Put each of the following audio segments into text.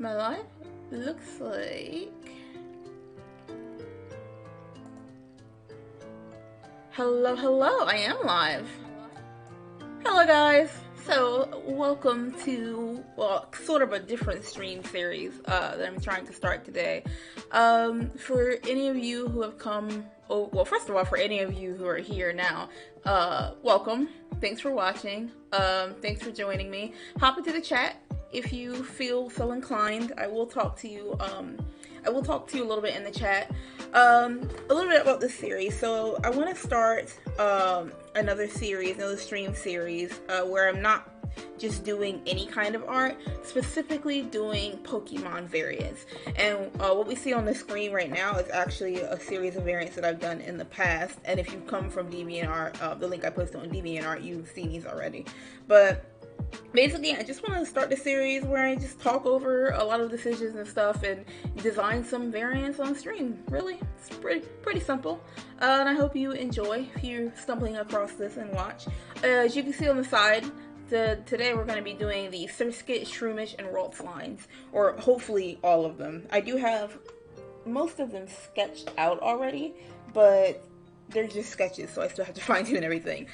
My live looks like... Hello, I am live. Hello guys. So, welcome to, well, sort of a different stream series that I'm trying to start today. For any of you who have come, well, first of all, for any of you who are here now, welcome. Thanks for watching. Thanks for joining me. Hop into the chat if you feel so inclined. I will talk to you. I will talk to you a little bit in the chat. A little bit about this series. So I want to start another stream series where I'm not just doing any kind of art, specifically doing Pokemon variants. And what we see on the screen right now is actually a series of variants that I've done in the past. And if you've come from DeviantArt, the link I posted on DeviantArt, you've seen these already. But basically, I just want to start the series where I just talk over a lot of decisions and stuff and design some variants on stream. Really, it's pretty simple. And I hope you enjoy if you're stumbling across this and watch. As you can see on the side, today we're going to be doing the Surskit, Shroomish, and Ralts lines, or hopefully all of them. I do have most of them sketched out already, but they're just sketches, so I still have to fine tune everything.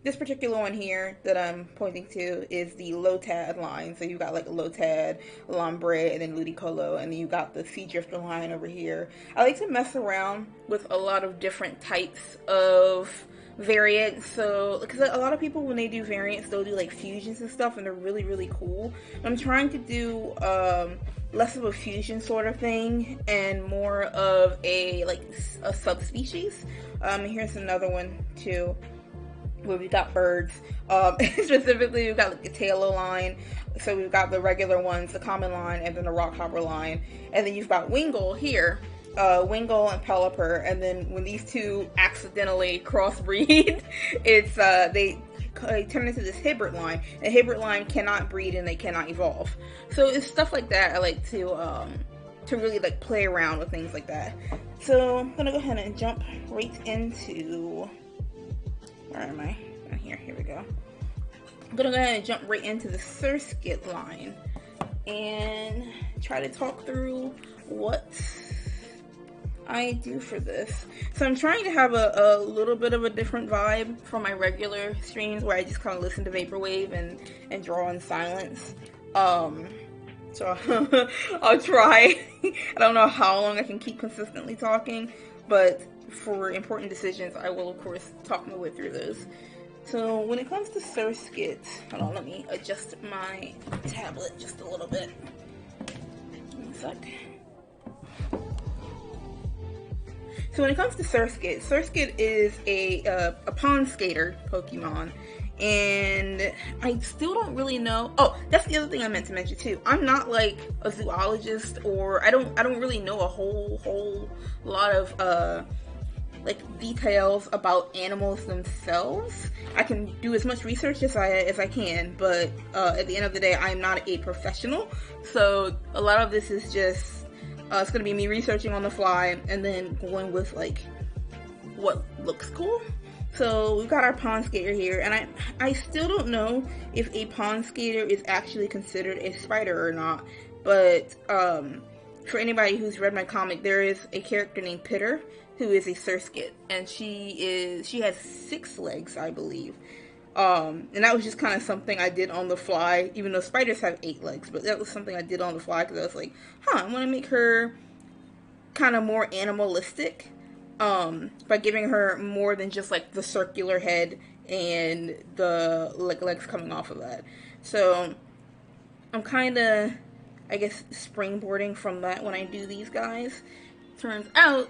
This particular one here that I'm pointing to is the Lotad line. So you got like Lotad, Lombre, and then Ludicolo, and then you got the Sea Drifter line over here. I like to mess around with a lot of different types of variants. So, because a lot of people, when they do variants, they'll do like fusions and stuff, and they're really cool. I'm trying to do less of a fusion sort of thing and more of a subspecies. Here's another one too, where we got birds. Specifically, we've got like the Tailo line. So we've got the regular ones, the common line, and then the Rockhopper line. And then you've got Wingull here. Wingull and Pelipper, and then when these two accidentally crossbreed, it's they turn into this hybrid line. The hybrid line cannot breed and they cannot evolve. So it's stuff like that I like to really like play around with things like that. So I'm gonna go ahead and jump right into, where am I? Here we go. I'm gonna go ahead and jump right into the Surskit line and try to talk through what I do for this. So I'm trying to have a little bit of a different vibe from my regular streams where I just kind of listen to Vaporwave and draw in silence. So I'll try. I don't know how long I can keep consistently talking, but for important decisions, I will of course talk my way through those. So when it comes to Surskit, hold on, let me adjust my tablet just a little bit. One sec. So when it comes to Surskit, Surskit is a pond skater Pokemon, and I still don't really know. Oh, that's the other thing I meant to mention too. I'm not like a zoologist, or I don't really know a whole lot of like details about animals themselves. I can do as much research as I can, but at the end of the day, I'm not a professional. So a lot of this is just it's going to be me researching on the fly and then going with like what looks cool. So we've got our pond skater here, and I still don't know if a pond skater is actually considered a spider or not, but for anybody who's read my comic, there is a character named Pitter who is a Surskit, and she has 6 legs, I believe. And that was just kind of something I did on the fly, even though spiders have 8 legs, but that was something I did on the fly because I was like, I want to make her kind of more animalistic, by giving her more than just like the circular head and the like legs coming off of that. So I'm kind of, I guess, springboarding from that when I do these guys. Turns out,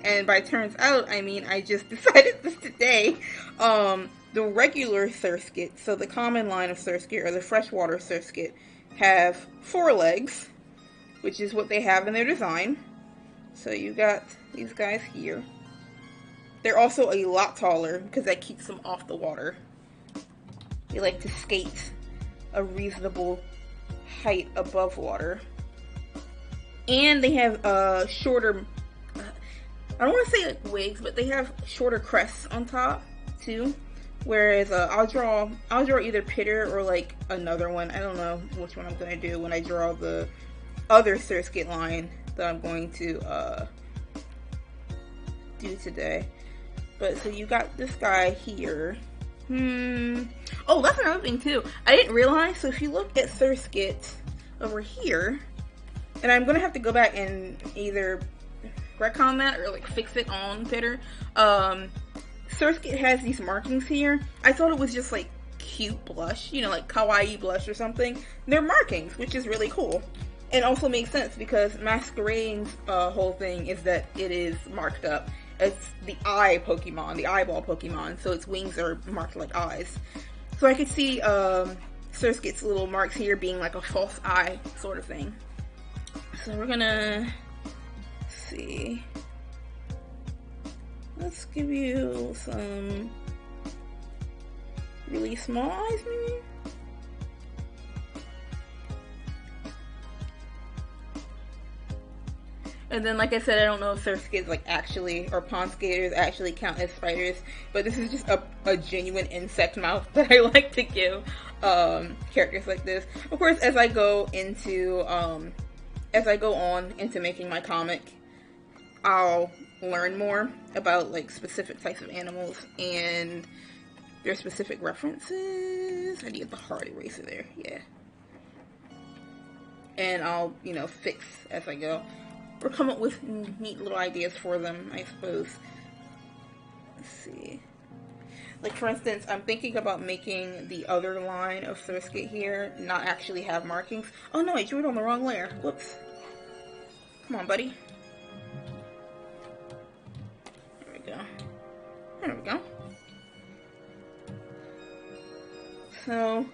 and by turns out, I mean I just decided this today, the regular Surskit, so the common line of Surskit, or the freshwater Surskit, have 4 legs, which is what they have in their design. So you got these guys here. They're also a lot taller because that keeps them off the water. They like to skate a reasonable height above water. And they have shorter, I don't want to say like wigs, but they have shorter crests on top too. Whereas I'll draw either Pitter or like another one. I don't know which one I'm gonna do when I draw the other surrogate line that I'm going to do today. But so you got this guy here. Oh, that's another thing too. I didn't realize. So if you look at surrogate over here, and I'm gonna have to go back and either retcon that or like fix it on Twitter. Surrogate has these markings here. I thought it was just like cute blush, you know, like kawaii blush or something. They're markings, which is really cool. And also makes sense because Masquerade's whole thing is that it is marked up. It's the eye Pokemon, the eyeball Pokemon, so its wings are marked like eyes. So I could see Surrogate's little marks here being like a false eye sort of thing. So we're gonna see. Let's give you some really small eyes, maybe? And then, like I said, I don't know if surrogates like actually, or pond skaters actually count as spiders, but this is just a genuine insect mouth that I like to give characters like this. Of course, as I go on into making my comic, I'll learn more about like specific types of animals and their specific references. I need the hard eraser there, yeah. And I'll, you know, fix as I go. Or come up with neat little ideas for them, I suppose. Let's see. Like, for instance, I'm thinking about making the other line of surrogate here not actually have markings. Oh no, I drew it on the wrong layer. Whoops. Come on, buddy. There we go. There we go. So,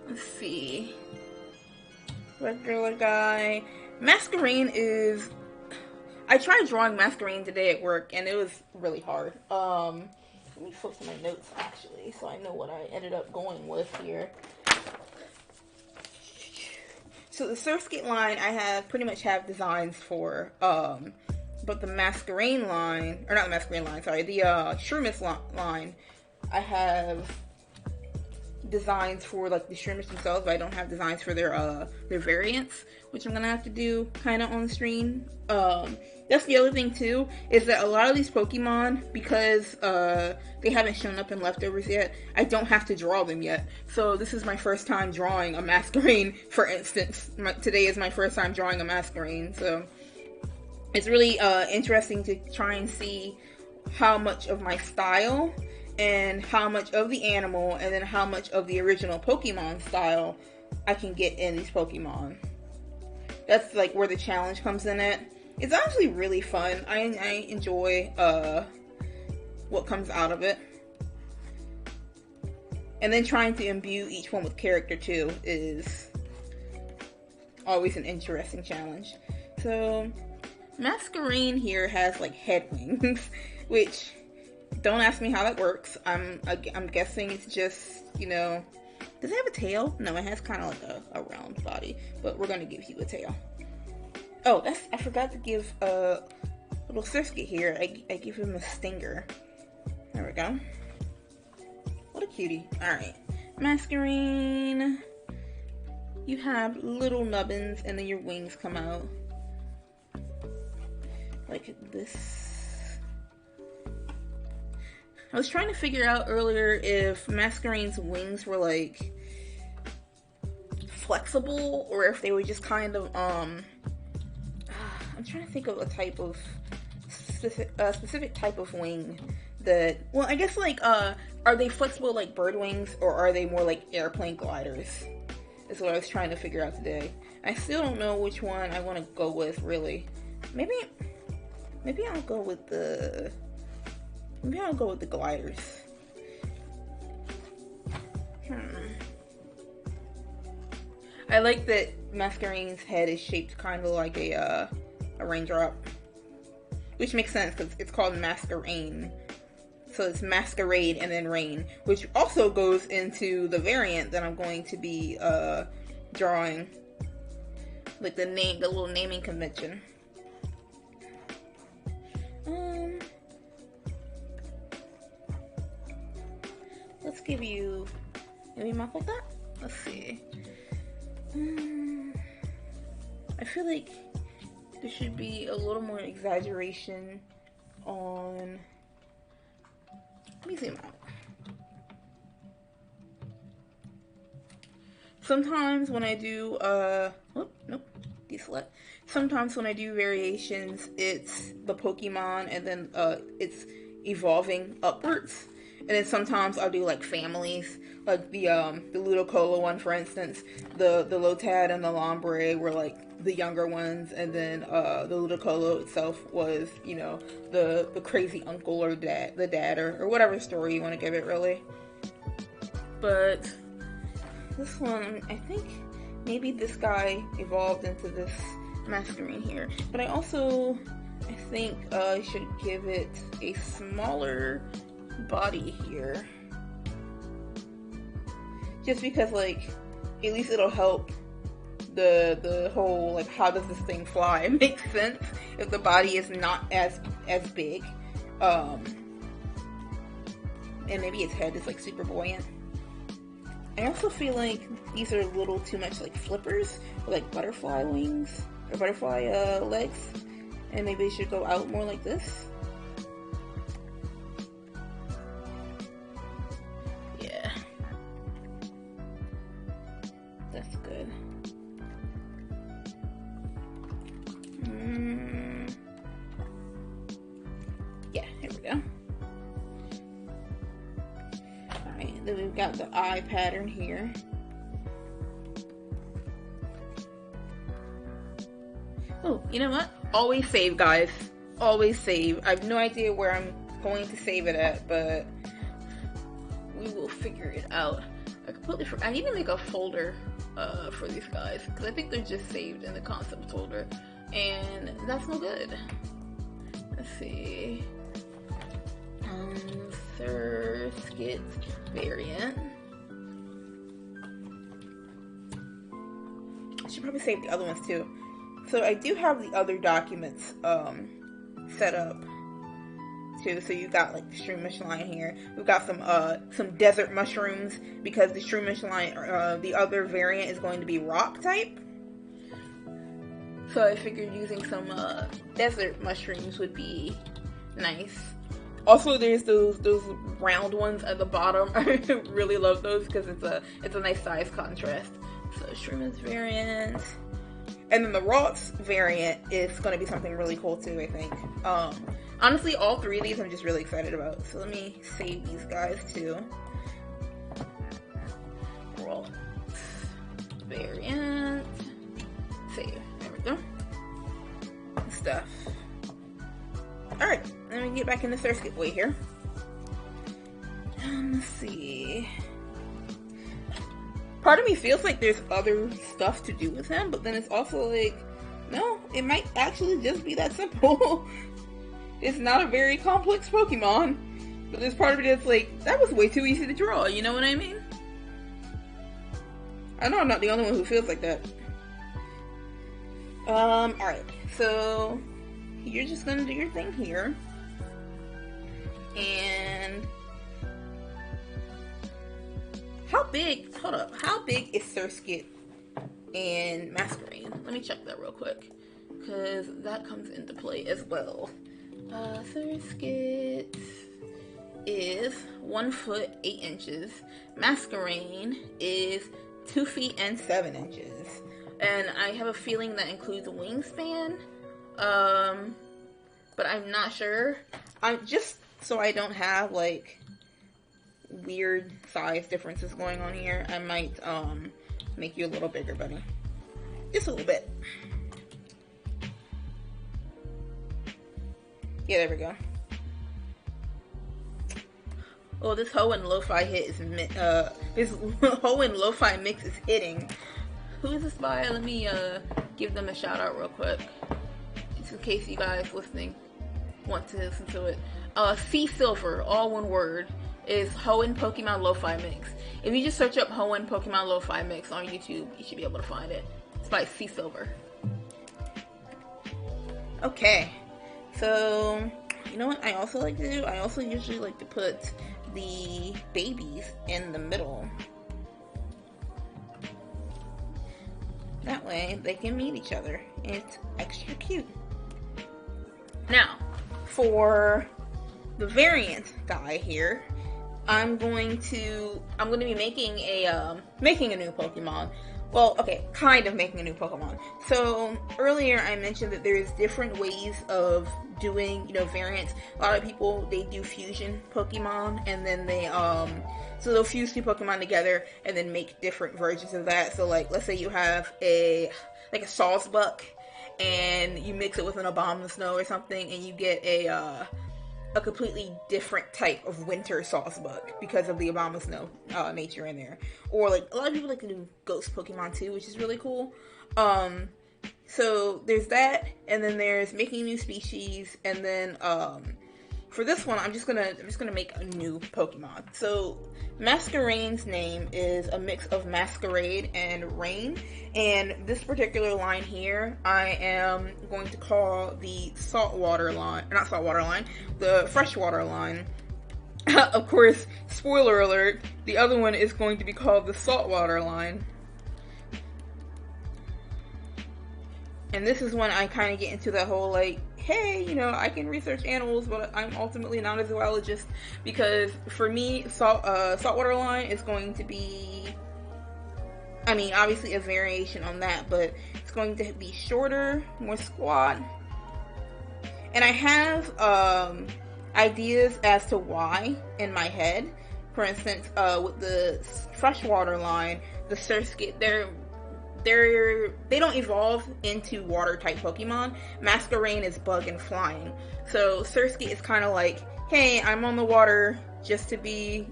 let's see. Regular guy. Masquerade is... I tried drawing Masquerade today at work, and it was really hard. Let me flip to my notes, actually, so I know what I ended up going with here. So the surrogate line, I pretty much have designs for, but the Masquerade line, or not the Masquerade line, sorry, the Shroomish line, I have designs for like the Shroomish themselves, but I don't have designs for their variants, which I'm gonna have to do kind of on the stream. That's the other thing too, is that a lot of these Pokemon, because they haven't shown up in Leftovers yet, I don't have to draw them yet. So this is my first time drawing a Masquerade, for instance. Today is my first time drawing a Masquerade, so it's really interesting to try and see how much of my style and how much of the animal and then how much of the original Pokemon style I can get in these Pokemon. That's like where the challenge comes in at. It's actually really fun. I enjoy what comes out of it. And then trying to imbue each one with character too is always an interesting challenge. So Masquerade here has like head wings, which don't ask me how that works. I'm guessing it's just, you know, does it have a tail? No, it has kind of like a round body, but we're gonna give you a tail. Oh, I forgot to give a little surrogate here. I give him a stinger. There we go. What a cutie. Alright. Masquerade. You have little nubbins and then your wings come out. Like this. I was trying to figure out earlier if Masquerade's wings were like flexible or if they were just kind of I'm trying to think of a type of specific type of wing that, well, I guess like are they flexible like bird wings or are they more like airplane gliders is what I was trying to figure out today. I still don't know which one I want to go with, really. Maybe I'll go with the gliders. I like that Masquerade's head is shaped kind of like a raindrop, which makes sense because it's called Masquerade. So it's Masquerade and then rain, which also goes into the variant that I'm going to be drawing, like the little naming convention. Let's give you maybe a mouth like that. Let's see. I feel like there should be a little more exaggeration on, let me zoom out. Sometimes when I do, deselect. Sometimes when I do variations, it's the Pokemon and then it's evolving upwards. And then sometimes I'll do like families, like the Ludicolo one, for instance. The Lotad and the Lombre were like the younger ones, and then the Ludicolo itself was, you know, the crazy uncle or dad, the dad, or whatever story you want to give it, really. But this one, I think maybe this guy evolved into this Masquerain here. But I think I should give it a smaller body here. Just because, like, at least it'll help the whole, like, how does this thing fly? It makes sense if the body is not as big. And maybe its head is, like, super buoyant. I also feel like these are a little too much like flippers, or like butterfly wings, or butterfly legs, and maybe they should go out more like this. Yeah. That's good. Yeah, here we go. Then we've got the eye pattern here. Oh, you know what? Always save, guys. Always save. I have no idea where I'm going to save it at, but we will figure it out. I completely forgot. I need to make a folder for these guys, because I think they're just saved in the concept folder, and that's no good. Let's see. Surskit variant. I should probably save the other ones too. So I do have the other documents set up too. So you got like the Shroomish line here. We've got some desert mushrooms, because the Shroomish line, the other variant is going to be rock type. So I figured using some desert mushrooms would be nice. Also, there's those round ones at the bottom. I really love those because it's a nice size contrast. So Shroomish variant, and then the ralts variant is going to be something really cool too, I think. Honestly, all three of these I'm just really excited about. So let me save these guys too. Ralts variant, save. There we go. Stuff. All right. Let me get back in the Surskit way here. Let's see. Part of me feels like there's other stuff to do with him, but then it's also like, no, it might actually just be that simple. It's not a very complex Pokemon, but there's part of it that's like, that was way too easy to draw, you know what I mean? I know I'm not the only one who feels like that. Alright, so you're just gonna do your thing here. And how big is Surskit in Masquerain? Let me check that real quick, because that comes into play as well. Surskit is 1 foot 8 inches. Masquerain is 2 feet and 7 inches. And I have a feeling that includes a wingspan. But I'm not sure. I'm just so I don't have like weird size differences going on here, I might make you a little bigger, buddy. Just a little bit. Yeah, there we go. Oh, this Ho and Lo-Fi hit is this Ho and Lo-Fi mix is hitting. Who is this by? Let me give them a shout out real quick, just in case you guys listening want to listen to it. Sea Silver, all one word, is Hoenn Pokemon Lo-Fi Mix. If you just search up Hoenn Pokemon Lo-Fi Mix on YouTube, you should be able to find it. It's by Sea Silver. Okay, so you know what I also like to do? I also usually like to put the babies in the middle. That way way they can meet each other. It's extra cute. Now, for the variant guy here, I'm going to be making a new Pokemon. Well, okay, kind of making a new Pokemon. So earlier I mentioned that there's different ways of doing, variants. A lot of people, they do fusion Pokemon, and then so they'll fuse two Pokemon together and then make different versions of that. So like, let's say you have a Sawsbuck and you mix it with an Abomasnow or something, and you get a completely different type of winter Sawsbuck because of the Abomasnow nature in there. Or like, a lot of people like to do ghost Pokemon too, which is really cool. So there's that, and then there's making new species, and then for this one I'm just gonna make a new Pokemon. So Masquerade's name is a mix of Masquerade and Rain, and this particular line here I am going to call the the freshwater line. Of course, spoiler alert, the other one is going to be called the saltwater line. And this is when I kind of get into that whole like, hey, I can research animals, but I'm ultimately not a zoologist, because for me, saltwater line is going to be, obviously a variation on that, but it's going to be shorter, more squat. And I have ideas as to why in my head. For instance, with the freshwater line, the Surskit, they don't evolve into water type Pokemon. Masquerain is bug and flying. So Surskit is kind of like, hey, I'm on the water just to be,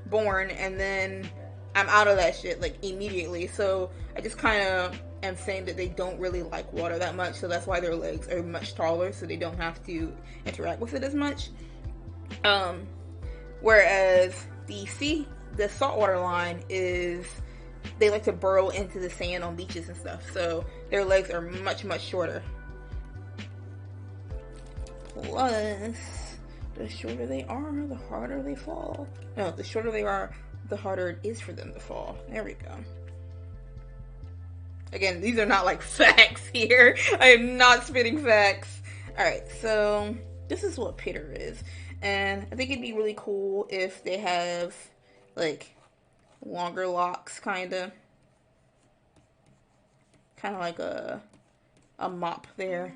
born, and then I'm out of that shit like immediately. So I just kind of am saying that they don't really like water that much, so that's why their legs are much taller, so they don't have to interact with it as much. Whereas the saltwater line is, they like to burrow into the sand on beaches and stuff, so their legs are much, much shorter. Plus, the shorter they are, the harder they fall. No, the shorter they are, the harder it is for them to fall. There we go. Again, these are not like facts here. I am not spitting facts. Alright, so this is what Pitter is. And I think it'd be really cool if they have like longer locks, kind of like a mop there.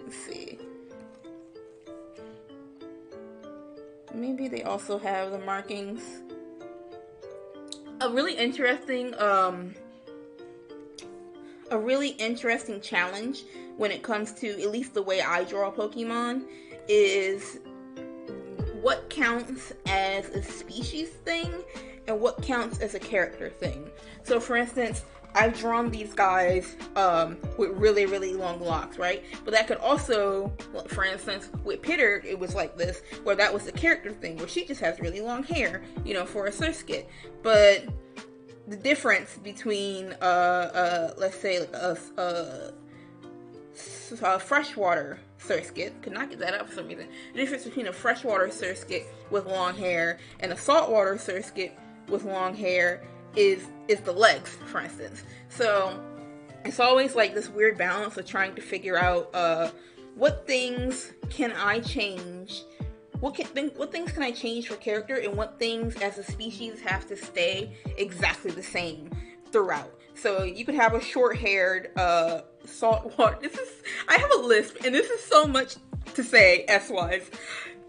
Let's see. Maybe they also have the markings. A really interesting challenge when it comes to, at least the way I draw Pokemon, is what counts as a species thing and what counts as a character thing. So for instance, I've drawn these guys with really, really long locks, right? But that could also, for instance, with Pitter, it was like this, where that was the character thing, where she just has really long hair, for a Surskit. But the difference between, let's say, like a freshwater Surskit, could not get that out for some reason. The difference between a freshwater Surskit with long hair and a saltwater Surskit with long hair is the legs, for instance. So it's always like this weird balance of trying to figure out what things can I change, what things can I change for character, and what things as a species have to stay exactly the same throughout. So you could have a short-haired saltwater. I have a lisp, and this is so much to say S-wise.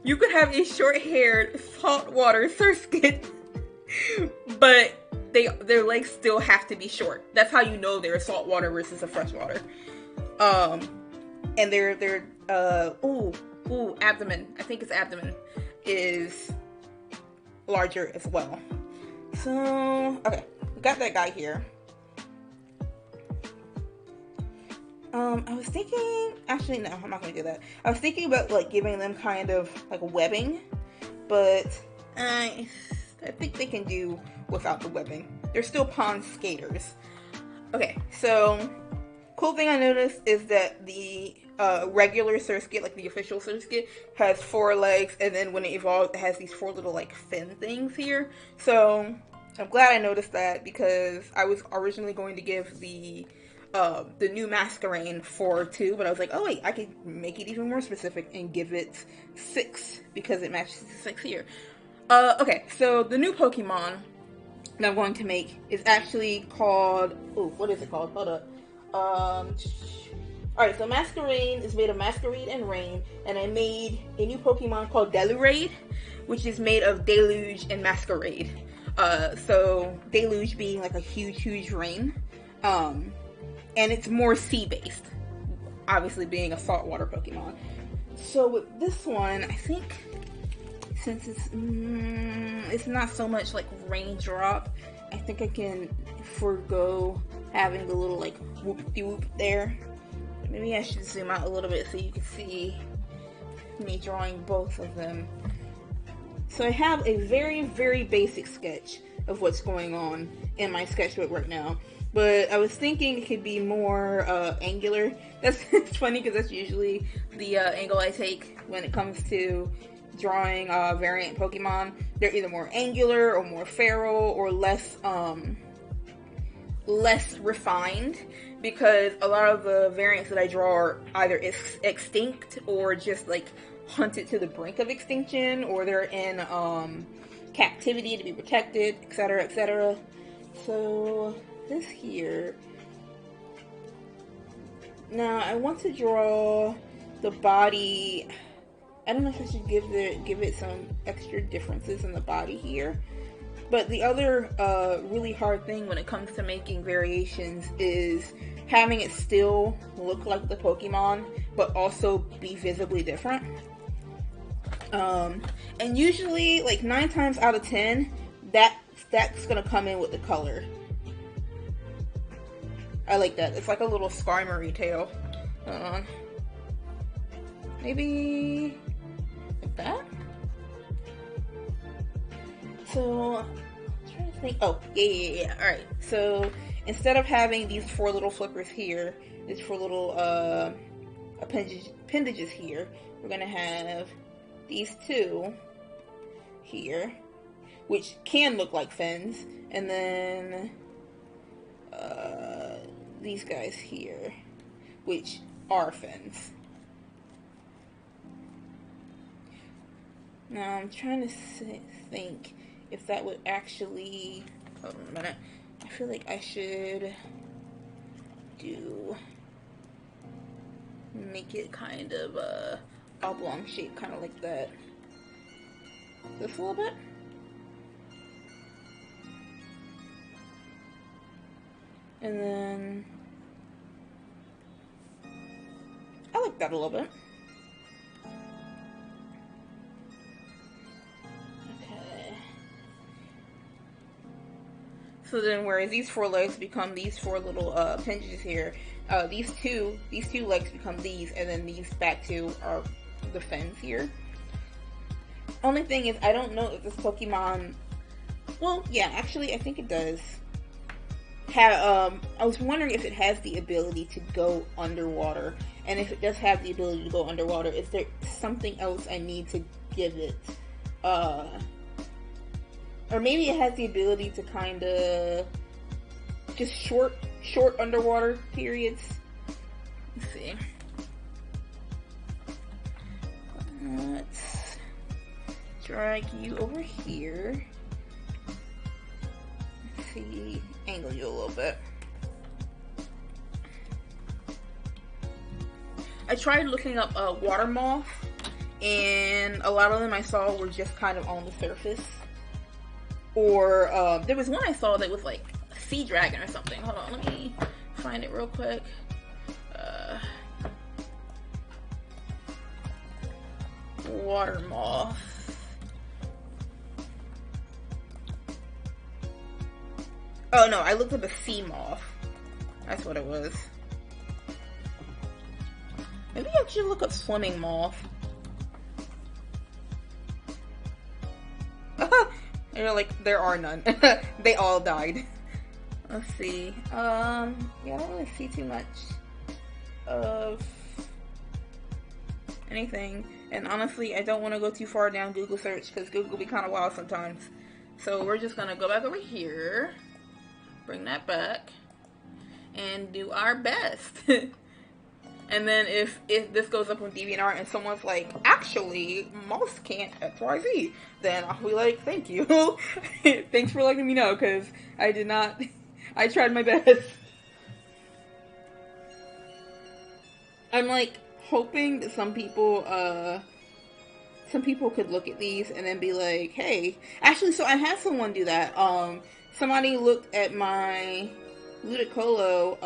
You could have a short-haired saltwater Surskit, but their legs still have to be short. That's how you know they're a saltwater versus a freshwater. And their abdomen, I think it's abdomen, is larger as well. So, okay, we got that guy here. I was thinking, actually no, I'm not gonna do that. I was thinking about like giving them kind of like webbing, but I think they can do without the webbing. They're still pond skaters. Okay, so cool thing I noticed is that the regular Surskit, like the official Surskit, has 4 legs, and then when it evolves, it has these 4 little like fin things here. So I'm glad I noticed that because I was originally going to give the new Masquerain 4-2, but I was like, oh wait, I could make it even more specific and give it 6 because it matches the 6 here. Okay, so the new Pokemon that I'm going to make is actually called, oh, what is it called? Hold up. Alright, so Masquerain is made of Masquerade and Rain, and I made a new Pokemon called Delurade, which is made of Deluge and Masquerade. So Deluge being like a huge rain. And it's more sea-based, obviously being a saltwater Pokemon. So with this one, I think since it's not so much like raindrop, I think I can forego having the little like whoop-de-whoop there. Maybe I should zoom out a little bit so you can see me drawing both of them. So I have a very basic sketch of what's going on in my sketchbook right now. But I was thinking it could be more angular. It's funny because that's usually the angle I take when it comes to drawing variant Pokemon. They're either more angular or more feral or less refined, because a lot of the variants that I draw are either extinct or just like hunted to the brink of extinction, or they're in captivity to be protected, etc., etc. So this here, now I want to draw the body. I don't know if I should give it some extra differences in the body here, but the other really hard thing when it comes to making variations is having it still look like the Pokemon but also be visibly different. And usually, like 9 times out of 10, that's gonna come in with the color. I like that. It's like a little Skarmory tail. Maybe like that? So, I'm trying to think. Oh, yeah. Alright, so instead of having these 4 little flippers here, these 4 little appendages here, we're gonna have these 2 here, which can look like fins, and then these guys here, which are fins. Now I'm trying to think if that would actually, hold on a minute, I feel like I should make it kind of oblong shape, kind of like that. This a little bit. And then I like that a little bit. Okay. So then, whereas these 4 legs become these 4 little appendages here, these two legs become these, and then these back 2 are the fins here. Only thing is, I don't know if this Pokemon, well, yeah, actually, I think it does have, I was wondering if it has the ability to go underwater, and if it does have the ability to go underwater, is there something else I need to give it, or maybe it has the ability to kind of just short underwater periods. Let's see. Let's drag you over here. Let's see, angle you a little bit. I tried looking up water moth, and a lot of them I saw were just kind of on the surface. Or there was one I saw that was like a sea dragon or something. Hold on, let me find it real quick. Water moth. Oh no, I looked up a sea moth. That's what it was. Maybe I should look up swimming moth. You're like, there are none. They all died. Let's see. Yeah, I don't really see too much of anything. And honestly, I don't want to go too far down Google search because Google be kind of wild sometimes. So we're just gonna go back over here, bring that back, and do our best. And then if this goes up on DeviantArt and someone's like, actually, most can't XYZ, then I'll be like, thank you. Thanks for letting me know, because I did not, I tried my best. I'm like hoping that some people could look at these and then be like, hey, actually, so I had someone do that. Somebody looked at my Ludicolo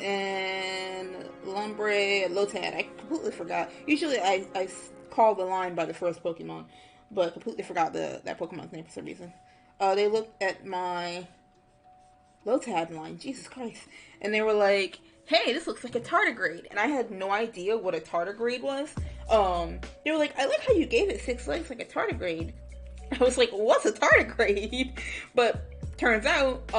and Lumbre Lotad. I completely forgot. Usually I call the line by the first Pokemon, but completely forgot that Pokemon's name for some reason. They looked at my Lotad line, Jesus Christ, and they were like, hey, this looks like a tardigrade, and I had no idea what a tardigrade was. They were like, I like how you gave it 6 legs like a tardigrade. I was like, what's a tardigrade? But turns out,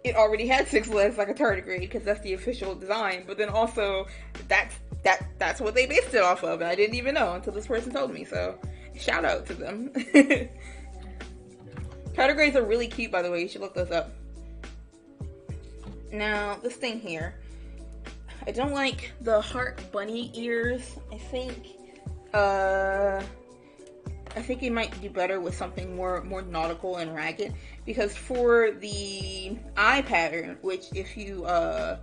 it already had 6 legs like a tardigrade, because that's the official design, but then also, that's what they based it off of, and I didn't even know until this person told me, so shout out to them. Tardigrades are really cute, by the way, you should look those up. Now, this thing here, I don't like the heart bunny ears. I think it might do better with something more nautical and ragged, because for the eye pattern, which if you were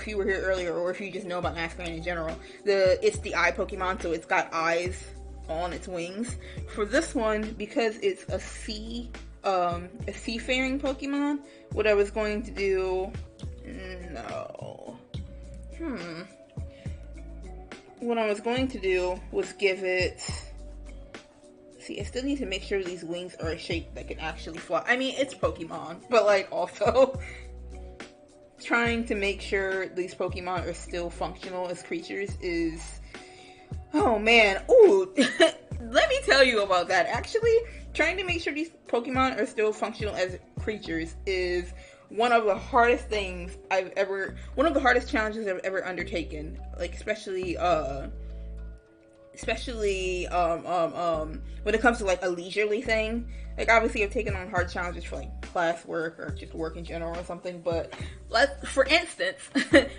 here earlier, or if you just know about masquerade in general, it's the eye Pokemon, so it's got eyes on its wings. For this one, because it's a seafaring Pokemon, what I was going to do, what I was going to do was give it, see, I still need to make sure these wings are a shape that can actually fly. I mean, it's Pokemon, but like also trying to make sure these Pokemon are still functional as creatures is, oh man, ooh, let me tell you about that. Actually, trying to make sure these Pokemon are still functional as creatures is one of the hardest challenges I've ever undertaken. Like, especially when it comes to like a leisurely thing. Like, obviously I've taken on hard challenges for like classwork or just work in general or something, but for instance,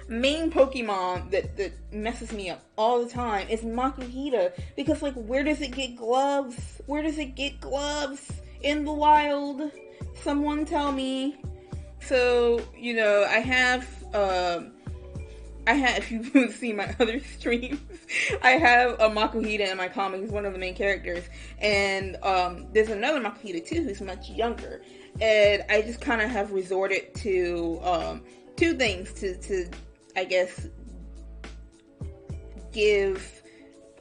main Pokemon that messes me up all the time is Makuhita, because like, where does it get gloves? Where does it get gloves in the wild? Someone tell me. So, you know, I have, if you've seen my other streams, I have a Makuhita in my comic. He's one of the main characters. And there's another Makuhita too who's much younger. And I just kind of have resorted to two things to I guess, give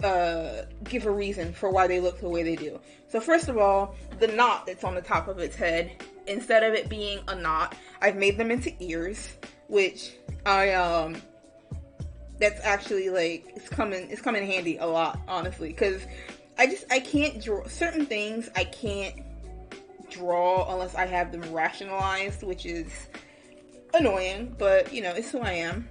a reason for why they look the way they do. So first of all, the knot that's on the top of its head, instead of it being a knot, I've made them into ears, which that's actually like, it's coming in handy a lot, honestly, because I can't draw certain things. I can't draw unless I have them rationalized, which is annoying, but you know, it's who I am.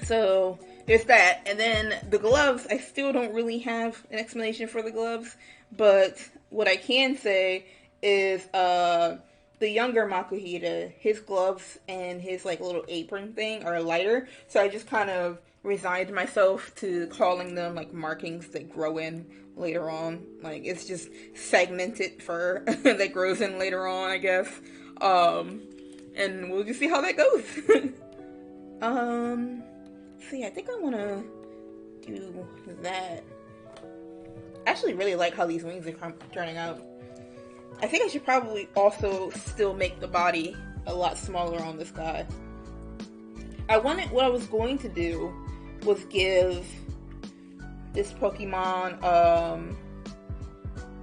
So there's that. And then the gloves, I still don't really have an explanation for the gloves, but what I can say is the younger Makuhita, his gloves and his like little apron thing are lighter, so I just kind of resigned myself to calling them like markings that grow in later on. Like, it's just segmented fur that grows in later on, I guess. And we'll just see how that goes. See, I think I want to do that. I actually really like how these wings are turning out. I think I should probably also still make the body a lot smaller on this guy. What I was going to do was give this Pokemon,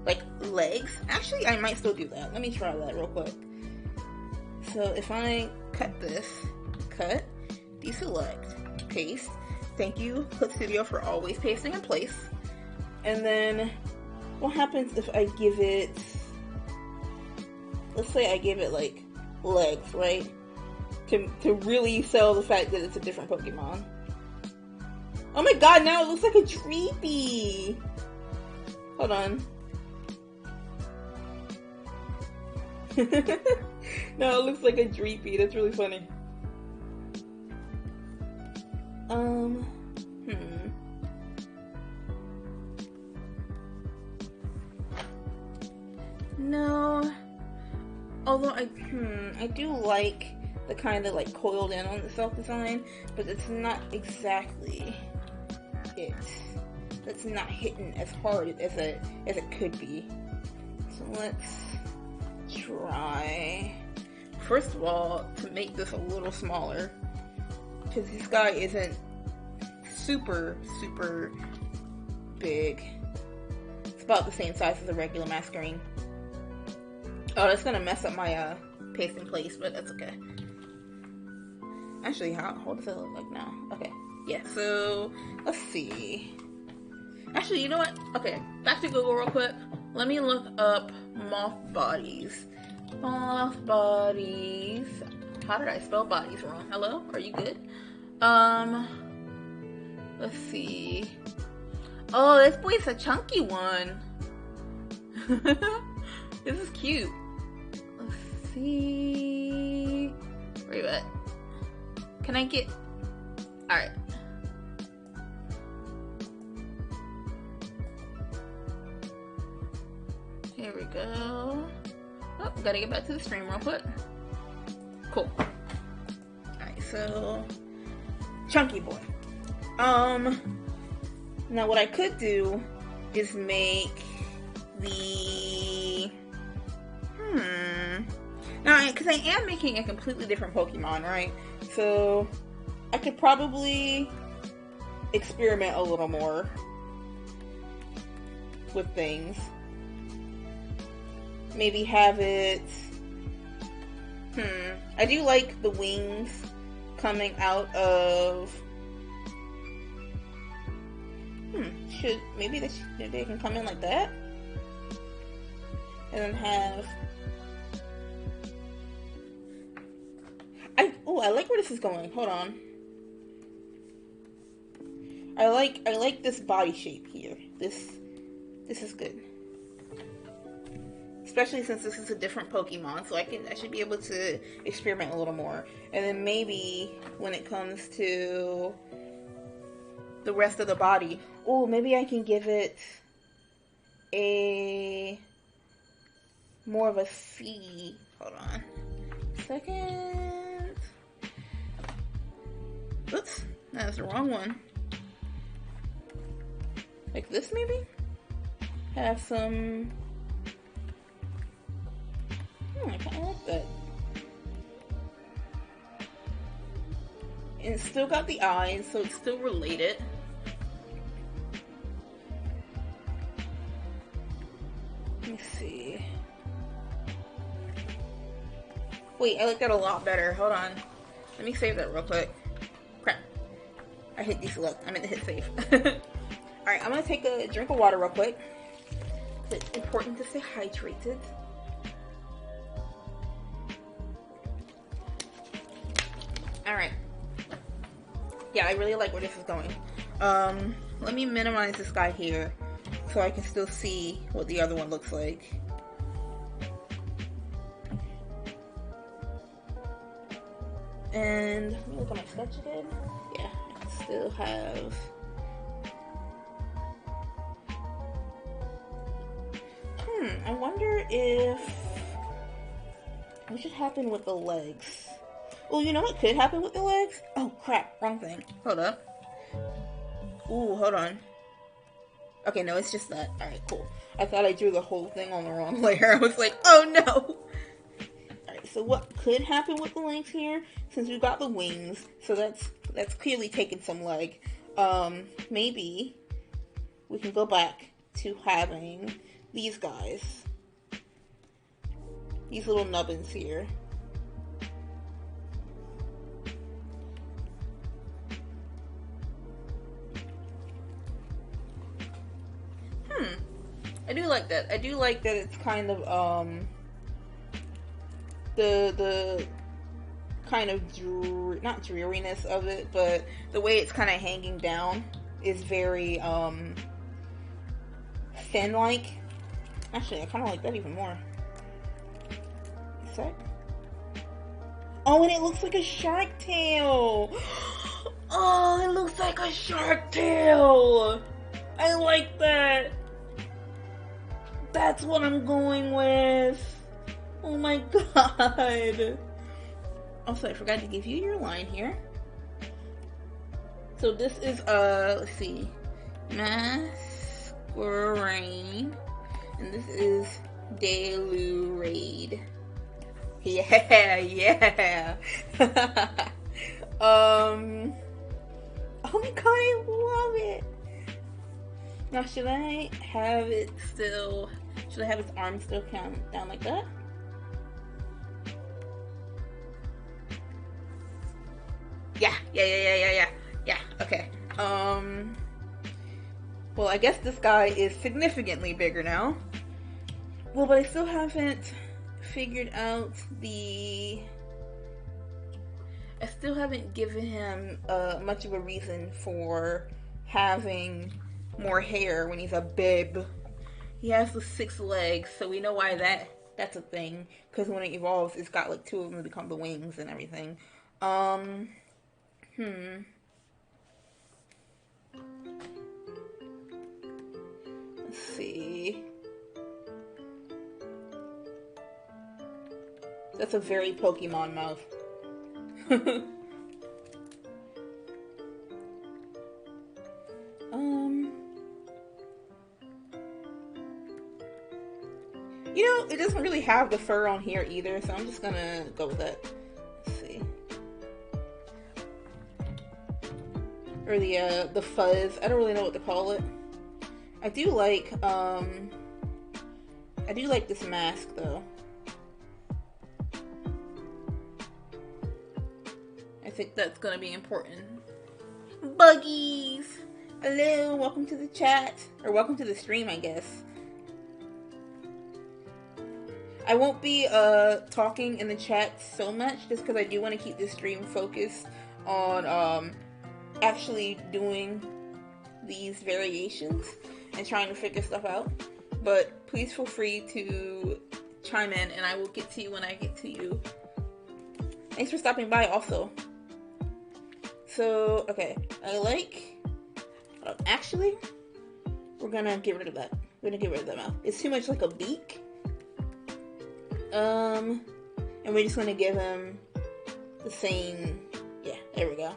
like, legs. Actually, I might still do that. Let me try that real quick. So if I cut this, deselect, paste. Thank you, Clip Studio, for always pasting in place. And then, what happens if I give it, let's say I give it, like, legs, right? To really sell the fact that it's a different Pokemon. Oh my god, now it looks like a Dreepy! Hold on. No, it looks like a Dreepy. That's really funny. No. Although I do like the kind of like coiled in on the self design, but it's not exactly it. It's not hitting as hard as it could be. So let's try, first of all, to make this a little smaller, because this guy isn't super big. It's about the same size as a regular masquerade. Oh, that's gonna mess up my paste in place, but that's okay. Actually, what does it look like now? Okay, yeah, so let's see. Actually, you know what? Okay, back to Google real quick. Let me look up moth bodies. Moth bodies. How did I spell bodies wrong? Hello? Are you good? Let's see. Oh, this boy's a chunky one. This is cute. Let's see. Where you at? Can I get... Alright. Here we go. Oh, gotta get back to the stream real quick. Cool. Alright, so... Chunky boy. Now what I could do is make the... Now, because I am making a completely different Pokemon, right? So, I could probably experiment a little more with things. Maybe have it... I do like the wings coming out of... Maybe they can come in like that? And then have... I like where this is going. Hold on. I like this body shape here. This is good. Especially since this is a different Pokemon, so I should be able to experiment a little more. And then maybe when it comes to the rest of the body, maybe I can give it a more of a C. Hold on. Second. Oops, that's the wrong one. Like this, maybe? Have some... I kinda like that. And it's still got the eyes, so it's still related. Let me see. Wait, I like that a lot better. Hold on. Let me save that real quick. Crap. I hit deselect. I meant to hit save. Alright, I'm gonna take a drink of water real quick. It's important to stay hydrated. Alright. Yeah, I really like where this is going. Let me minimize this guy here so I can still see what the other one looks like. And let me look at my sketch again. Yeah, I still have... I wonder if... what should happen with the legs? Well, you know what could happen with the legs? Oh, crap. Wrong thing. Hold up. Ooh, hold on. Okay, no, it's just that. Alright, cool. I thought I drew the whole thing on the wrong layer. I was like, oh no! Alright, so what could happen with the legs here? Since we've got the wings, so that's clearly taking some leg. Maybe we can go back to having these guys. These little nubbins here. I do like that. I do like that it's kind of, the kind of, not dreariness of it, but the way it's kind of hanging down is very, thin-like. Actually, I kind of like that even more. sec. Oh, and it looks like a shark tail. Oh, it looks like a shark tail. I like that. That's what I'm going with. Oh my god. Also, I forgot to give you your line here. So this is, let's see, masquerade, and this is delurade. Yeah, yeah. Oh my god, I love it. Now, should I have its arm still count down like that? Yeah, okay. Well, I guess this guy is significantly bigger now. Well, but I still haven't figured out I still haven't given him much of a reason for having more hair when he's a bib. He has the 6 legs, so we know why that's a thing. Because when it evolves, it's got like 2 of them become the wings and everything. Let's see. That's a very Pokemon mouth. You know, it doesn't really have the fur on here either, so I'm just gonna go with that. Let's see. Or the fuzz. I don't really know what to call it. I do like this mask though. I think that's gonna be important. Buggies! Hello, welcome to the chat. Or welcome to the stream, I guess. I won't be talking in the chat so much just because I do want to keep this stream focused on actually doing these variations and trying to figure stuff out. But please feel free to chime in and I will get to you when I get to you. Thanks for stopping by also. So, okay, actually, we're gonna get rid of that. We're gonna get rid of that mouth. It's too much like a beak. And we're just gonna give him the same, yeah, there we go.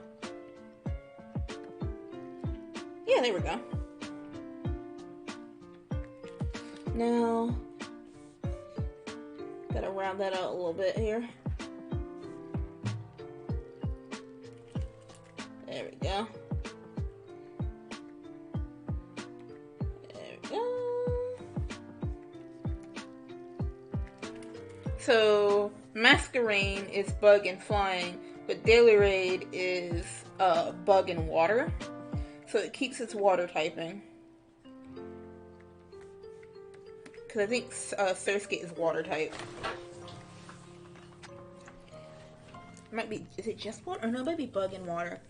Yeah, there we go. Now, gotta round that out a little bit here. There we go. There we go. So, Masquerade is bug and flying, but Delurade is bug and water. So it keeps its water typing. Because I think Surskit is water type. Might be, is it just water? Or no, it might be bug and water.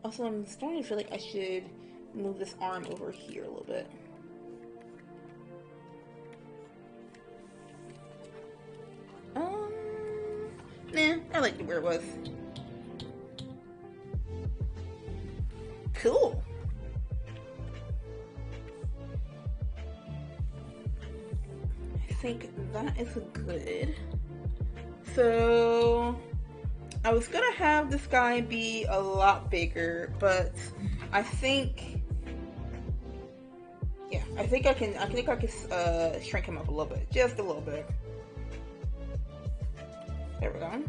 Also, I'm starting to feel like I should move this arm over here a little bit. Nah, I liked it where it was. Cool. I think that is good. So, I was gonna have this guy be a lot bigger, but I think, yeah, I think I can shrink him up a little bit, just a little bit. There we go.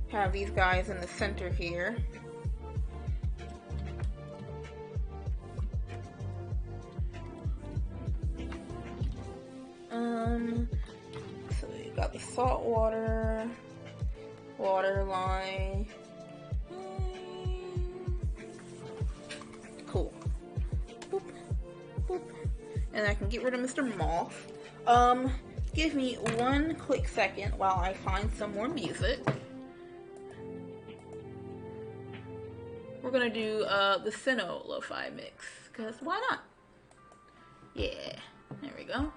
Have these guys in the center here. So you got the salt water line. Cool. Boop, boop. And I can get rid of Mr. Moth. Give me one quick second while I find some more music. We're gonna do the Sinnoh lo-fi mix, because why not? Yeah. There we go.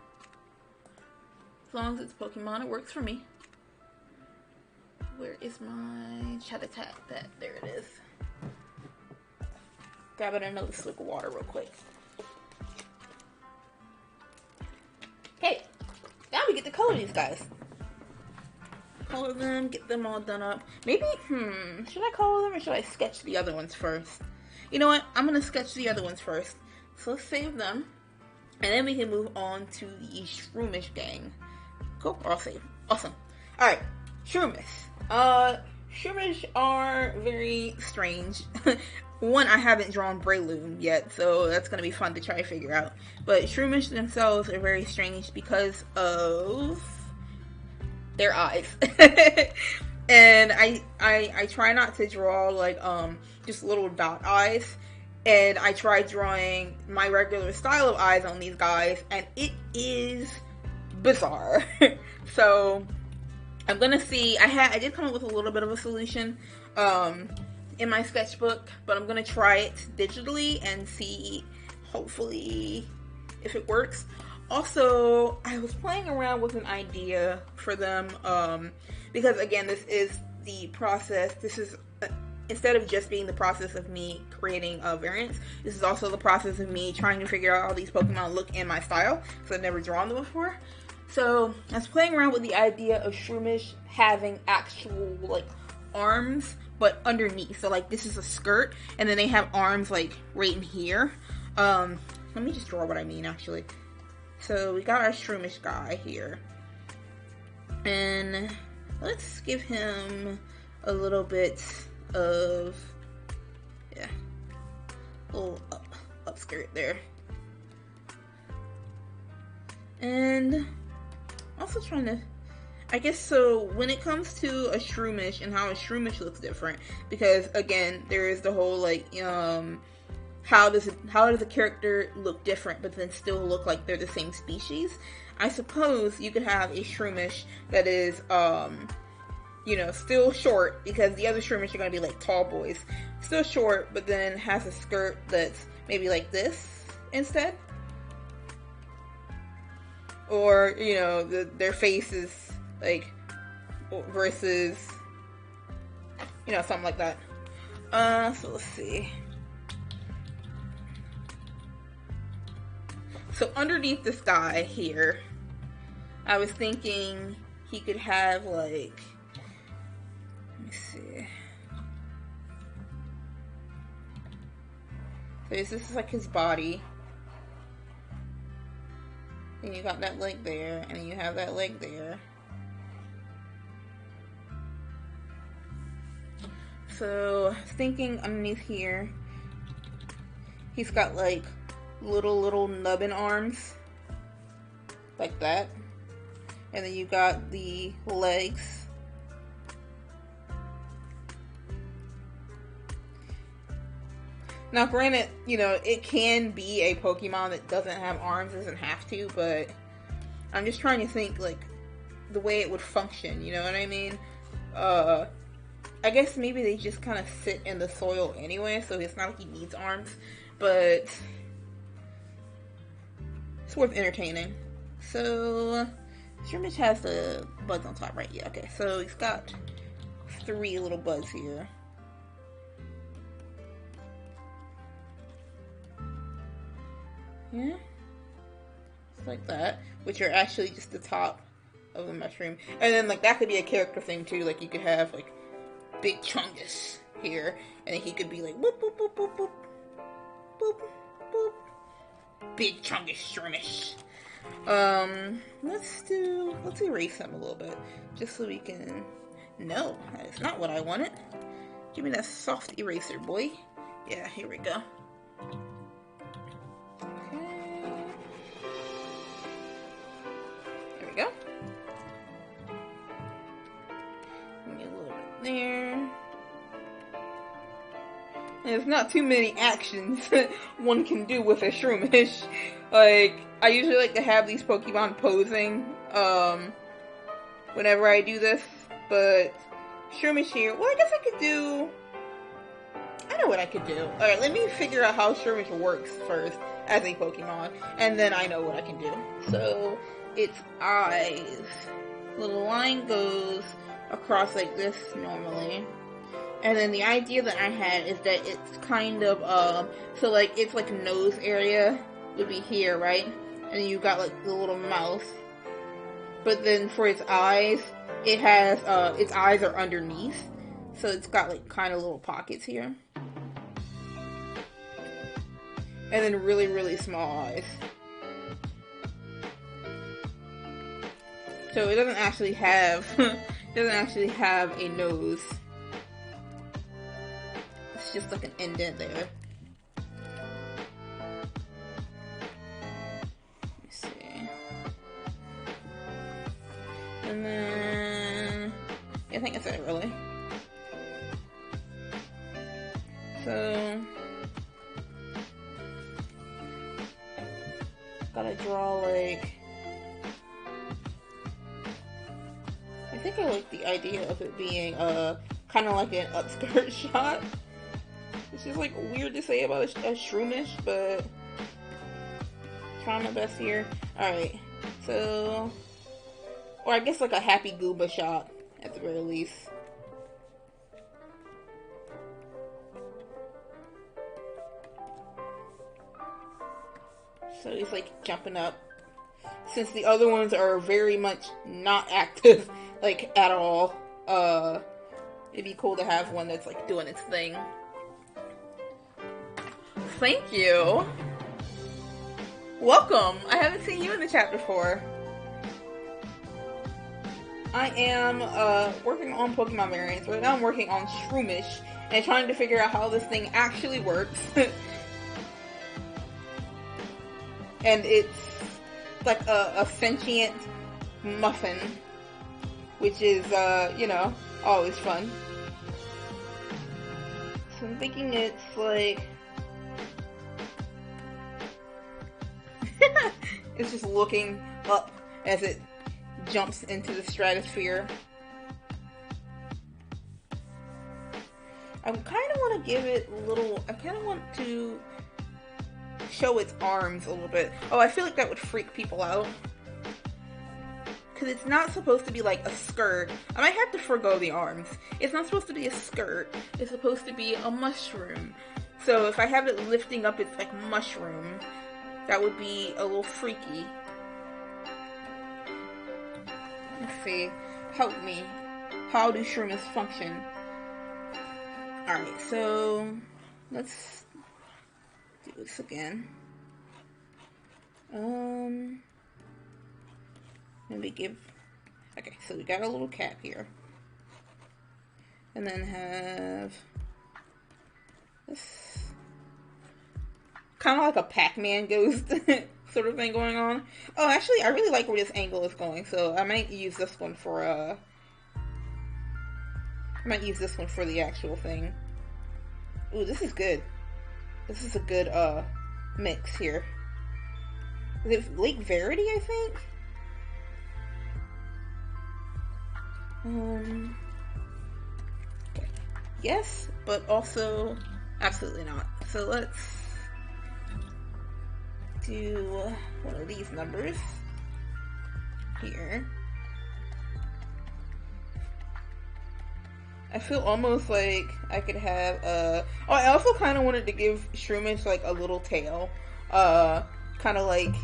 As long as it's Pokemon, it works for me. Where is my chat attack? There it is. Grabbing another slip of water real quick. Okay, now we get to color these guys. Color them, get them all done up. Maybe, should I color them or should I sketch the other ones first? You know what? I'm going to sketch the other ones first. So let's save them. And then we can move on to the Shroomish gang. Cool, I'll save. Awesome. Alright, Shroomish. Shroomish are very strange. One, I haven't drawn Breloom yet, so that's going to be fun to try to figure out. But Shroomish themselves are very strange because of their eyes. And I try not to draw like just little dot eyes. And I tried drawing my regular style of eyes on these guys, and it is bizarre. So I'm gonna see. I did come up with a little bit of a solution in my sketchbook, but I'm gonna try it digitally and see, hopefully, if it works. Also, I was playing around with an idea for them because again, this is the process. This is instead of just being the process of me creating variants, this is also the process of me trying to figure out how these Pokemon look in my style, because I've never drawn them before. So I was playing around with the idea of Shroomish having actual like arms, but underneath. So like this is a skirt, and then they have arms like right in here. Let me just draw what I mean actually. So we got our Shroomish guy here, and let's give him a little bit of, yeah, a little up skirt there. And also trying to, I guess, so when it comes to a Shroomish and how a Shroomish looks different, because again, there is the whole like, how does a character look different but then still look like they're the same species? I suppose you could have a Shroomish that is, still short, because the other Shroomish are going to be like tall boys. Still short, but then has a skirt that's maybe like this instead. Or, their face is like, versus, something like that. So let's see. So underneath this guy here, I was thinking he could have like, let me see. So this is like his body. Then you got that leg there, and then you have that leg there. So I was thinking underneath here, he's got like little nubbin arms like that, and then you got the legs. Now granted, it can be a Pokemon that doesn't have arms, doesn't have to, but I'm just trying to think like the way it would function, you know what I mean? I guess maybe they just kind of sit in the soil anyway, so it's not like he needs arms, but it's worth entertaining. So, Shroomish has the buds on top, right? Yeah, okay. So, he's got 3 little buds here. Yeah. Just like that. Which are actually just the top of the mushroom. And then, like, that could be a character thing, too. Like, you could have, like, Big Chungus here. And then he could be like, boop, boop, boop, boop, boop. Boop, boop. Big Chungus Shroomish. Let's erase him a little bit, just so we can, no, that is not what I wanted. Give me that soft eraser, boy. Yeah, here we go. Okay. There we go. Give me a little bit there. There's not too many actions one can do with a Shroomish. Like, I usually like to have these Pokemon posing, whenever I do this, but Shroomish here, well, I guess I could do, I know what I could do. Alright, let me figure out how Shroomish works first as a Pokemon, and then I know what I can do. So, its eyes. Little line goes across like this normally. And then the idea that I had is that it's kind of, so like, it's like nose area would be here, right? And then you got like the little mouth. But then for its eyes, it has, its eyes are underneath. So it's got like kind of little pockets here. And then really, really small eyes. So it doesn't actually have, a nose. It's just like an indent there. Let me see. And then, yeah, I think that's it really. So, gotta draw like, I think I like the idea of it being kind of like an upskirt shot, which is like weird to say about a Shroomish, but trying my best here. Alright, so, or I guess like a Happy Gooba shot at the very least. So he's like jumping up. Since the other ones are very much not active, like at all, it'd be cool to have one that's like doing its thing. Thank you. Welcome. I haven't seen you in the chat before. I am working on Pokemon variants. Right now I'm working on Shroomish and trying to figure out how this thing actually works. And it's like a sentient muffin, which is, you know, always fun. So I'm thinking it's like, it's just looking up as it jumps into the stratosphere. I kind of want to give it a little, I kind of want to show its arms a little bit. Oh, I feel like that would freak people out. Because it's not supposed to be like a skirt. I might have to forgo the arms. It's not supposed to be a skirt. It's supposed to be a mushroom. So if I have it lifting up its like mushroom, that would be a little freaky. Let's see. Help me. How do Shroomish function? Alright, so let's do this again. Maybe give, okay, so we got a little cap here. And then have this kind of like a Pac-Man ghost sort of thing going on. Oh, actually, I really like where this angle is going, so I might use this one for, I might use this one for the actual thing. Ooh, this is good. This is a good, mix here. Is it Lake Verity, I think? Okay. Yes, but also absolutely not. So let's do one of these numbers here. I feel almost like I could have oh, I also kind of wanted to give Shroomish like a little tail, kind of like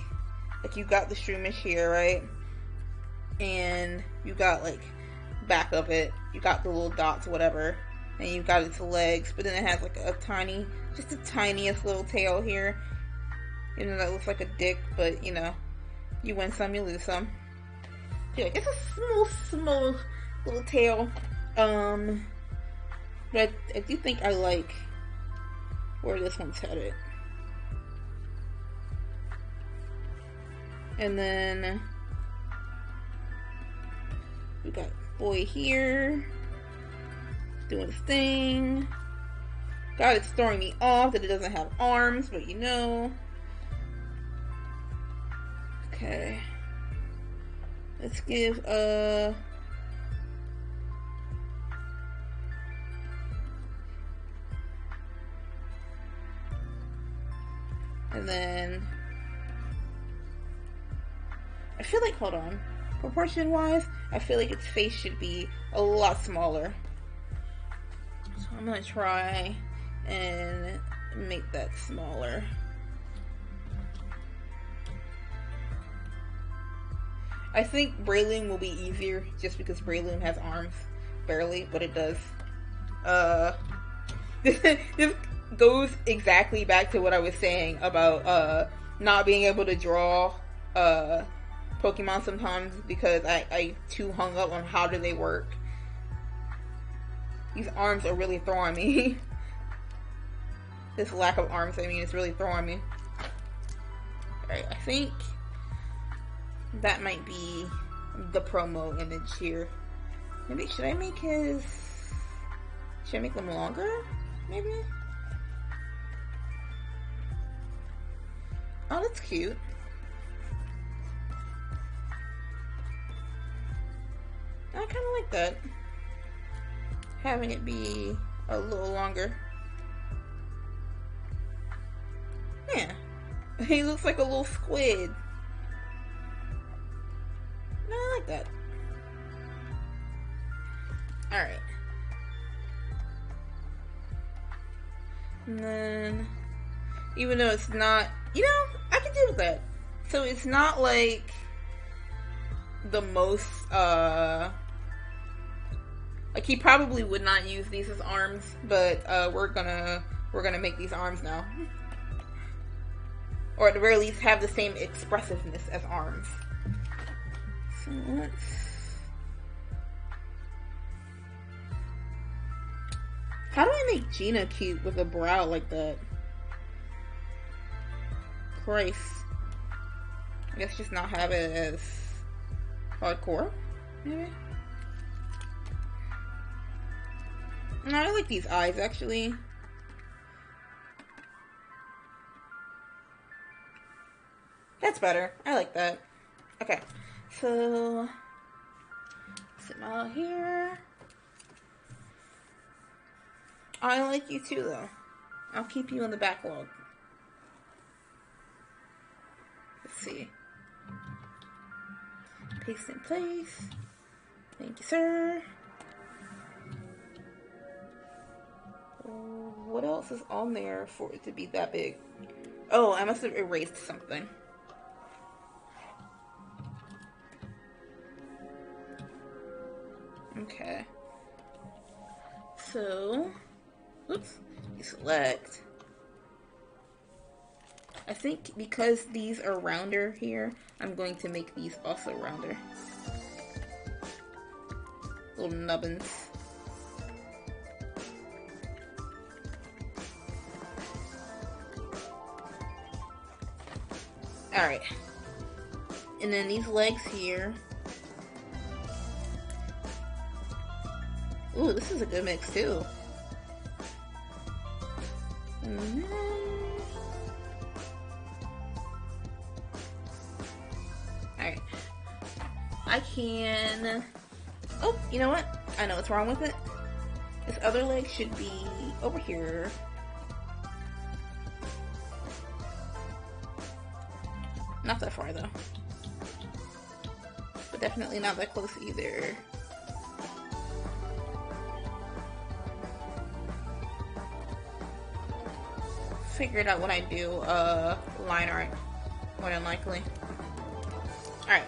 you got the Shroomish here, right? And you got like back of it, you got the little dots, whatever, and you got its legs, but then it has like a tiny, just the tiniest little tail here. You know, that looks like a dick, but you know, you win some, you lose some. Yeah, it's a small little tail. But I do think I like where this one's headed. And then we got boy here doing his thing. God, it's throwing me off that it doesn't have arms, but you know. Okay. Let's give And then I feel like, hold on, proportion wise, I feel like its face should be a lot smaller. So I'm gonna try and make that smaller. I think Breloom will be easier just because Breloom has arms. Barely, but it does. This goes exactly back to what I was saying about not being able to draw Pokemon sometimes because I too hung up on how do they work. These arms are really throwing me. This lack of arms, I mean, it's really throwing me. Alright, I think that might be the promo image here. Maybe, should I make them longer? Maybe? Oh, that's cute. I kind of like that. Having it be a little longer. Yeah. He looks like a little squid. No, I like that. Alright. And then, even though it's not, you know, I can deal with that. So it's not like the most, like he probably would not use these as arms, but we're gonna make these arms now. Or at the very least have the same expressiveness as arms. So how do I make Gina cute with a brow like that? Christ. I guess just not have it as hardcore, maybe? No, I like these eyes, actually. That's better. I like that. Okay. So, sit them out here. I like you too, though. I'll keep you in the backlog. Let's see. Paste in place. Thank you, sir. What else is on there for it to be that big? Oh, I must have erased something. Okay. So, oops, you select. I think because these are rounder here, I'm going to make these also rounder. Little nubbins. Alright. And then these legs here. Ooh, this is a good mix too. Alright. I can... Oh, you know what? I know what's wrong with it. This other leg should be over here. Not that far though. But definitely not that close either. Figure it out when I do line art, more than likely. Alright.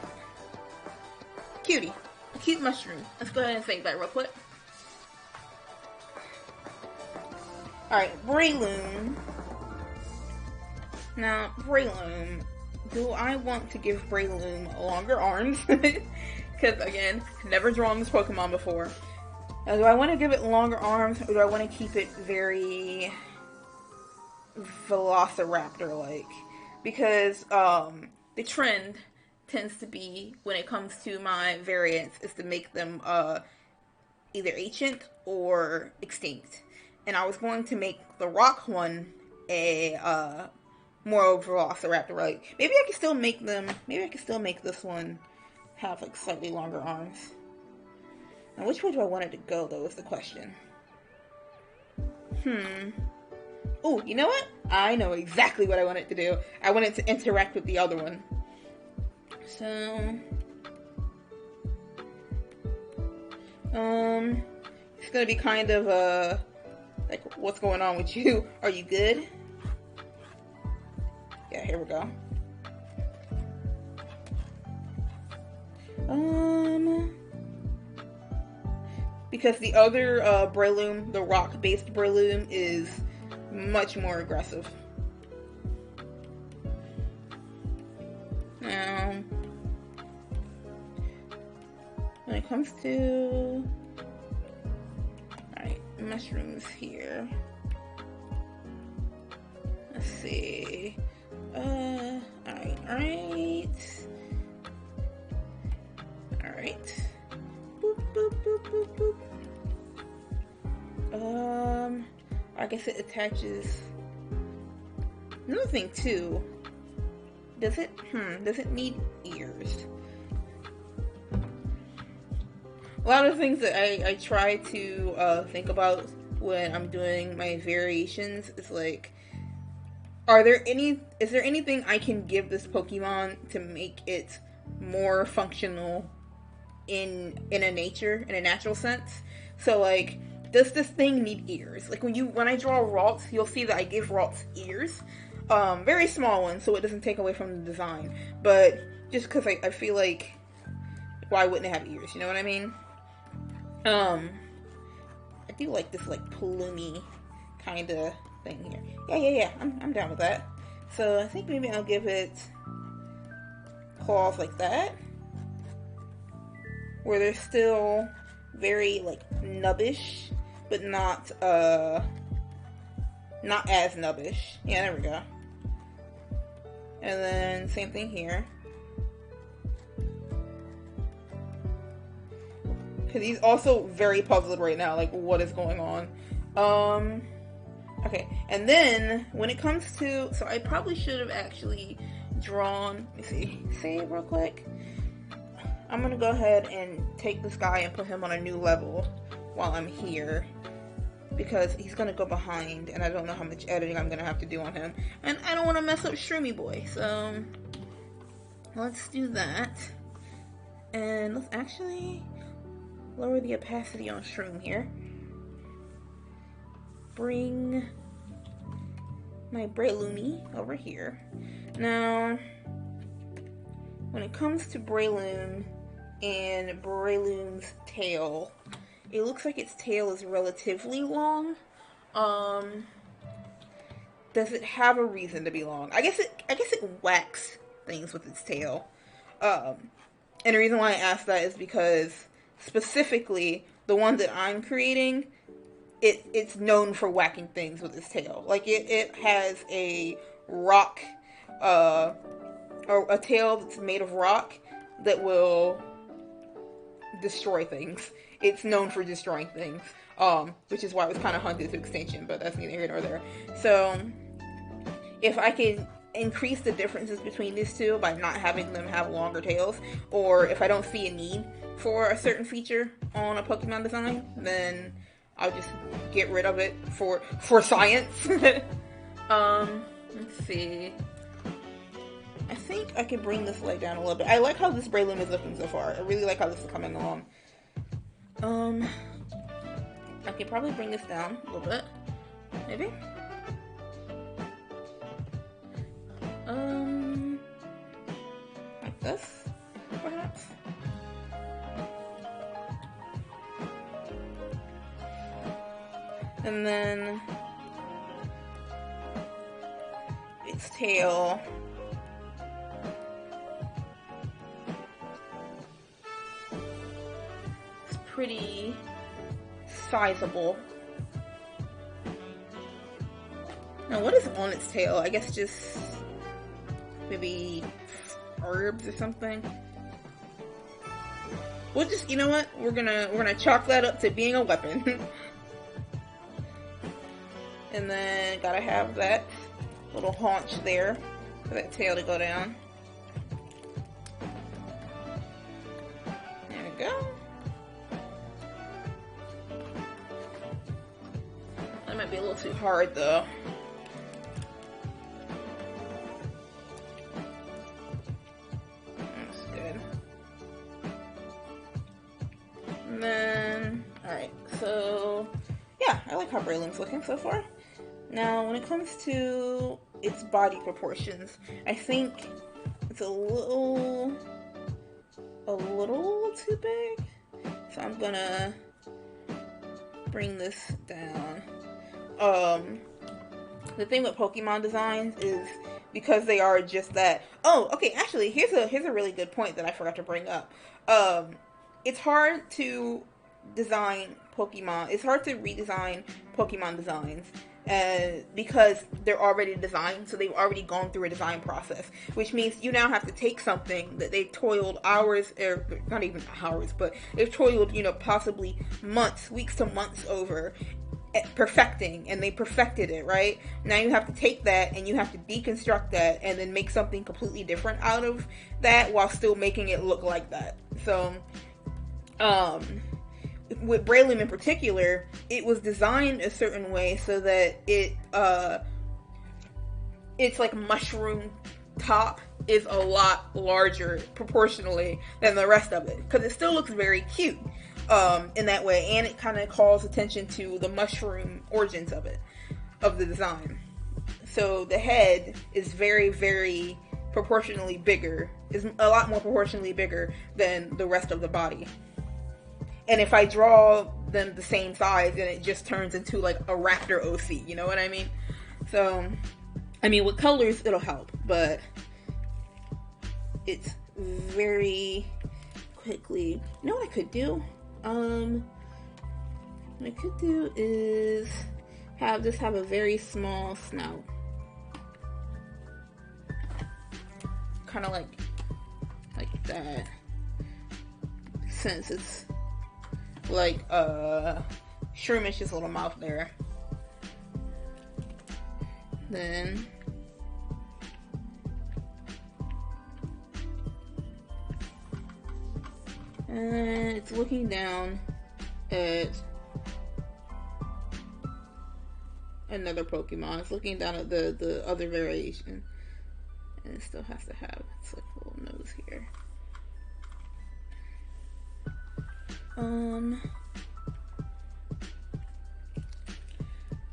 Cutie. A cute mushroom. Let's go ahead and save that real quick. Alright, Breloom. Now, Breloom. Do I want to give Breloom longer arms? Because, again, never drawn this Pokemon before. Now, do I want to give it longer arms, or do I want to keep it very Velociraptor-like? Because the trend tends to be, when it comes to my variants, is to make them either ancient or extinct. And I was going to make the rock one a more Velociraptor-like. Maybe I can still make them. Maybe I can still make this one have like slightly longer arms. Now, which way do I want it to go, though? Is the question. Oh, you know what? I know exactly what I want it to do. I want it to interact with the other one. So, it's gonna be kind of, like, what's going on with you? Are you good? Yeah, here we go. Because the other Breloom, the rock-based Breloom, is much more aggressive. Now, when it comes to mushrooms here, let's see. Alright. Boop, boop, boop, boop, boop. I guess it attaches. Another thing too. Does it need ears? A lot of things that I try to think about when I'm doing my variations is like, is there anything I can give this Pokemon to make it more functional in a natural sense? So like, does this thing need ears? Like when I draw Ralts, you'll see that I give Ralts ears. Very small ones, so it doesn't take away from the design. But just because I feel like, why wouldn't it have ears? You know what I mean? I do like this like plumey kind of thing here. Yeah. I'm down with that. So I think maybe I'll give it claws like that, where they're still very like nubbish, but not as nubbish. Yeah, there we go. And then same thing here. Because he's also very puzzled right now, like what is going on. Okay, and then when it comes to, so I probably should have actually drawn, let me save real quick. I'm gonna go ahead and take this guy and put him on a new level while I'm here, because he's gonna go behind and I don't know how much editing I'm gonna have to do on him, and I don't want to mess up Shroomy Boy, so let's do that. And let's actually lower the opacity on Shroom here. Bring my Breloom over here. Now, when it comes to Breloom and Breloom's tail, it looks like its tail is relatively long. Does it have a reason to be long? I guess it whacks things with its tail. And the reason why I ask that is because specifically the one that I'm creating, it's known for whacking things with its tail. Like it has a rock, or a tail that's made of rock that will destroy things. It's known for destroying things, which is why it was kind of hunted to extinction, but that's neither here nor there. So if I can increase the differences between these two by not having them have longer tails, or if I don't see a need for a certain feature on a Pokemon design, then I'll just get rid of it for science. Let's see. I think I can bring this leg down a little bit. I like how this Breloom is looking so far. I really like how this is coming along. I could probably bring this down a little bit. Maybe? Like this, perhaps? And then its tail. It's pretty sizable. Now, what is on its tail? I guess just maybe herbs or something. We'll just, you know what? We're gonna chalk that up to being a weapon. And then gotta have that little haunch there for that tail to go down. There we go. That might be a little too hard though. So yeah, I like how Breloom's looking so far. Now, when it comes to its body proportions, I think it's a little too big. So I'm gonna bring this down. The thing with Pokemon designs is because they are just that. Oh, okay. Actually, here's a really good point that I forgot to bring up. It's hard to design Pokemon. It's hard to redesign Pokemon designs. Because they're already designed, so they've already gone through a design process, which means you now have to take something that they've toiled hours, or not even hours, but they've toiled, possibly months, weeks to months over perfecting, and they perfected it, right? Now you have to take that and you have to deconstruct that and then make something completely different out of that while still making it look like that. So, with Breloom in particular, it was designed a certain way so that it's like mushroom top is a lot larger proportionally than the rest of it, because it still looks very cute in that way, and it kind of calls attention to the mushroom origins of the design. So the head is very, very proportionally bigger, is a lot more proportionally bigger than the rest of the body. And if I draw them the same size, then it just turns into like a raptor OC, you know what I mean? So, I mean, with colors, it'll help, but it's very quickly. You know what I could do? What I could do is have a very small snout. Kind of like that. Since it's like Shroomish's little mouth there. Then and it's looking down at another Pokemon. It's looking down at the other variation, and it still has to have its like little nose here.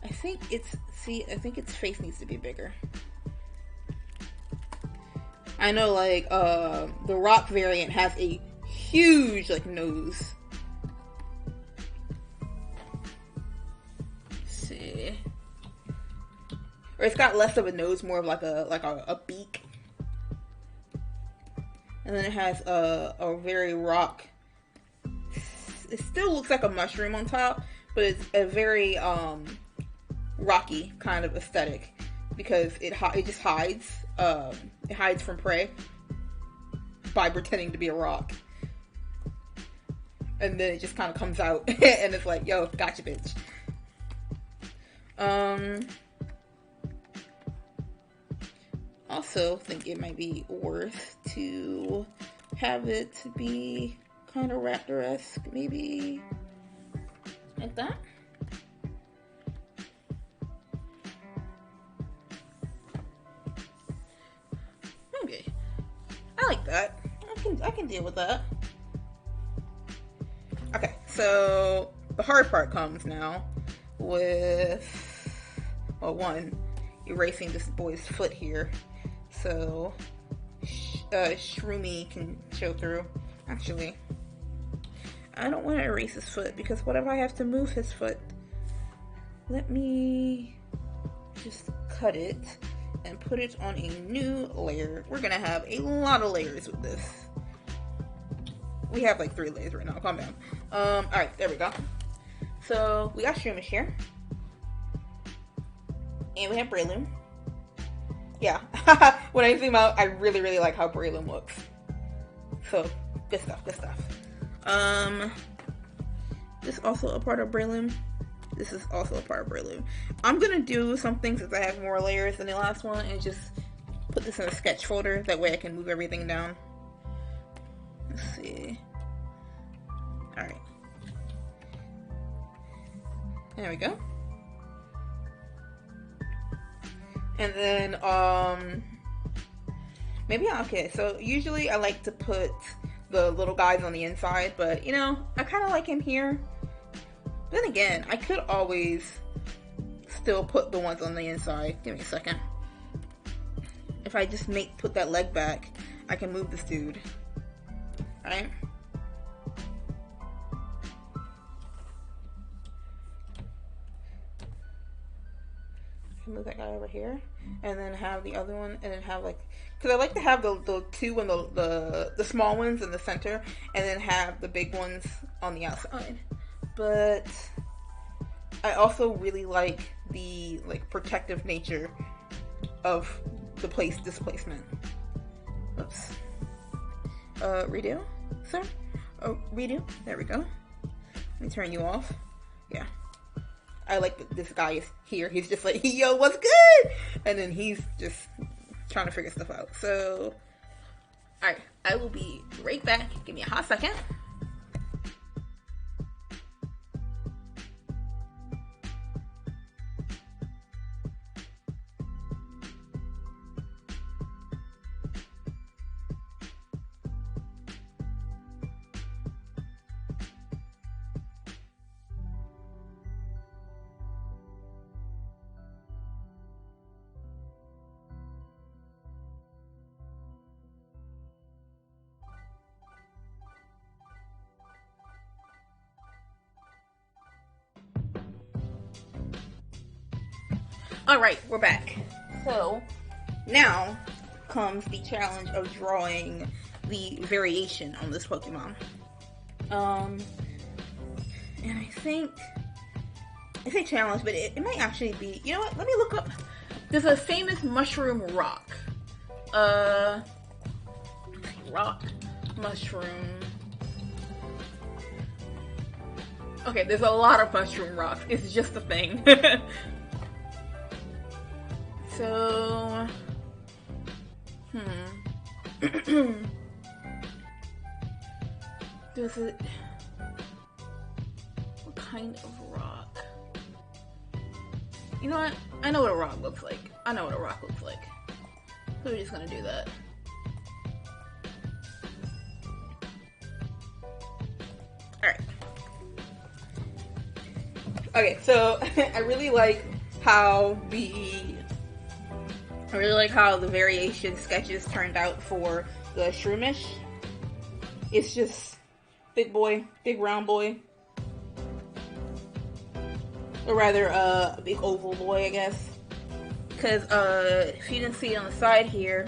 I think its face needs to be bigger. I know, like, the rock variant has a huge, like, nose. Let's see. Or it's got less of a nose, more of like a beak. And then it has a very rock. It still looks like a mushroom on top, but it's a very rocky kind of aesthetic because it just hides. It hides from prey by pretending to be a rock, and then it just kind of comes out and it's like, "Yo, gotcha, bitch." Also, think it might be worth to have it be kind of raptor-esque, maybe like that. Okay, I like that. I can deal with that. Okay, so the hard part comes now with, well, one, erasing this boy's foot here, so Shroomy can show through. Actually, I don't want to erase his foot, because what if I have to move his foot? Let me just cut it and put it on a new layer. We're gonna have a lot of layers with this. We have like 3 layers right now. Calm down. Alright, there we go. So we got Shroomish here. And we have Breloom. Yeah. When I zoom out, I really, really like how Breloom looks. So, good stuff, good stuff. This is also a part of Breloom. This is also a part of Breloom. I'm gonna do something, since I have more layers than the last one, and just put this in a sketch folder. That way I can move everything down. Let's see. Alright. There we go. And then, maybe, okay, so usually I like to put the little guys on the inside, but, you know, I kind of like him here. Then again, I could always still put the ones on the inside. Give me a second. If I just put that leg back, I can move this dude. Right? I can move that guy over here, and then have the other one, and then have like, because I like to have the two and the small ones in the center, and then have the big ones on the outside. But I also really like the protective nature of the displacement. Oops. Redo, sir? Oh, redo. There we go. Let me turn you off. Yeah. I like that this guy is here. He's just like, yo, what's good? And then he's just trying to figure stuff out. So, alright. I will be right back. Give me a hot second. Alright, we're back. So, now comes the challenge of drawing the variation on this Pokemon. And I say challenge, but it might actually be, you know what, let me look up. There's a famous mushroom rock. Rock, mushroom. Okay, there's a lot of mushroom rocks. It's just a thing. So, does it, what kind of rock? You know what? I know what a rock looks like. So we're just gonna do that. Alright. Okay, so I really like how the variation sketches turned out for the Shroomish. It's just big boy, big round boy. Or rather, big oval boy, I guess. Because, if you didn't see it on the side here,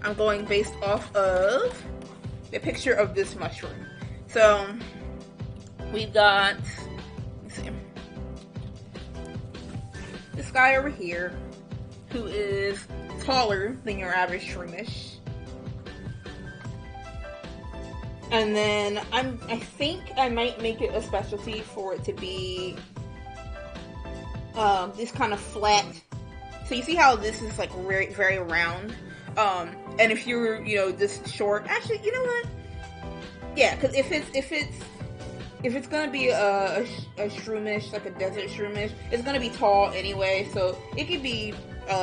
I'm going based off of the picture of this mushroom. So, we've got, let's see, this guy over here, who is taller than your average Shroomish. And then I think I might make it a specialty for it to be this kind of flat. So you see how this is like very, very round. And if you're, this short, actually, you know what? Yeah, because if it's gonna be a Shroomish, like a desert Shroomish, it's gonna be tall anyway, so it could be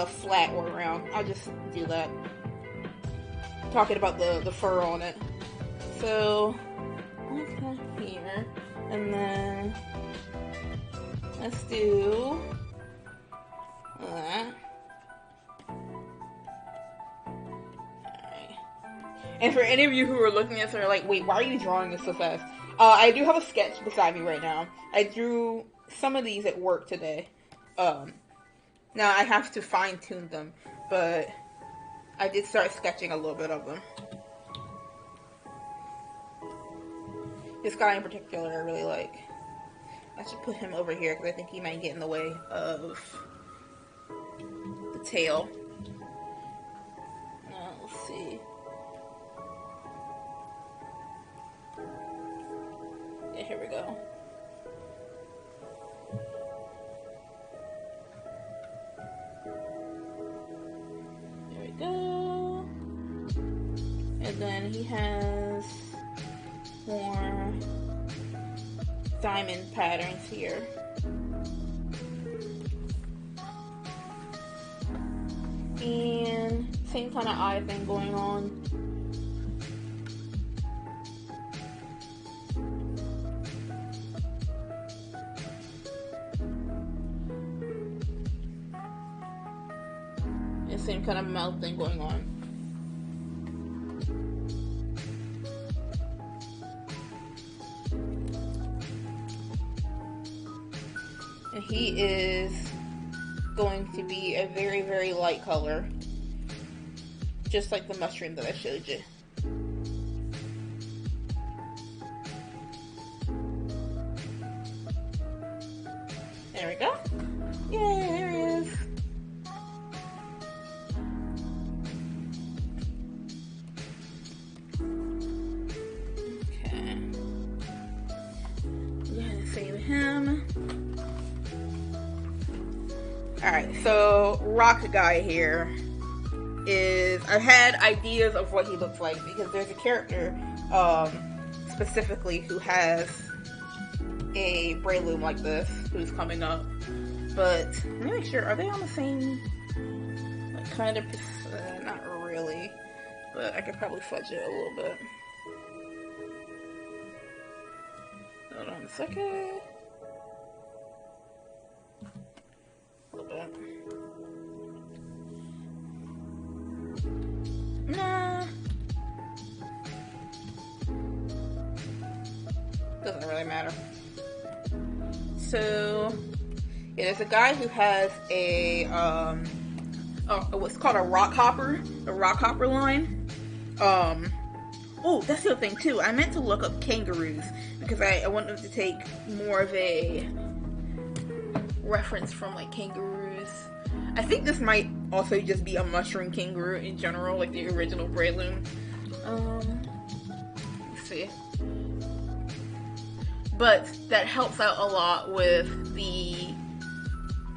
flat or round. I'll just do that. Talking about the fur on it. So, let's go here, and then let's do that. Alright. And for any of you who are looking at this and are like, wait, why are you drawing this so fast? I do have a sketch beside me right now. I drew some of these at work today. Now I have to fine tune them, but I did start sketching a little bit of them. This guy in particular I really like. I should put him over here because I think he might get in the way of the tail. Let's see. Yeah, here we go. There we go. And then he has more diamond patterns here. And same kind of eye thing going on. same kind of mouth thing going on. And he is going to be a very, very light color, just like the mushroom that I showed you. There we go. Yay, there he is. Okay. Go ahead and save him. Alright, so Rock Guy here is, I've had ideas of what he looks like because there's a character specifically who has a Breloom like this who's coming up, but I'm not sure, are they on the same like kind of not really, but I could probably fudge it a little bit. Hold on a second. A little bit. Nah. Doesn't really matter. So, yeah, there's a guy who has a, what's called a rock hopper line. Oh, that's the other thing too. I meant to look up kangaroos because I wanted to take more of a reference from like kangaroos. I think this might also just be a mushroom kangaroo in general, like the original Breloom. Let's see. But that helps out a lot with the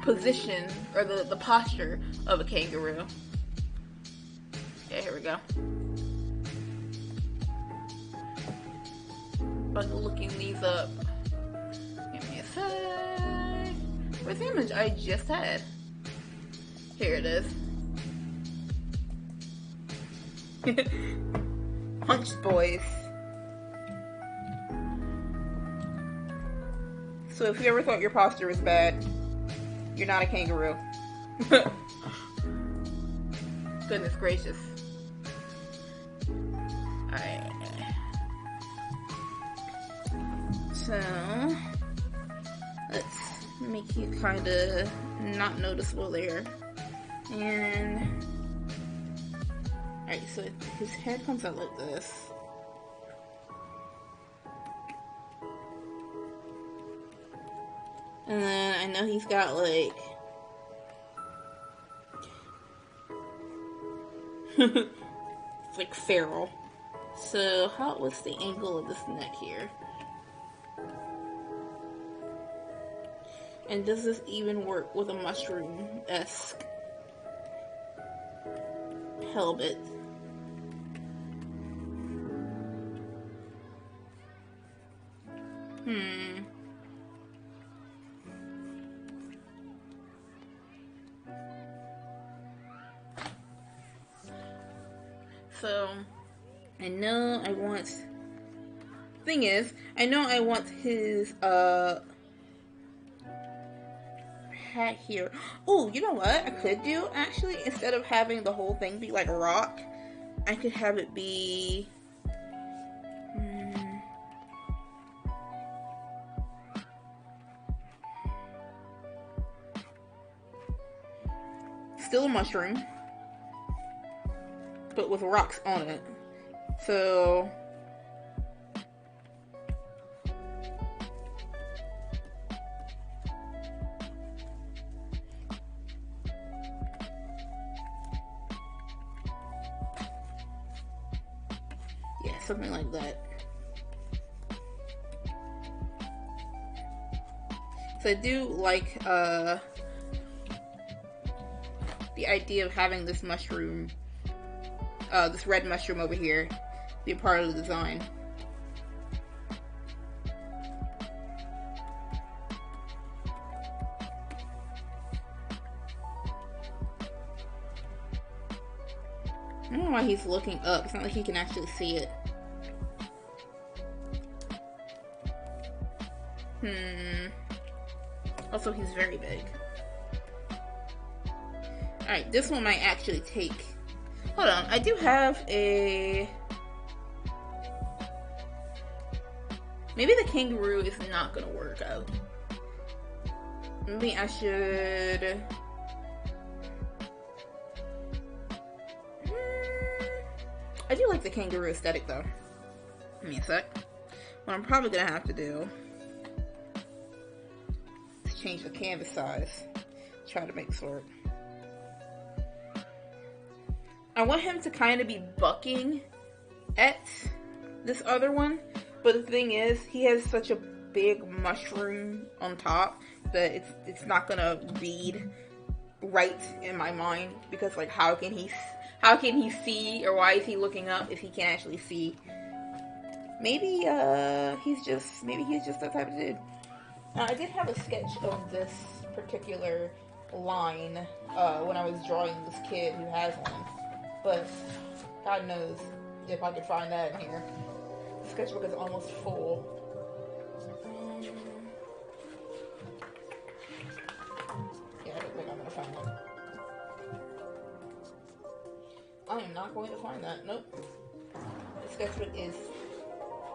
position or the posture of a kangaroo. Okay, here we go. But looking these up. Give me a sec. Where's the image I just had? Here it is. Hunched boys. So if you ever thought your posture was bad, you're not a kangaroo. Goodness gracious. Alright. So, let's make you kind of not noticeable there. And, alright, so his head comes out like this. And then I know he's got like it's like feral. So what's the angle of this neck here? And does this even work with a mushroom-esque helmet? So, I know I want, thing is, I know I want his, hat here. Oh, you know what I could do, actually? Instead of having the whole thing be like a rock, I could have it be, still a mushroom, but with rocks on it. So yeah, something like that. So I do like the idea of having this mushroom, this red mushroom over here, be a part of the design. I don't know why he's looking up. It's not like he can actually see it. Also, he's very big. Alright, this one might actually take... Hold on, I do have a... Maybe the kangaroo is not gonna work out. Maybe I should... I do like the kangaroo aesthetic though. Give me a sec. What I'm probably gonna have to do is change the canvas size. Try to make sort. I want him to kind of be bucking at this other one, but the thing is, he has such a big mushroom on top that it's not gonna read right in my mind, because like how can he see, or why is he looking up if he can't actually see? Maybe he's just that type of dude. Now, I did have a sketch of this particular line when I was drawing this kid who has one, but God knows if I could find that in here. The sketchbook is almost full. Yeah, I don't think I'm gonna find it. I am not going to find that. Nope. The sketchbook is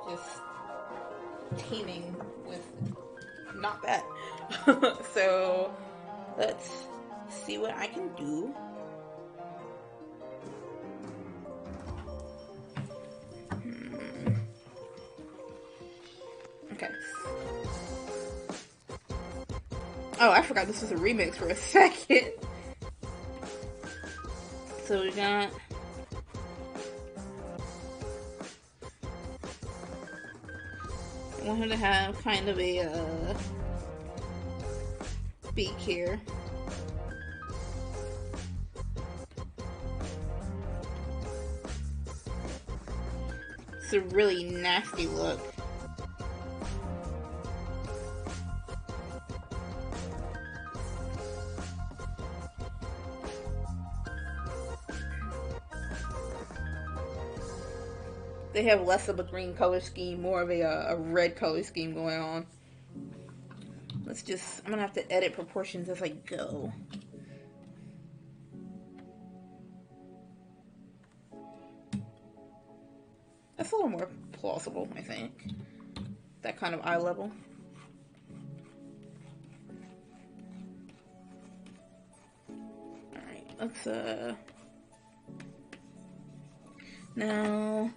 just teeming with not that. So let's see what I can do. Okay. Oh, I forgot this was a remix for a second. So we got... I want him to have kind of a beak here. It's a really nasty look. They have less of a green color scheme, more of a red color scheme going on. Let's just, I'm gonna have to edit proportions as I go. That's a little more plausible, I think. That kind of eye level. Alright, let's, now...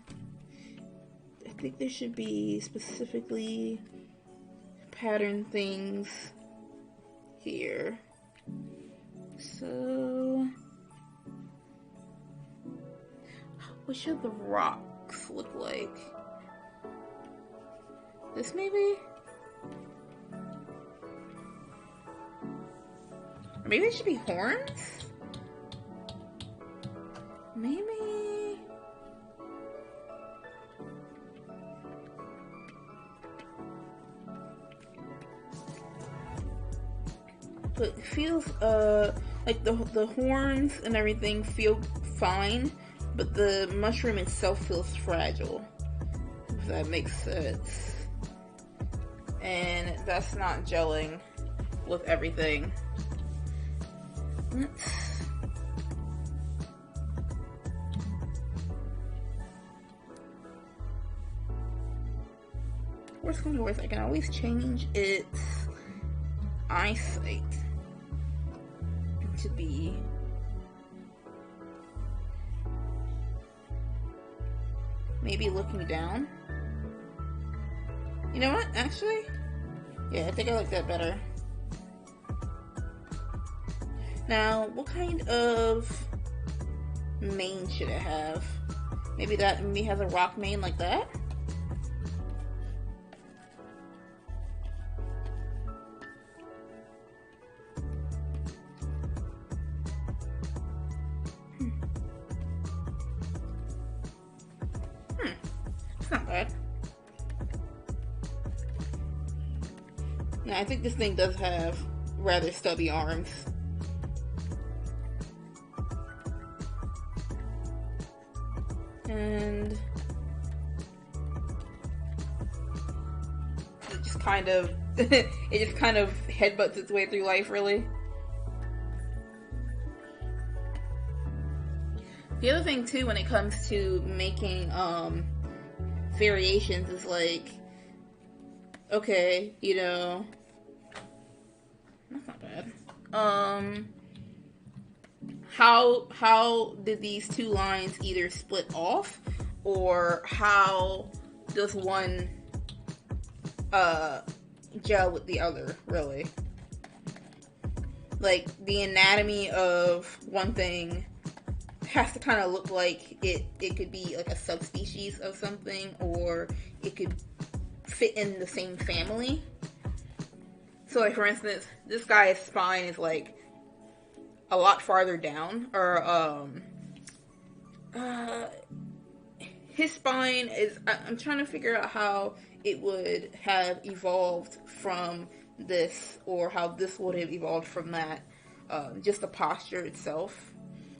I think there should be specifically pattern things here. So, what should the rocks look like? This maybe? Maybe it should be horns? Maybe? But it feels like the horns and everything feel fine, but the mushroom itself feels fragile, if that makes sense. And that's not gelling with everything. Worst comes to worst, I can always change its eyesight to be maybe looking down. You know what? Actually, yeah, I think I like that better. Now, what kind of mane should it have? Maybe that maybe has a rock mane like that? Not bad. Now, I think this thing does have rather stubby arms. And it just kind of headbutts its way through life, really. The other thing too, when it comes to making variations, is like, okay, you know, that's not bad. How did these two lines either split off, or how does one gel with the other, really? Like, the anatomy of one thing has to kind of look like it could be like a subspecies of something, or it could fit in the same family. So, like, for instance, this guy's spine is like a lot farther down, or his spine is, I'm trying to figure out how it would have evolved from this, or how this would have evolved from that. Just the posture itself.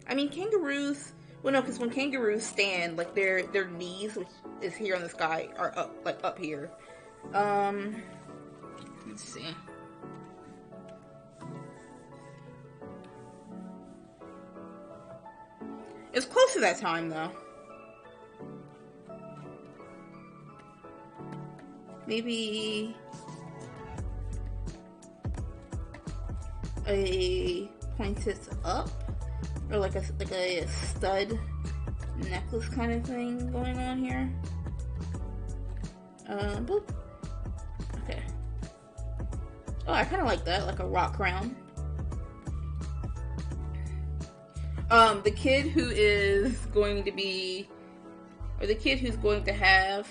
I mean, kangaroos, well, no, because when kangaroos stand, like, their knees, which is here on this guy, are up, like, up here. Let's see. It's close to that time, though. Maybe a pointed up, or like a stud necklace kind of thing going on here. Boop. Okay. Oh, I kind of like that, like a rock crown. The kid who is going to be, or the kid who's going to have,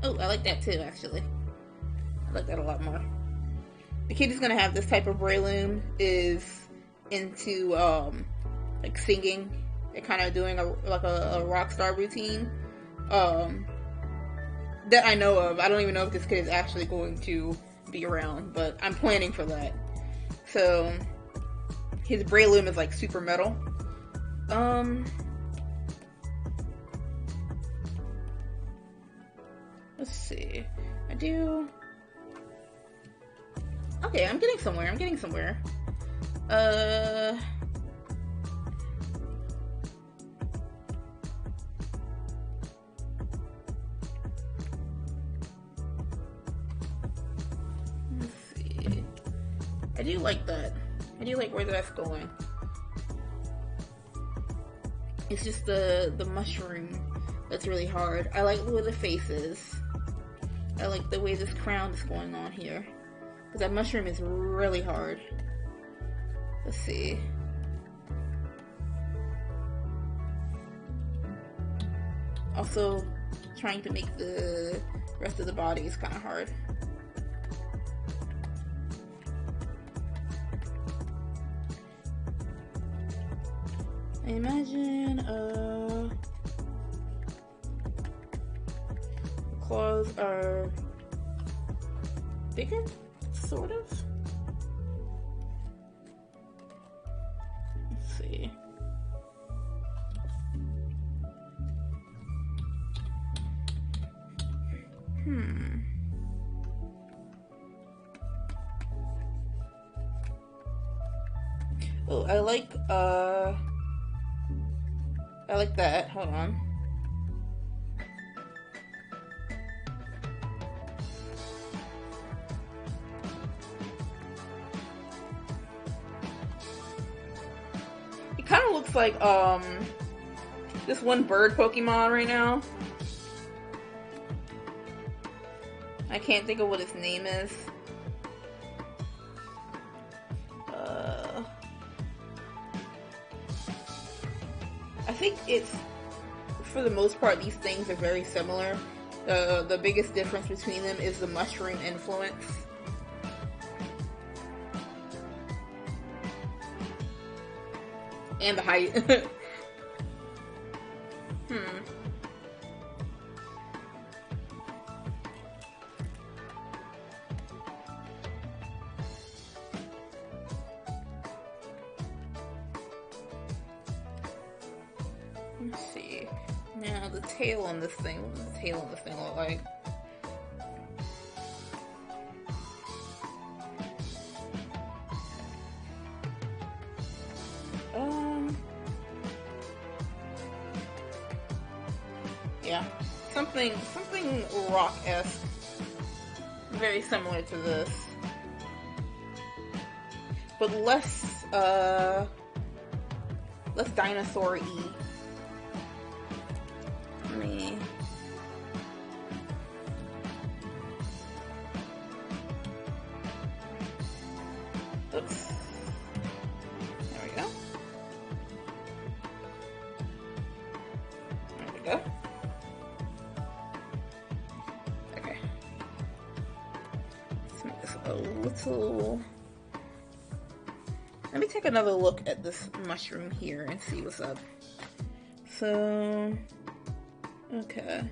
oh, I like that too, actually. I like that a lot more. The kid who's going to have this type of brailleum is into, like, singing and kind of doing a rock star routine, that I know of. I don't even know if this kid is actually going to be around, but I'm planning for that. So, his brailleum is, like, super metal. Let's see. Okay, I'm getting somewhere. Let's see. I do like that. I do like where that's going. It's just the mushroom that's really hard. I like the way the face is. I like the way this crown is going on here. Because that mushroom is really hard. Let's see. Also, trying to make the rest of the body is kind of hard. I imagine, the claws are bigger, sort of. Let's see. Oh, I like that. Hold on. It kind of looks like this one bird Pokemon right now. I can't think of what its name is. I think it's, for the most part, these things are very similar. The biggest difference between them is the mushroom influence. And the height. Let's see. Now the tail on this thing. What does the tail on this thing look like? Yeah, something rock-esque, very similar to this, but less dinosaur-y. Let me. Oops. There we go. There we go. Okay. Let's make this a little. Let me take another look at this mushroom here and see what's up. So, okay.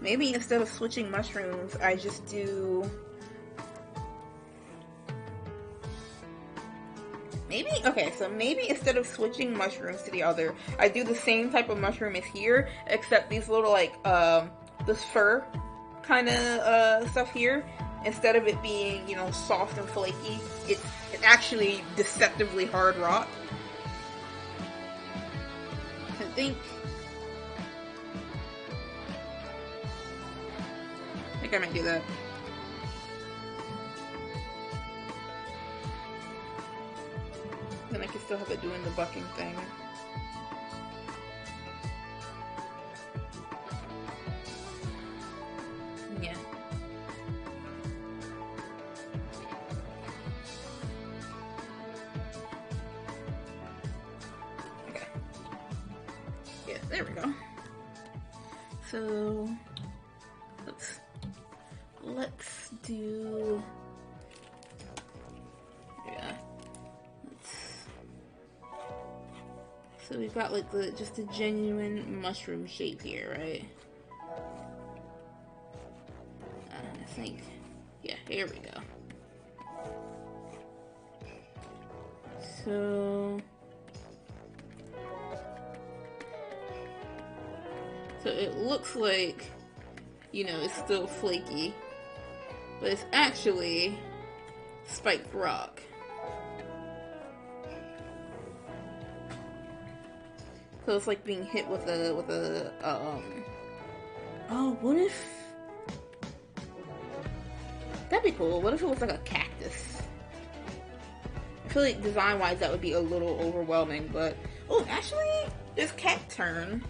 Maybe instead of switching mushrooms, I just do... maybe instead of switching mushrooms to the other, I do the same type of mushroom as here, except these little, like, this fur kind of stuff here. Instead of it being, you know, soft and flaky, it's actually deceptively hard rock. I think I might do that. Then I can still have it doing the bucking thing. Yeah. Okay. Yeah, there we go. So let's do, yeah. So we've got like just a genuine mushroom shape here, right? I think, yeah, here we go. So it looks like, you know, it's still flaky, but it's actually spiked rock. So it's like being hit with a oh, what if, that'd be cool. What if it was like a cactus? I feel like design-wise that would be a little overwhelming, but, oh, actually, there's cat turn.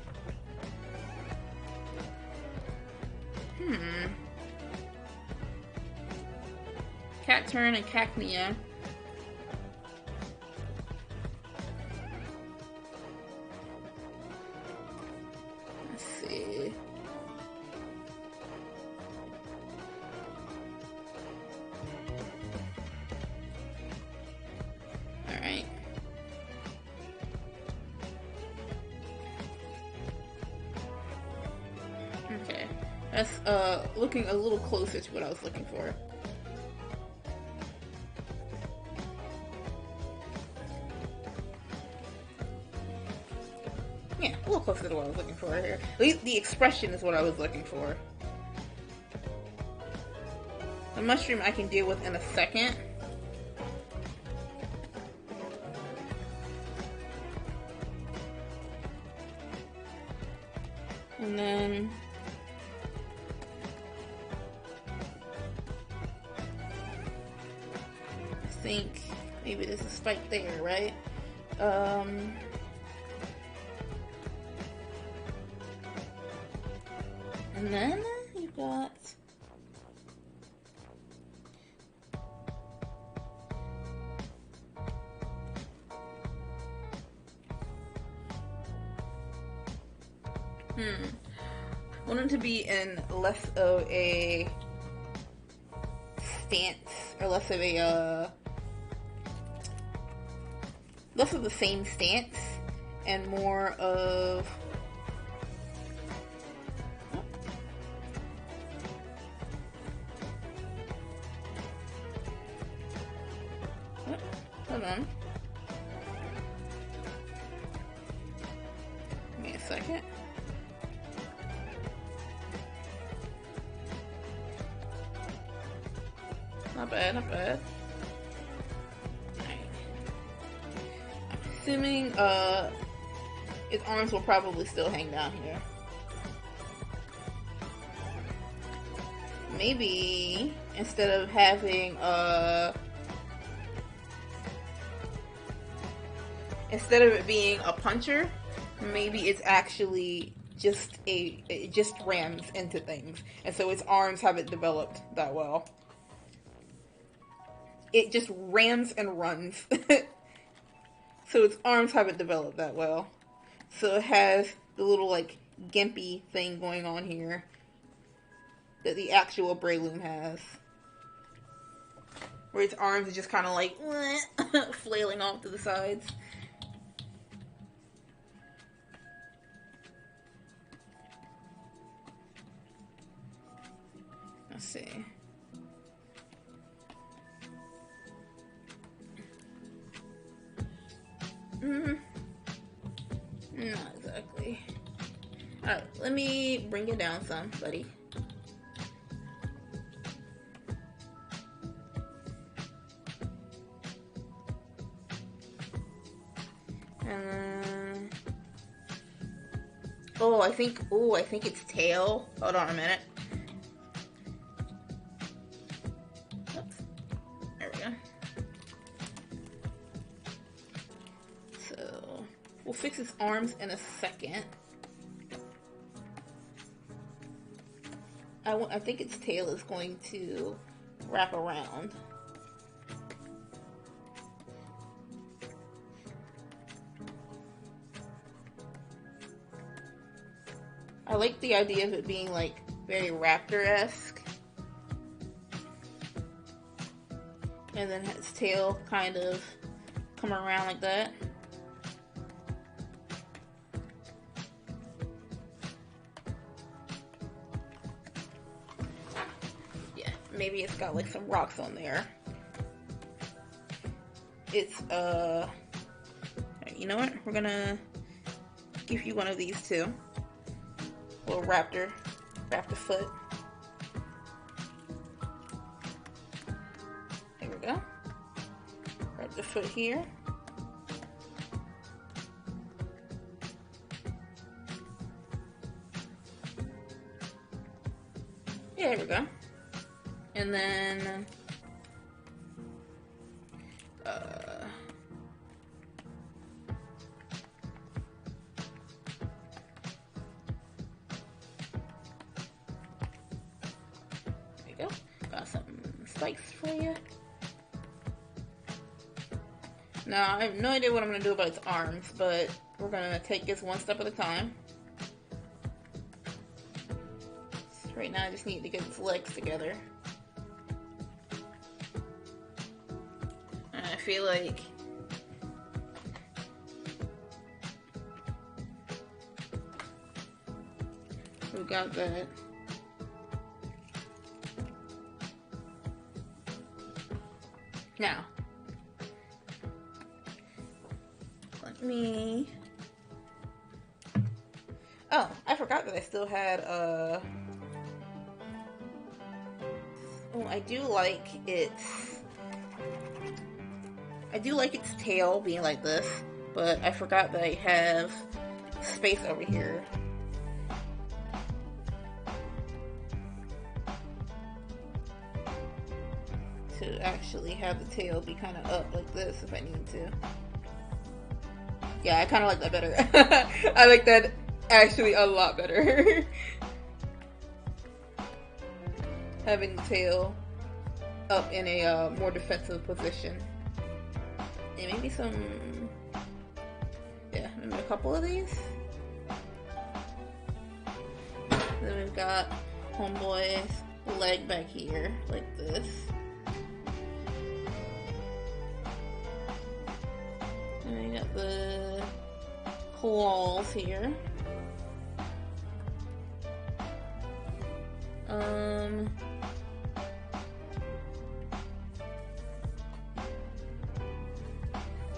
Cat turn and cacnea. Let's see. All right. Okay. That's looking a little closer to what I was looking for. Yeah, a little closer to what I was looking for here. At least the expression is what I was looking for. The mushroom I can deal with in a second. And then I think maybe there's a spike there, right? And then you've got I want it to be in less of a stance, or less of the same stance, and more of hold on. Give me a second. Not bad, not bad. Right. I'm assuming, Its arms will probably still hang down here. Maybe instead of having instead of it being a puncher, maybe it's actually just it just rams into things, and so its arms haven't developed that well. It just rams and runs. So its arms haven't developed that well. So it has the little like gimpy thing going on here that the actual Breloom has. Where its arms are just kind of like flailing off to the sides. Let's see. Not exactly. Alright, let me bring it down some, buddy. And then... oh, I think its tail. Hold on a minute. Oops. There we go. So, we'll fix its arms in a second. I think its tail is going to wrap around. I like the idea of it being like very raptor-esque. And then its tail kind of come around like that. Yeah, maybe it's got like some rocks on there. It's, you know what? We're gonna give you one of these too. Little raptor foot. There we go. Raptor foot here. Yeah, there we go. And then spikes for you. Now, I have no idea what I'm going to do about its arms, but we're going to take this one step at a time. So right now, I just need to get its legs together. And I feel like we got that. Now, let me... oh, I forgot that I still had, oh, I do like its tail being like this, but I forgot that I have space over here. To actually have the tail be kind of up like this if I need to. Yeah, I kind of like that better. I like that actually a lot better. Having the tail up in a more defensive position. And maybe some... yeah, maybe a couple of these. Then we've got Homeboy's leg back here, like this. And we got the claws here.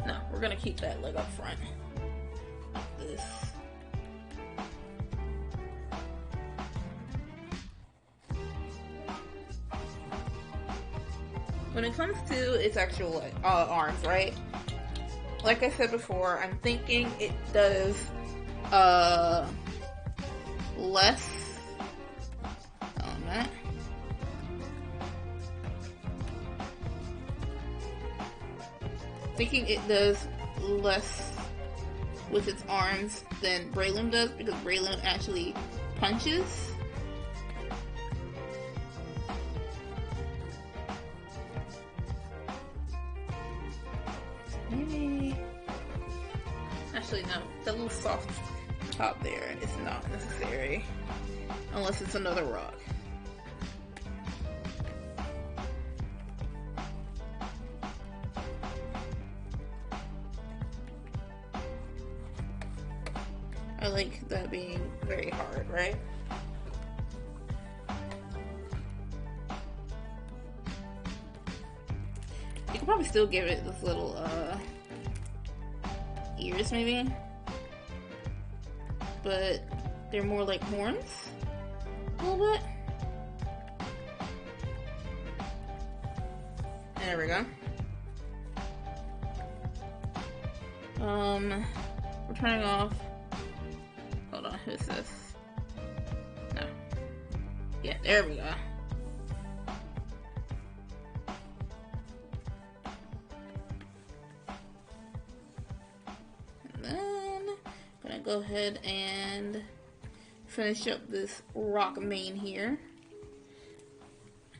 No, we're gonna keep that leg up front. Like this. When it comes to its actual arms, right? like I said before, I'm thinking it does less on that. Thinking it does less with its arms than Braylon does, because Braylon actually punches. Maybe. Actually, no. That little soft top there is not necessary. Unless it's another rock. I like that being very hard, right? You can probably still give it this little ears maybe, but they're more like horns a little bit. There we go. We're turning off. Hold on, who's this? No. Yeah, there we go. And then I'm gonna go ahead and finish up this rock mane here.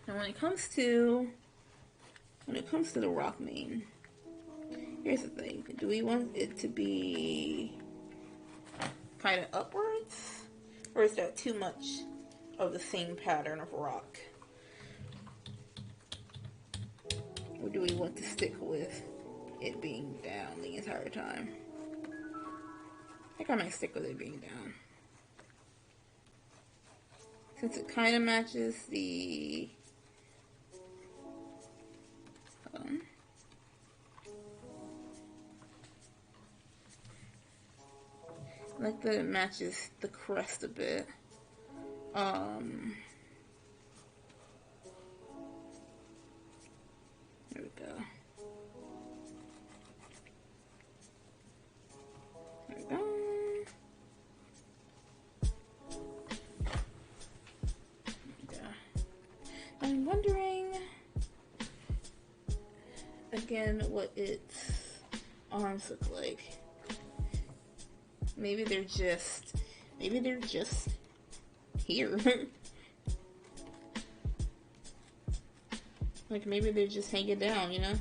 And when it comes to the rock mane, here's the thing. Do we want it to be kind of upwards? Or is that too much of the same pattern of rock? Or do we want to stick with it being down the entire time? I think I might stick with it being down. Since it kind of matches the... I like that it matches the crest a bit. There we go. There we go. I'm wondering again what its arms look like. Maybe they're just here. Like maybe they're just hanging down, you know?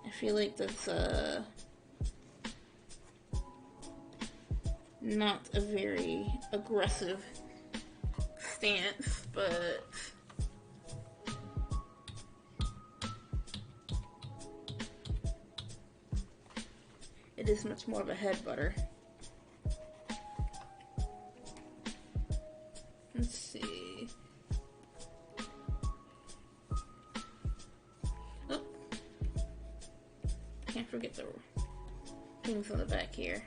I feel like that's not a very aggressive stance, but it is much more of a head butter. Let's see. Oh, can't forget the things on the back here.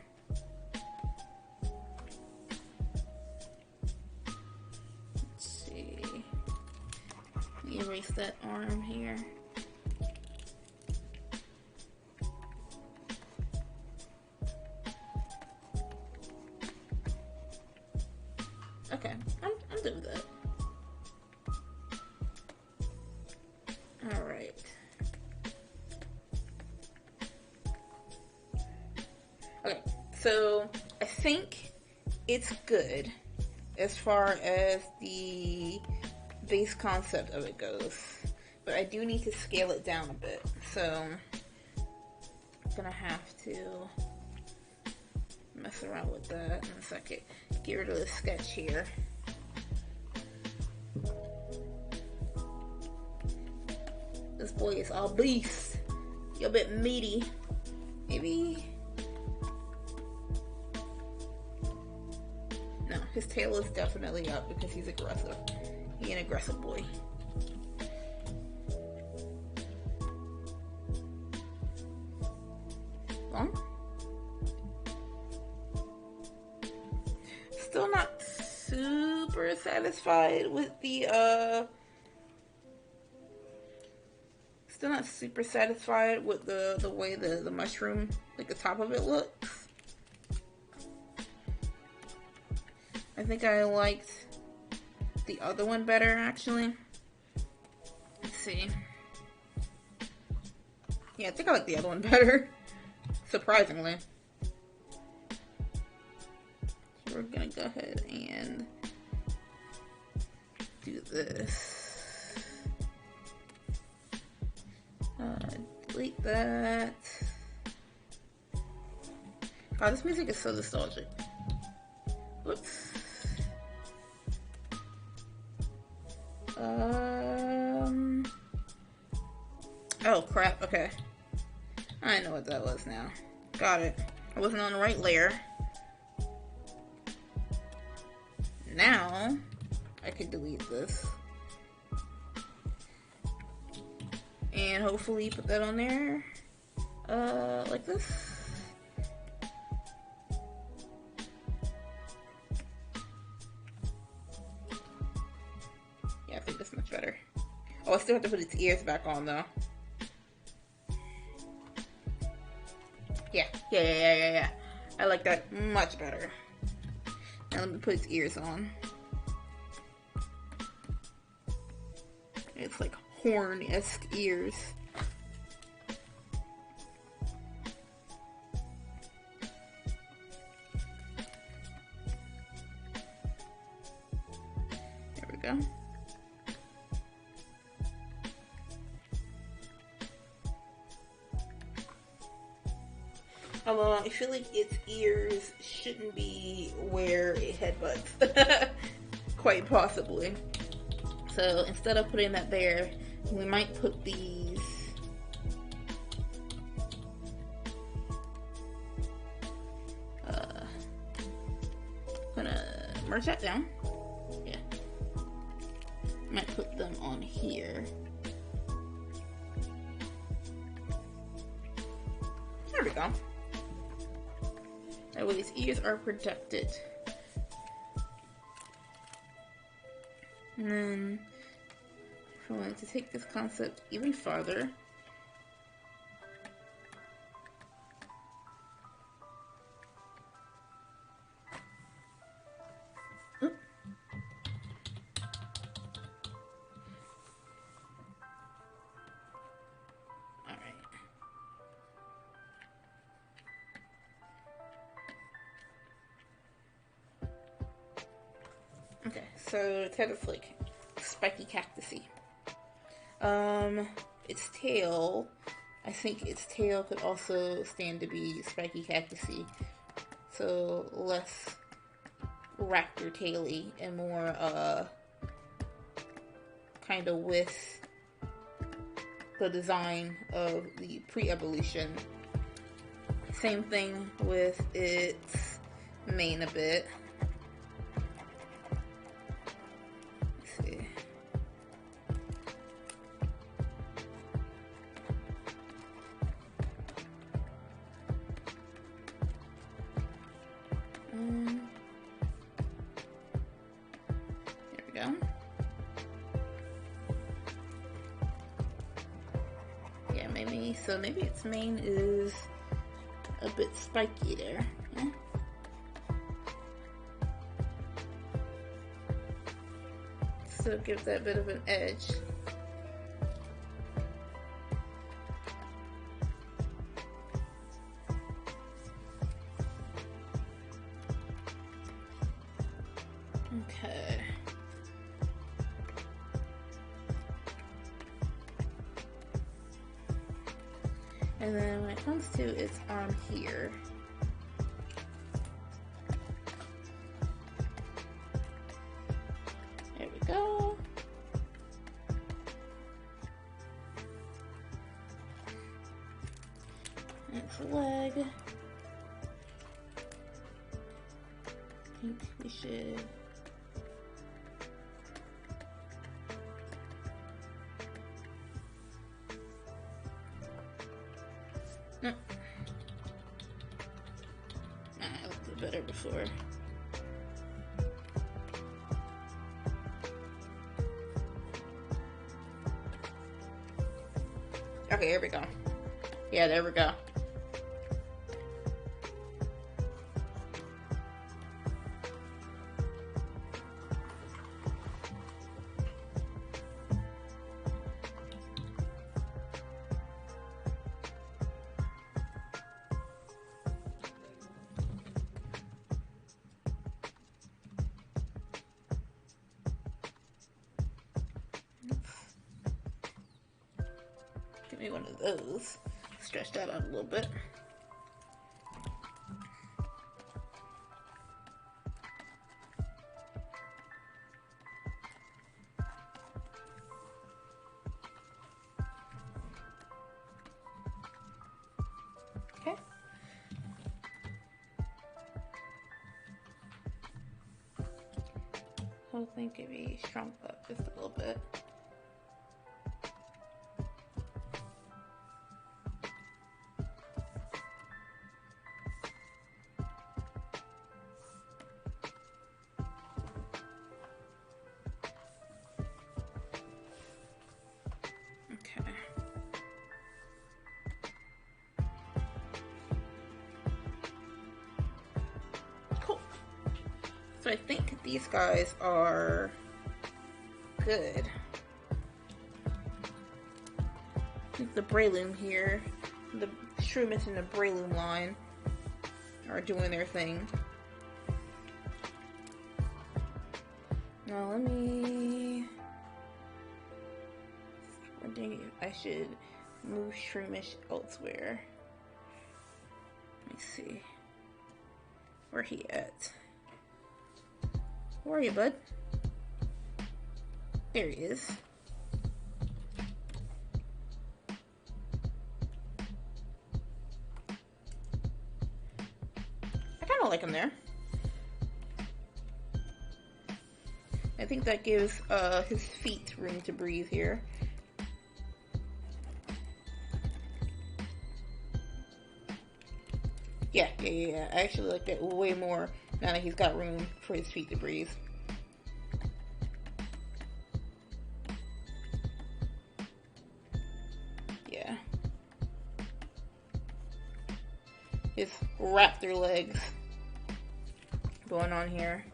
Let's see. Let me erase that arm here. Okay, I'm done with that. Alright. Okay, so I think it's good as far as the base concept of it goes. But I do need to scale it down a bit. So I'm gonna have to mess around with that in a second. Get rid of the sketch here. This boy is all beast. You're a bit meaty. Maybe. No, his tail is definitely up because he's aggressive. He's an aggressive boy. Long. Still not super satisfied with the Still not super satisfied with the way the mushroom, like the top of it looks. I think I liked the other one better, actually. Let's see. Yeah, I think I like the other one better, surprisingly. So we're gonna go ahead and do this. Delete that. God, this music is so nostalgic. Whoops. Oh crap, okay. I know what that was now. Got it. I wasn't on the right layer. Now, I can delete this. And hopefully put that on there, like this. Yeah, I think that's much better. Oh, I still have to put its ears back on though. Yeah. I like that much better. Now let me put its ears on. It's like horn-esque ears. There we go. Although I feel like its ears shouldn't be where it headbutts. Quite possibly. So instead of putting that there, we might put these gonna merge that down. Yeah. Might put them on here. There we go. That way his ears are protected. And then if I wanted to take this concept even farther, okay, so its head is like spiky cactusy. Its tail, I think its tail could also stand to be spiky cactusy. So less raptor taily and more kind of with the design of the pre-evolution. Same thing with its mane a bit. Let's see. There we go. Yeah, maybe its mane is a bit spiky there. Yeah? So give that bit of an edge. Okay. And then when it comes to its arm here, there we go. Its leg. I think we should I looked it better before. Okay, here we go. Yeah, there we go. Give me one of those. Stretch that out a little bit. Okay. Whole thing could be shrunk up just a little bit. So I think these guys are good. I think the Breloom here, the Shroomish and the Breloom line are doing their thing. Now I think I should move Shroomish elsewhere. Let me see. Where he at? Where are you, bud? There he is. I kind of like him there. I think that gives his feet room to breathe here. Yeah. I actually like that way more now that he's got room for his feet to breathe. Yeah. His raptor legs going on here.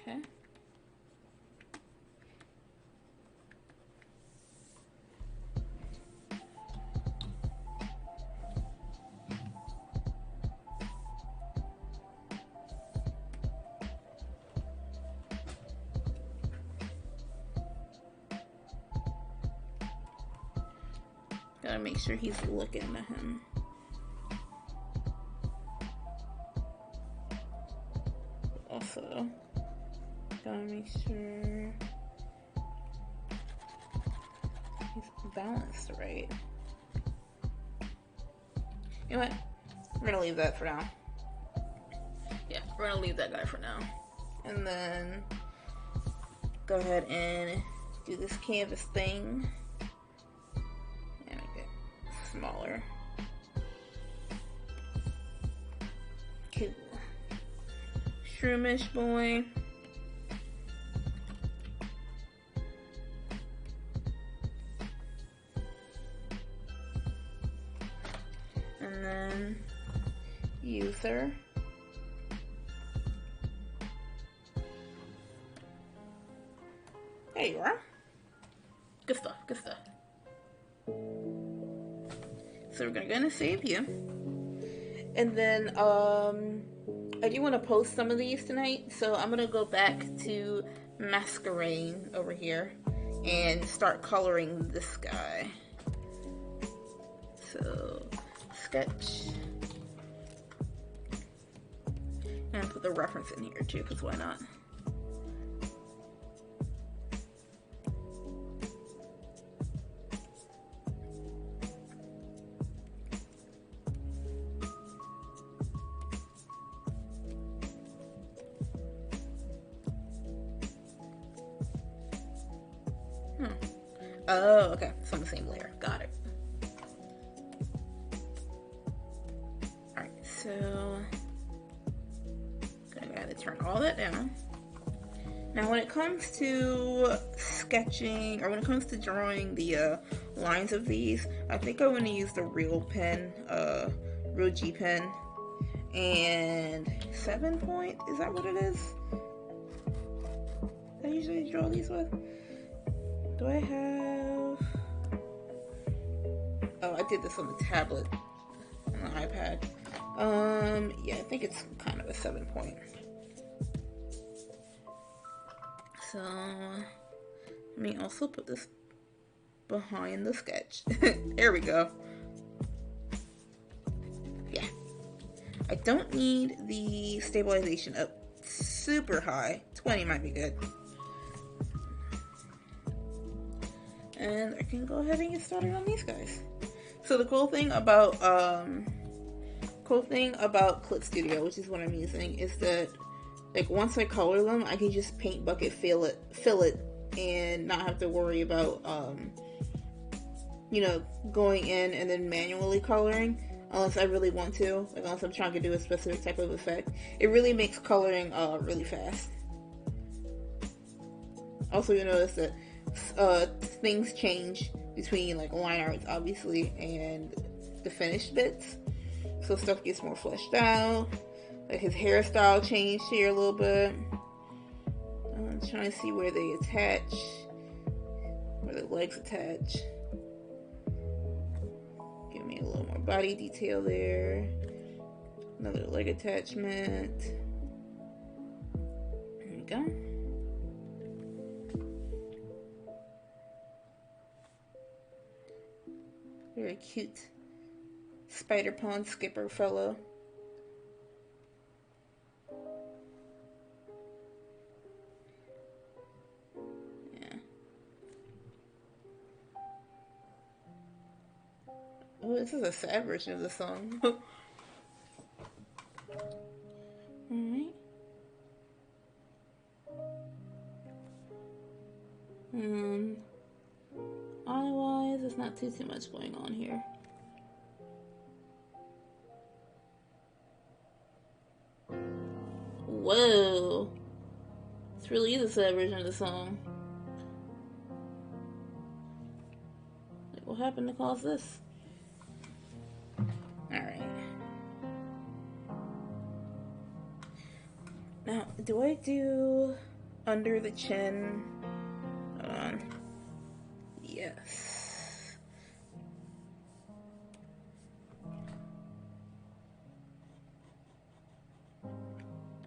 Okay. Gotta make sure he's looking at him. Also, gotta make sure he's balanced right. You know what? We're gonna leave that for now. Yeah, we're gonna leave that guy for now. And then go ahead and do this canvas thing. And make it smaller. Cool. Shroomish boy. And then user. There you are. Good stuff, good stuff. So we're gonna go and save you. And then I do want to post some of these tonight, so I'm gonna go back to Masquerade over here and start coloring this guy. So sketch, And put the reference in here too, because why not? Oh, okay. It's on the same layer. Got it. Alright, so I'm gonna turn all that down. Now when it comes to sketching, or when it comes to drawing the lines of these, I think I want to use the real pen, real G pen, and 7 point, is that what it is? I usually draw these with. Do I have... Oh, I did this on the tablet, on the iPad. Yeah, I think it's kind of a 7 point. So, let me also put this behind the sketch. There we go. Yeah. I don't need the stabilization up super high. 20 might be good. And I can go ahead and get started on these guys. So the cool thing about Clip Studio, which is what I'm using, is that like once I color them, I can just paint bucket fill it, and not have to worry about you know, going in and then manually coloring unless I really want to, like unless I'm trying to do a specific type of effect. It really makes coloring really fast. Also, you notice that things change between like line arts obviously and the finished bits, so stuff gets more fleshed out. Like his hairstyle changed here a little bit. I'm trying to see where they attach, where the legs attach. Give me a little more body detail there. Another leg attachment. There we go. Very cute spider pond skipper fellow. Yeah. Oh, this is a sad version of the song. Alright. Eye-wise, there's not too much going on here. Whoa. This really is a sad version of the song. Like, what happened to cause this? Alright. Now, do I do under the chin? Hold on. Yes.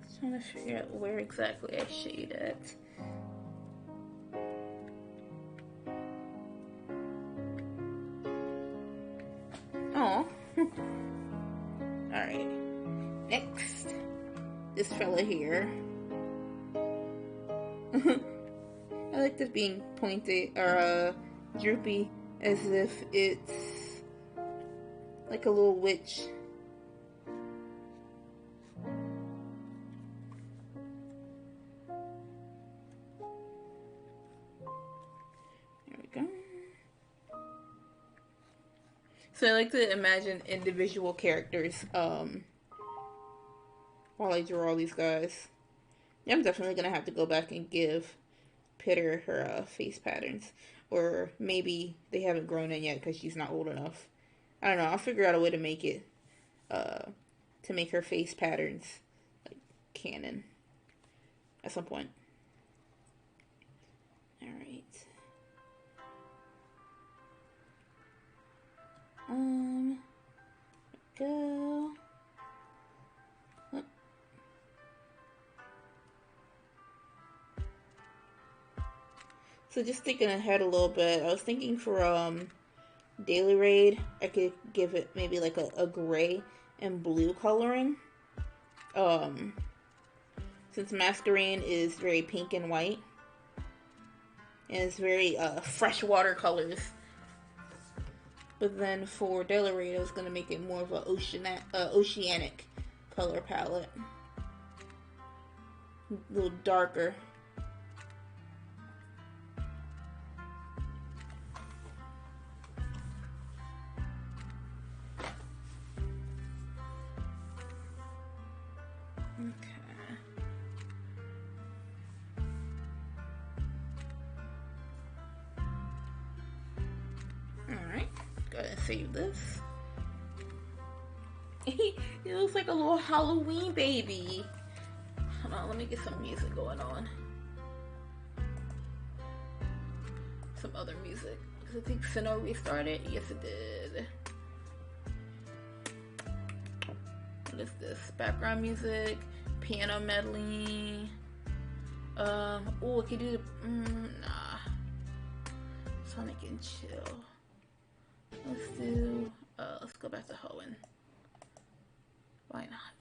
Just trying to figure out where exactly I shade it. Oh. Alright. Next. This fella here. I like this being pointed, or droopy, as if it's like a little witch. There we go. So I like to imagine individual characters while I draw all these guys. Yeah, I'm definitely gonna have to go back and give Pitter her face patterns, or maybe they haven't grown in yet because she's not old enough. I don't know. I'll figure out a way to make it to make her face patterns like canon at some point. All right. Go. Oh. So just thinking ahead a little bit, I was thinking for Daily Raid, I could give it maybe like a gray and blue coloring. since masquerade is very pink and white. And it's very fresh watercolors. But then for Delaware, I was going to make it more of an oceanic color palette. A little darker. Go ahead and save this. He looks like a little Halloween baby. Hold on, let me get some music going on. Some other music. Because I think Sinnoh restarted. Yes, it did. What is this? Background music. Piano medley. Oh, I could do nah. Sonic and Chill. Let's go back to Hoenn. Why not?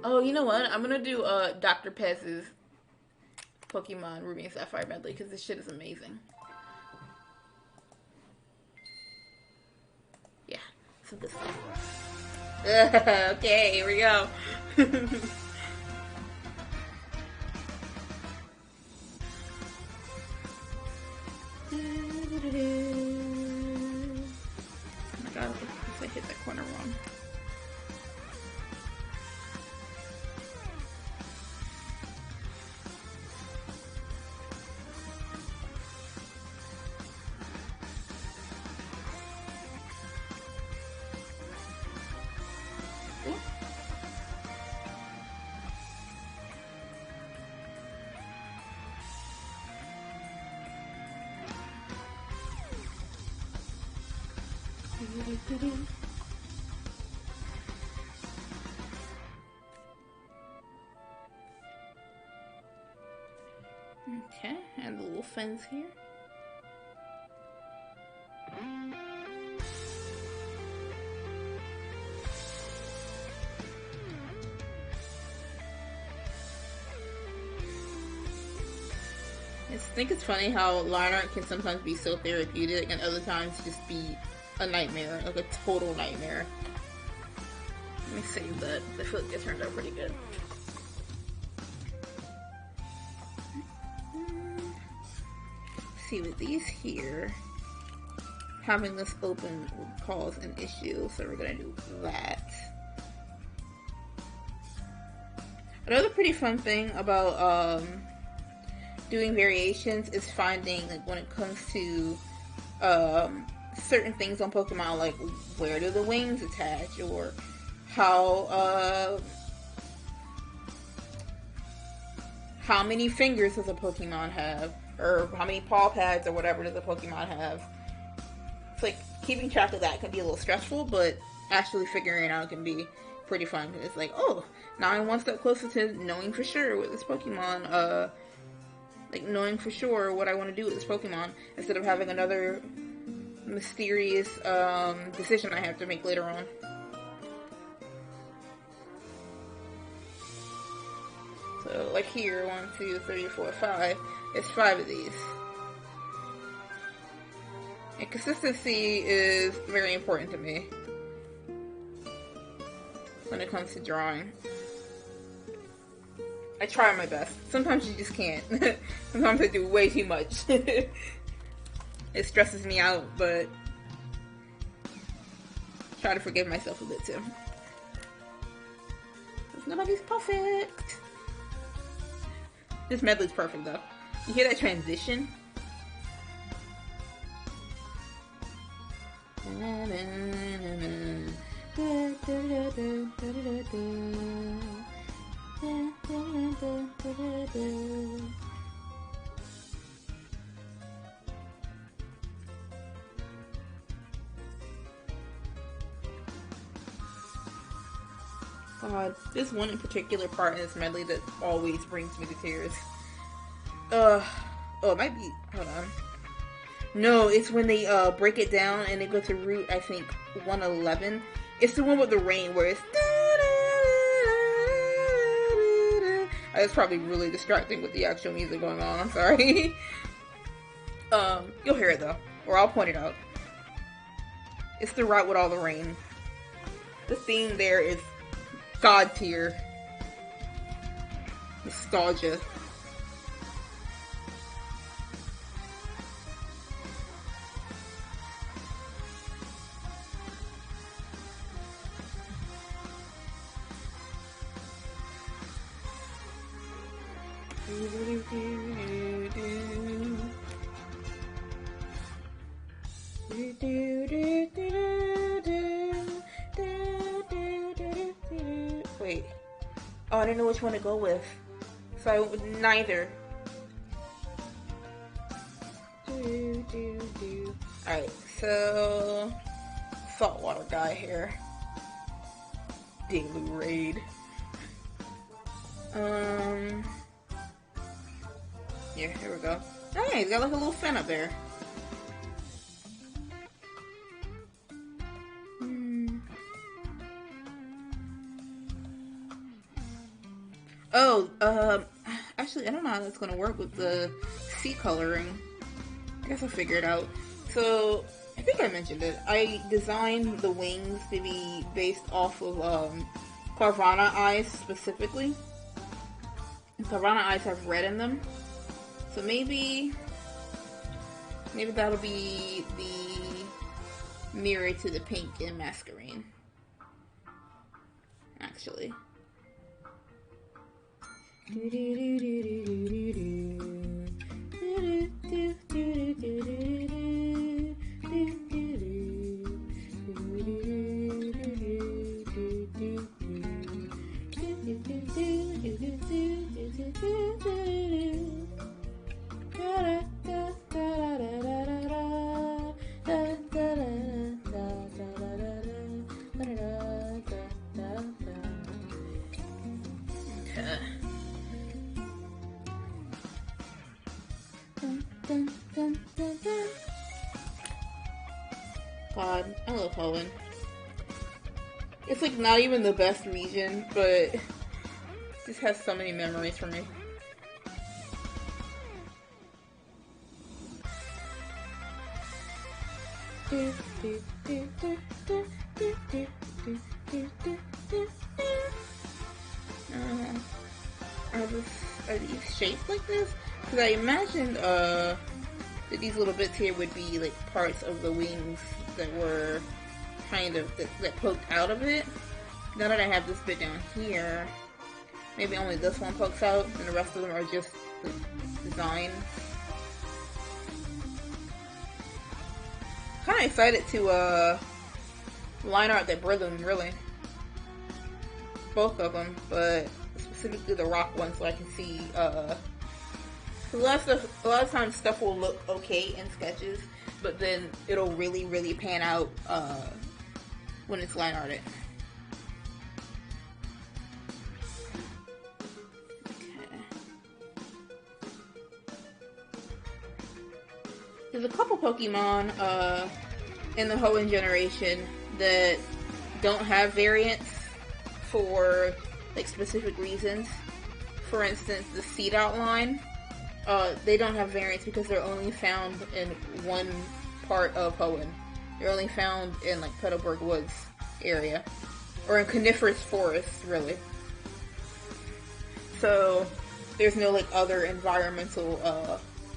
Oh, you know what? I'm gonna do Dr. Pez's Pokemon Ruby and Sapphire medley because this shit is amazing. Yeah, some good stuff. Okay, here we go. Oh my god, I hit that corner wrong. Okay, and the little fence here. I think it's funny how line art can sometimes be so therapeutic and other times just be a nightmare, like a total nightmare. Let me save that. I feel like it turned out pretty good. See, with these here, having this open would cause an issue, so we're gonna do that. Another pretty fun thing about doing variations is finding, like, when it comes to certain things on Pokemon, like where do the wings attach, or how many fingers does a Pokemon have, or how many paw pads or whatever does a Pokemon have. It's like, keeping track of that can be a little stressful, but actually figuring it out can be pretty fun. It's like, oh, now I'm one step closer to knowing for sure with this Pokemon, like knowing for sure what I want to do with this Pokemon, instead of having another mysterious decision I have to make later on. So, like here, 1, 2, 3, 4, 5. There's 5 of these. And consistency is very important to me when it comes to drawing. I try my best. Sometimes you just can't. Sometimes I do way too much. It stresses me out, but try to forgive myself a bit too. Because nobody's perfect. This medley's perfect though. You hear that transition? God, this one in particular part in this medley that always brings me to tears. Oh, it might be, hold on. No, it's when they break it down and they go to Route, I think, 111. It's the one with the rain where it's It's probably really distracting with the actual music going on. I'm sorry. You'll hear it though, or I'll point it out. It's the route with all the rain. The theme there is God tier. Nostalgia. Wait. Oh, I didn't know which one to go with. So I went with neither. Alright, so saltwater guy here. Daily raid. Yeah, here we go. Oh yeah, he's got like a little fin up there. Oh, actually, I don't know how that's gonna work with the sea coloring. I guess I'll figure it out. So, I think I mentioned it. I designed the wings to be based off of, Carvana eyes specifically. And Carvana eyes have red in them. So maybe that'll be the mirror to the pink in Masquerade. Actually. God, I love Holland. It's like not even the best region, but this has so many memories for me. Are these shaped like this? Because I imagined that these little bits here would be like parts of the wings that were kind of that poked out of it. Now that I have this bit down here, maybe only this one pokes out and the rest of them are just design. Kind of excited to line art that Brithm, really. Both of them, but specifically the rock one, so I can see. A lot of times stuff will look okay in sketches, but then it'll really, really pan out when it's line arted. Okay. There's a couple Pokemon in the Hoenn generation that don't have variants for like specific reasons. For instance, the seed outline, they don't have variants because they're only found in one part of Hoenn. They're only found in like Petalburg Woods area, or in coniferous forests, really. So there's no like other environmental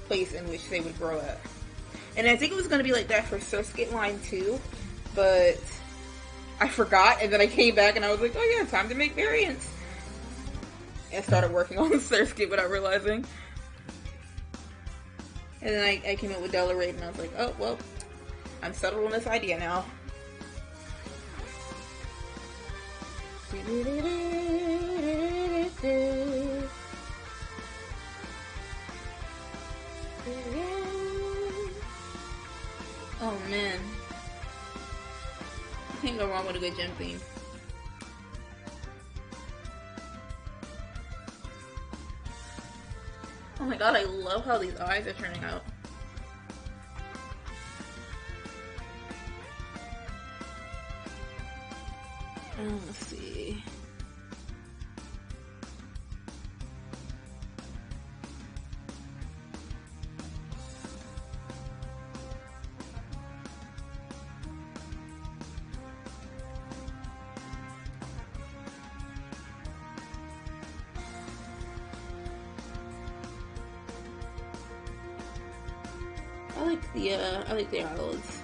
place in which they would grow at. And I think it was going to be like that for Surskit line too, but I forgot, and then I came back and I was like, oh yeah, time to make variants. And I started working on Surskit without realizing. And then I came up with Delaraid and I was like, oh, well, I'm settled on this idea now. Oh man. You can't go wrong with a good gym theme. Oh my god, I love how these eyes are turning out. Let's see. I like the eyelids.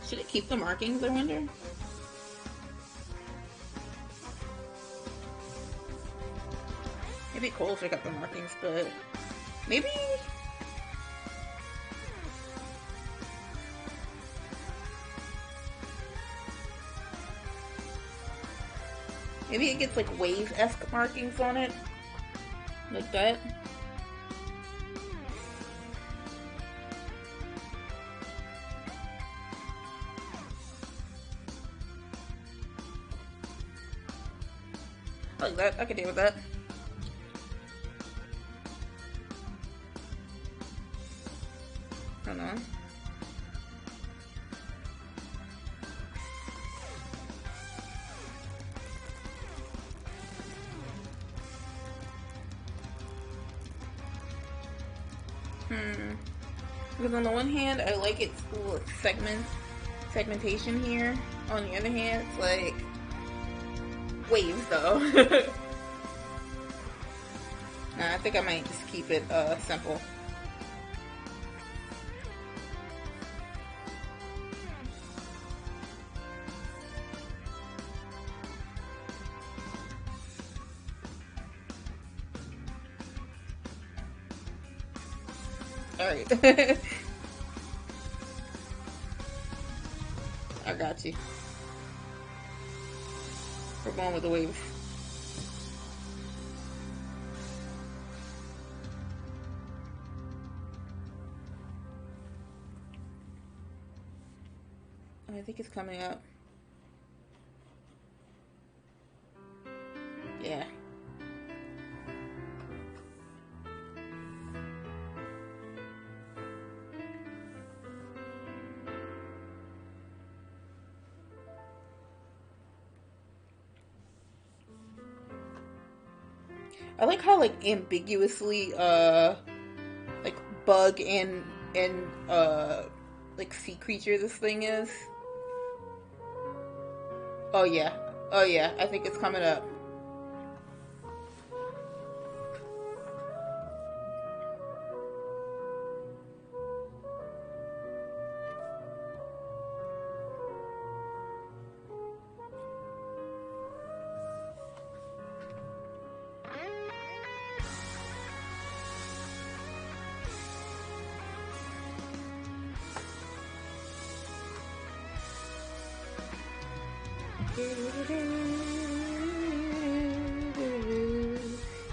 Should it keep the markings, I wonder? It'd be cool if it got the markings, but maybe. Maybe it gets like wave-esque markings on it. Like that. I like that. I could deal with that. I don't know. Because on the one hand, I like its little segmentation here. On the other hand, it's like waves though. Nah, I think I might just keep it simple. Alright. I got you. We're going with the waves. I think it's coming up. Yeah. I like how like ambiguously like bug and like sea creature this thing is. Oh yeah. Oh yeah, I think it's coming up.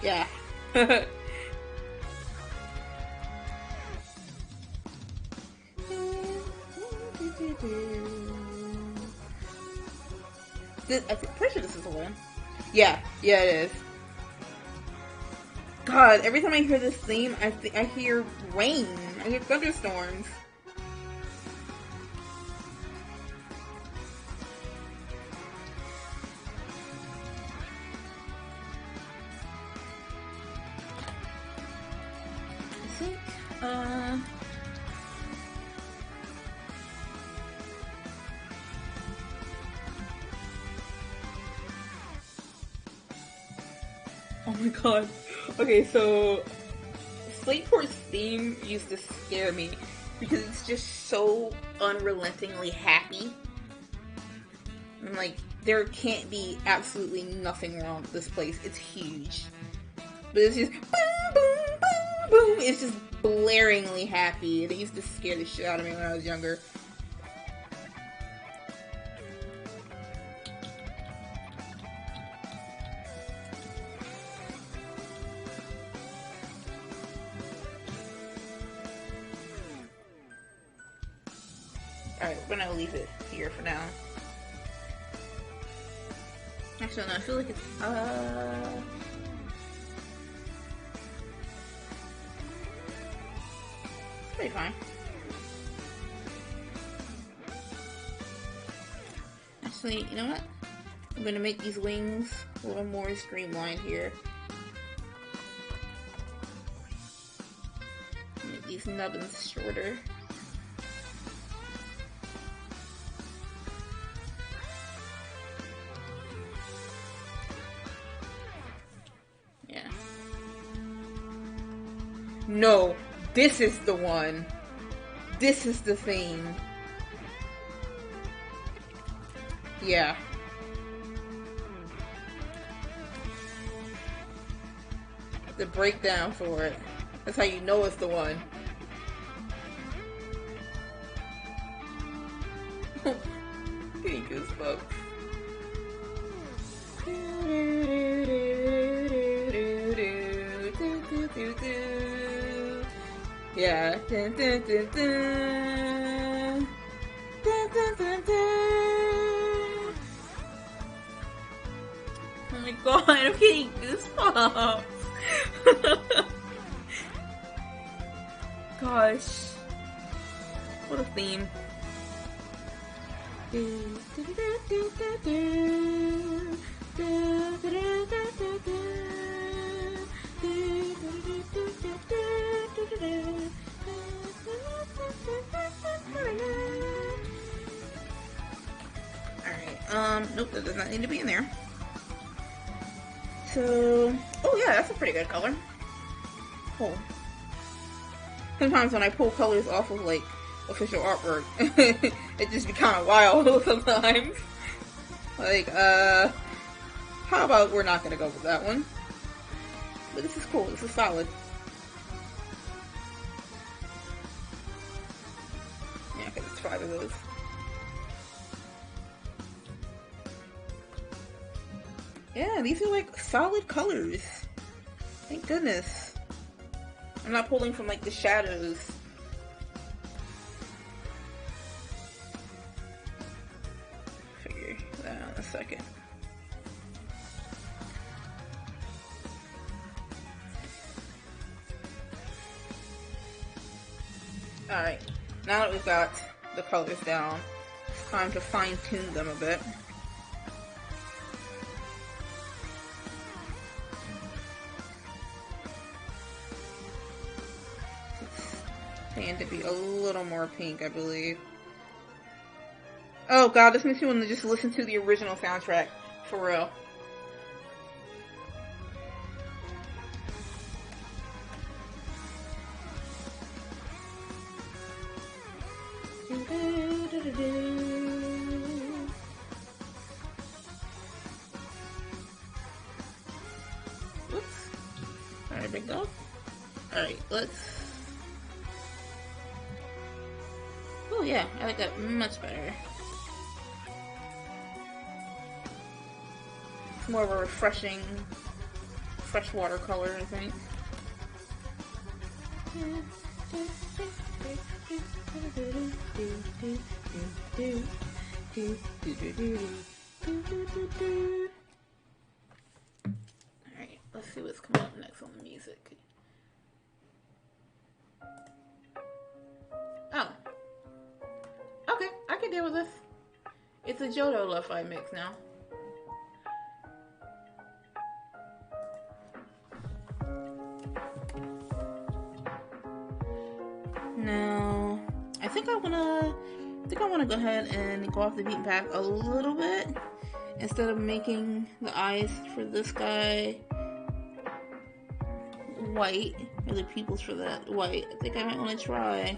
Yeah. I'm pretty sure this is the one. Yeah, yeah, it is. God, every time I hear this theme, I hear rain. I hear thunderstorms. I think, oh my god. Okay, so Slateport's theme used to scare me because it's just so unrelentingly happy. And like, there can't be absolutely nothing wrong with this place. It's huge. But it's just boom, boom, boom, boom. It's just blaringly happy. And it used to scare the shit out of me when I was younger. Alright, we're gonna leave it here for now. Actually, no, I feel like it's, pretty fine. Actually, you know what? I'm gonna make these wings a little more streamlined here. Make these nubbins shorter. No, this is the one. This is the theme. Yeah. The breakdown for it. That's how you know it's the one. Getting goosebumps. Yeah. Dun, dun, dun, dun. Dun, dun, dun, dun. Oh my god, I'm getting goosebumps. Gosh. What a theme. Alright, nope, that does not need to be in there. So, oh yeah, that's a pretty good color. Cool. Sometimes when I pull colors off of like official artwork, it just be kind of wild sometimes. Like, how about we're not gonna go with that one? But this is cool, this is solid. Yeah, because it's 5 of those. Yeah, these are like solid colors. Thank goodness. I'm not pulling from like the shadows. Figure that out in a second. Alright, now that we've got the colors down, it's time to fine tune them a bit. And to be a little more pink, I believe. Oh god, this makes me want to just listen to the original soundtrack. For real. Whoops. Alright, big dog. Alright, let's... Oh yeah, I like that much better. It's more of a refreshing, freshwater color, I think. Alright, let's see what's coming up next on the music. Oh. Okay, I can deal with this. It's a Johto lo-fi mix now. Now, I think I wanna go ahead and go off the beaten path a little bit. Instead of making the eyes for this guy white, or the pupils for that white, I think I might want to try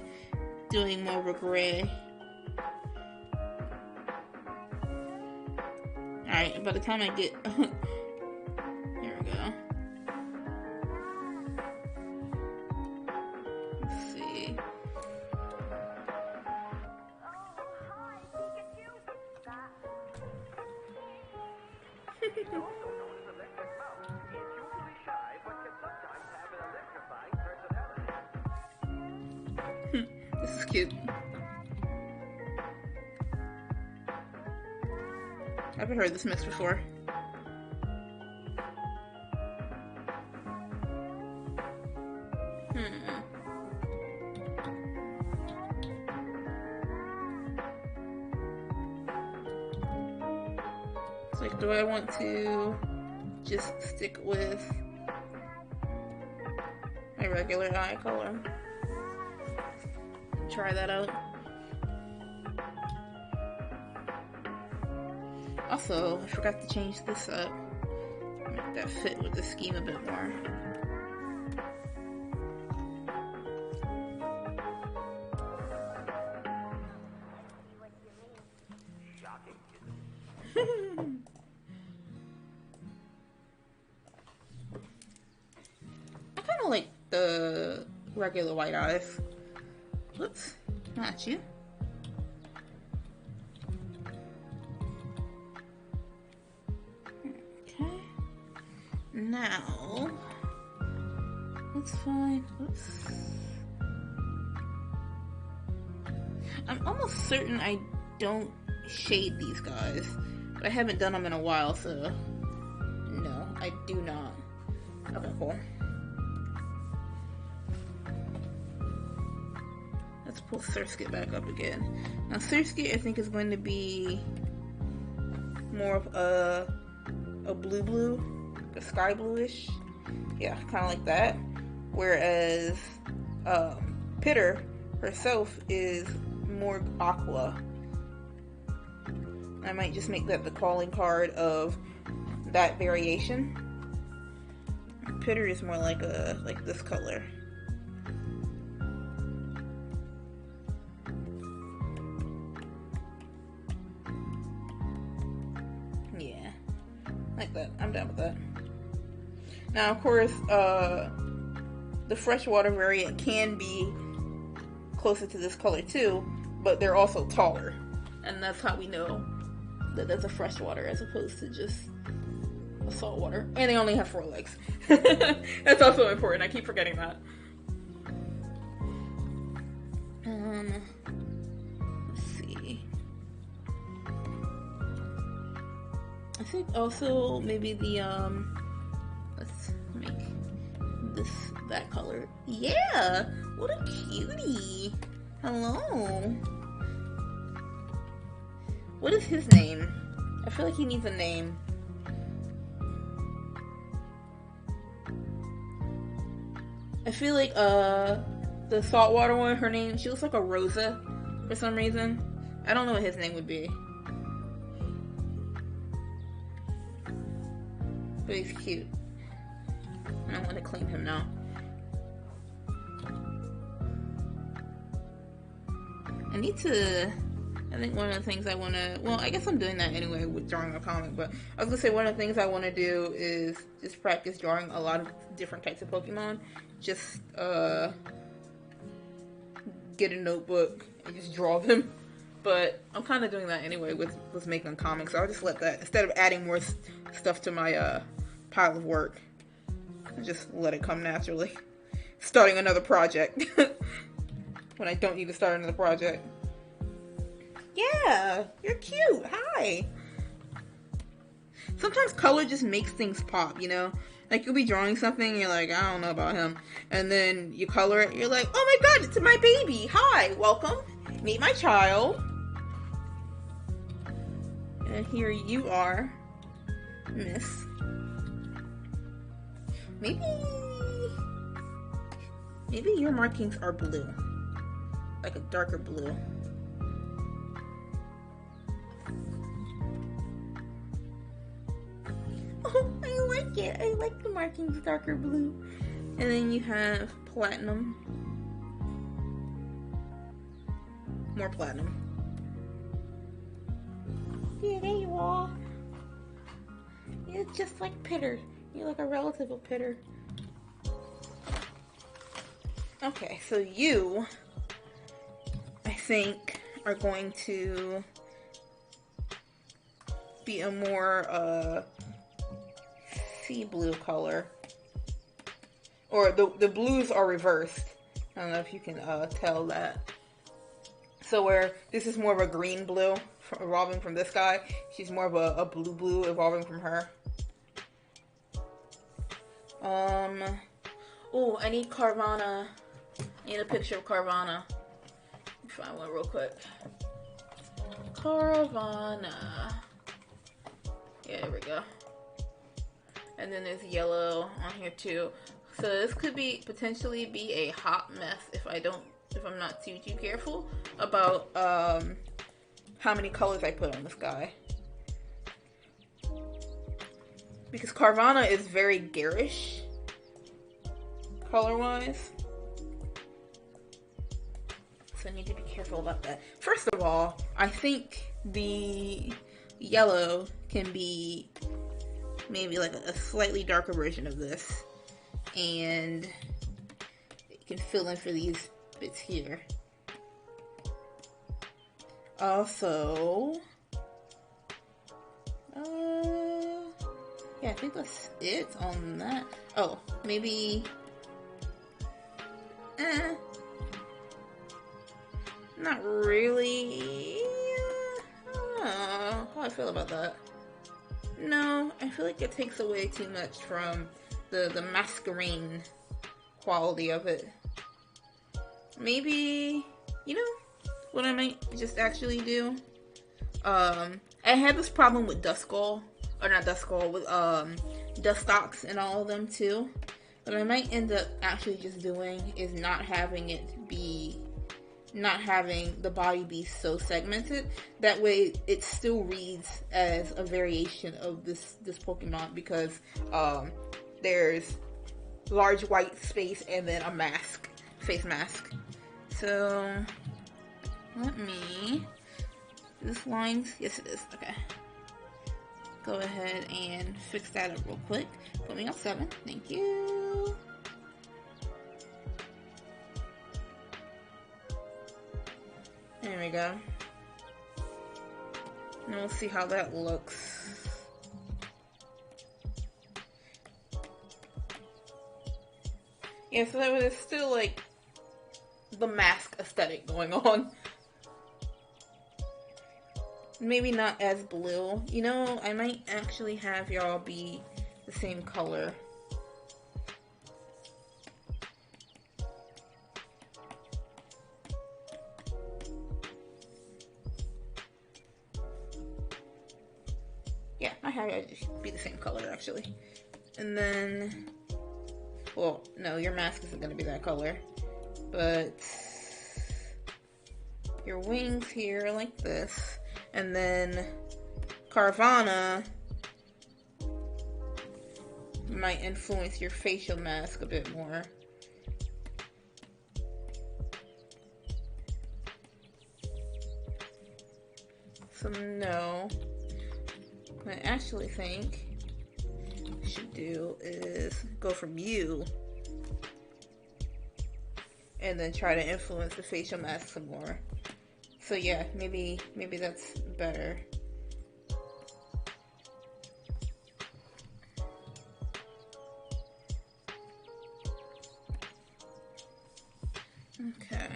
doing more of a gray. Alright, by the time I get... Here we go. Let's see. This is cute. I haven't heard this mix before. It's like, do I want to just stick with my regular eye color? Try that out. Also, I forgot to change this up. Make that fit with the scheme a bit more. I kind of like the regular white eyes. Whoops, not you. Okay. Now, let's find. Oops. I'm almost certain I don't shade these guys, but I haven't done them in a while, so no, I do not. Okay, cool. Let's pull Surskit back up again. Now Surskit I think is going to be more of a blue, a sky bluish. Yeah, kind of like that. Whereas Pitter herself is more aqua. I might just make that the calling card of that variation. Pitter is more like this color. Yeah, like that. I'm done with that. Now, of course, the freshwater variant can be closer to this color too, but they're also taller, and that's how we know that that's a freshwater as opposed to just a saltwater. And they only have 4 legs. That's also important. I keep forgetting that. Let's see. I think also maybe the let's make this that color. Yeah, what a cutie. Hello. What is his name? I feel like he needs a name. I feel like the saltwater one, her name, she looks like a Rosa for some reason. I don't know what his name would be. But he's cute. I want to claim him now. I think one of the things I want to, well, I guess I'm doing that anyway with drawing a comic, but I was going to say one of the things I want to do is just practice drawing a lot of different types of Pokemon. Just get a notebook and just draw them. But I'm kind of doing that anyway with making comics, so I'll just let that, instead of adding more stuff to my pile of work, just let it come naturally. Starting another project when I don't need to start another project. Yeah, you're cute. Hi. Sometimes color just makes things pop, you know? Like, you'll be drawing something, and you're like, I don't know about him. And then you color it, and you're like, oh my god, it's my baby. Hi, welcome. Meet my child. And here you are, miss. Maybe your markings are blue. Like a darker blue. Oh, I like it. I like the markings darker blue. And then you have platinum. More platinum. Yeah, there you are. You're just like Pitter. You're like a relative of Pitter. Okay, so you, I think, are going to be a more sea blue color. Or the blues are reversed. I don't know if you can tell that. So where this is more of a green blue evolving from this guy, she's more of a blue evolving from her. Oh, I need Carvana. I need a picture of Carvana. Let me find one real quick. Carvana. Yeah, there we go. And then there's yellow on here too. So this could be potentially be a hot mess if I'm not too careful about how many colors I put on this guy. Because Carvana is very garish color-wise. So I need to be careful about that. First of all, I think the yellow can be maybe like a slightly darker version of this, and it can fill in for these bits here. Also, yeah, I think that's it on that. Oh, maybe, not really. I don't know how I feel about that. No, I feel like it takes away too much from the masquerade quality of it. Maybe, you know, what I might just actually do? I had this problem with Duskull, or not Duskull, with Dustox and all of them too. What I might end up actually just doing is not having the body be so segmented. That way it still reads as a variation of this Pokemon, because there's large white space and then a mask, face mask. So let me, this line, yes it is, okay. Go ahead and fix that up real quick. Put me on 7, thank you. There we go. And we'll see how that looks. Yeah, so there's still like the mask aesthetic going on. Maybe not as blue. You know, I might actually have y'all be the same color. Yeah, I have y'all just be the same color actually. And then, well, no, your mask isn't going to be that color. But your wings here like this. And then Carvanha might influence your facial mask a bit more. So no, what I actually think I should do is go from you and then try to influence the facial mask some more. So yeah, maybe that's better. Okay.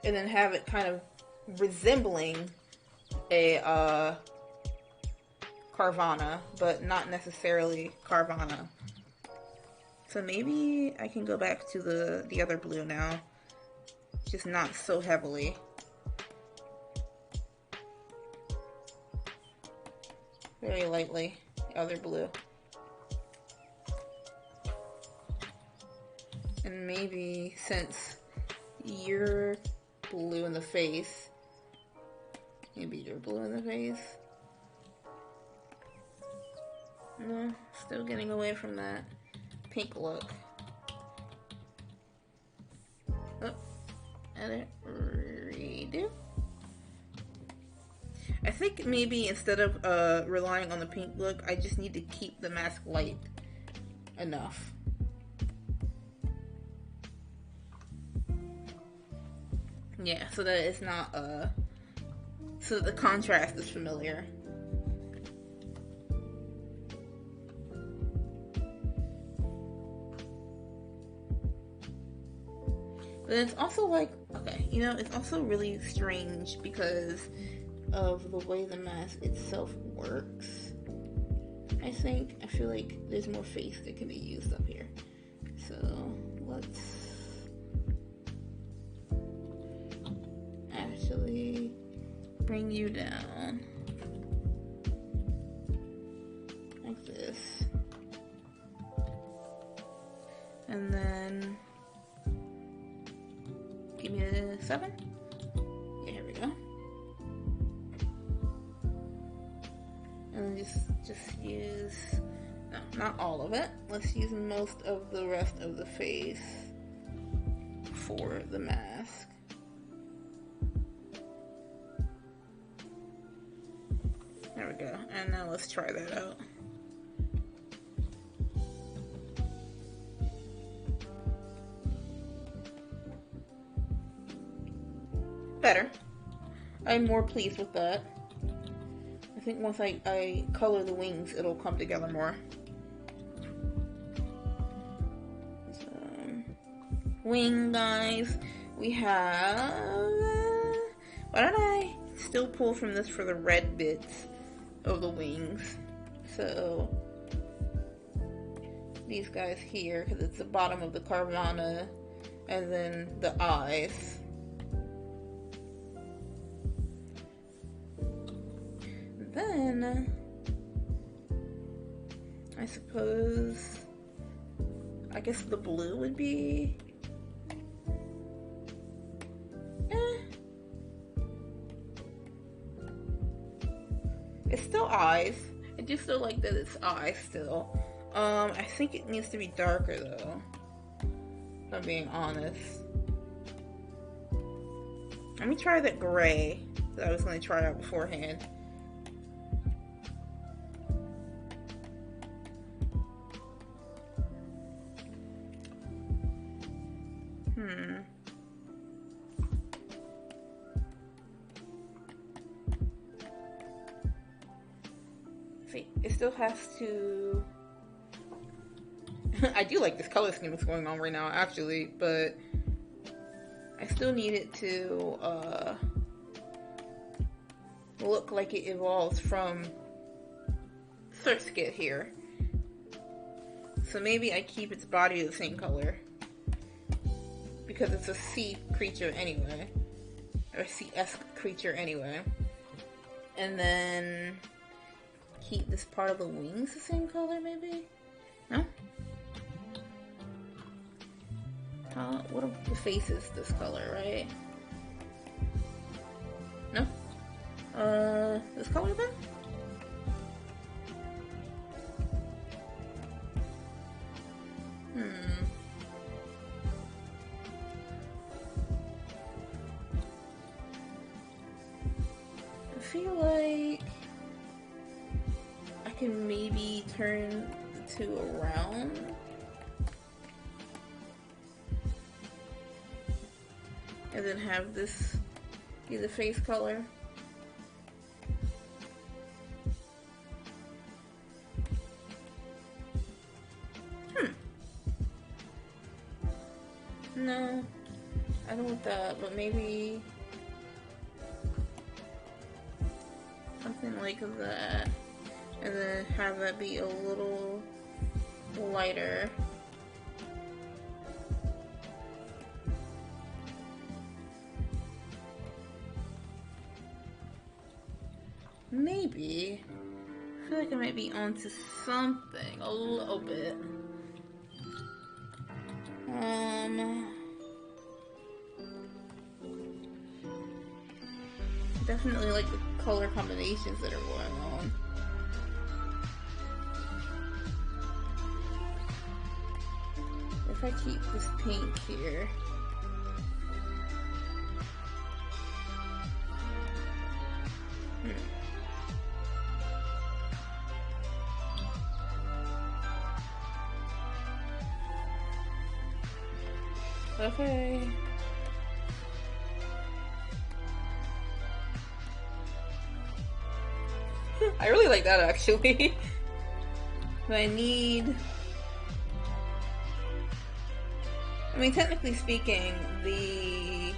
And then have it kind of resembling a Carvanha, but not necessarily Carvanha. So maybe I can go back to the other blue now. Just not so heavily. Very lightly, the other blue. And maybe since you're blue in the face, maybe you're blue in the face. No, still getting away from that pink look. Oh. Edit, redo. I think maybe instead of relying on the pink look, I just need to keep the mask light enough. Yeah, so that it's not so the contrast is familiar. But it's also like, okay, you know, it's also really strange because of the way the mask itself works. I feel like there's more face that can be used up here. So let's actually bring you down like this. And then give me a 7. Yeah, here we go. And just use, no, not all of it. Let's use most of the rest of the face for the mask. There we go. And now let's try that out. Better. I'm more pleased with that. I think once I color the wings, it'll come together more. Wing, guys. We have... why don't I still pull from this for the red bits of the wings? So these guys here, because it's the bottom of the Carvana, and then the eyes. Then I suppose, I guess the blue would be it's still eyes. I do still like that it's eyes still. I think it needs to be darker though, if I'm being honest. Let me try that gray that I was going to try out beforehand. See, it still has to... I do like this color scheme that's going on right now, actually, but I still need it to look like it evolves from Surskit here. So maybe I keep its body the same color, because it's a sea creature anyway, or sea-esque creature anyway. And then keep this part of the wings the same color, maybe? No? What are the faces this color, right? No? This color then? I feel like I can maybe turn the two around. And then have this be the face color. No, I don't want that, but maybe something like that. And then have that be a little lighter. Maybe. I feel like I might be onto something a little bit. Definitely like the color combinations that are going on. If I keep this pink here. Okay. I really like that actually. But I need... I mean, technically speaking, the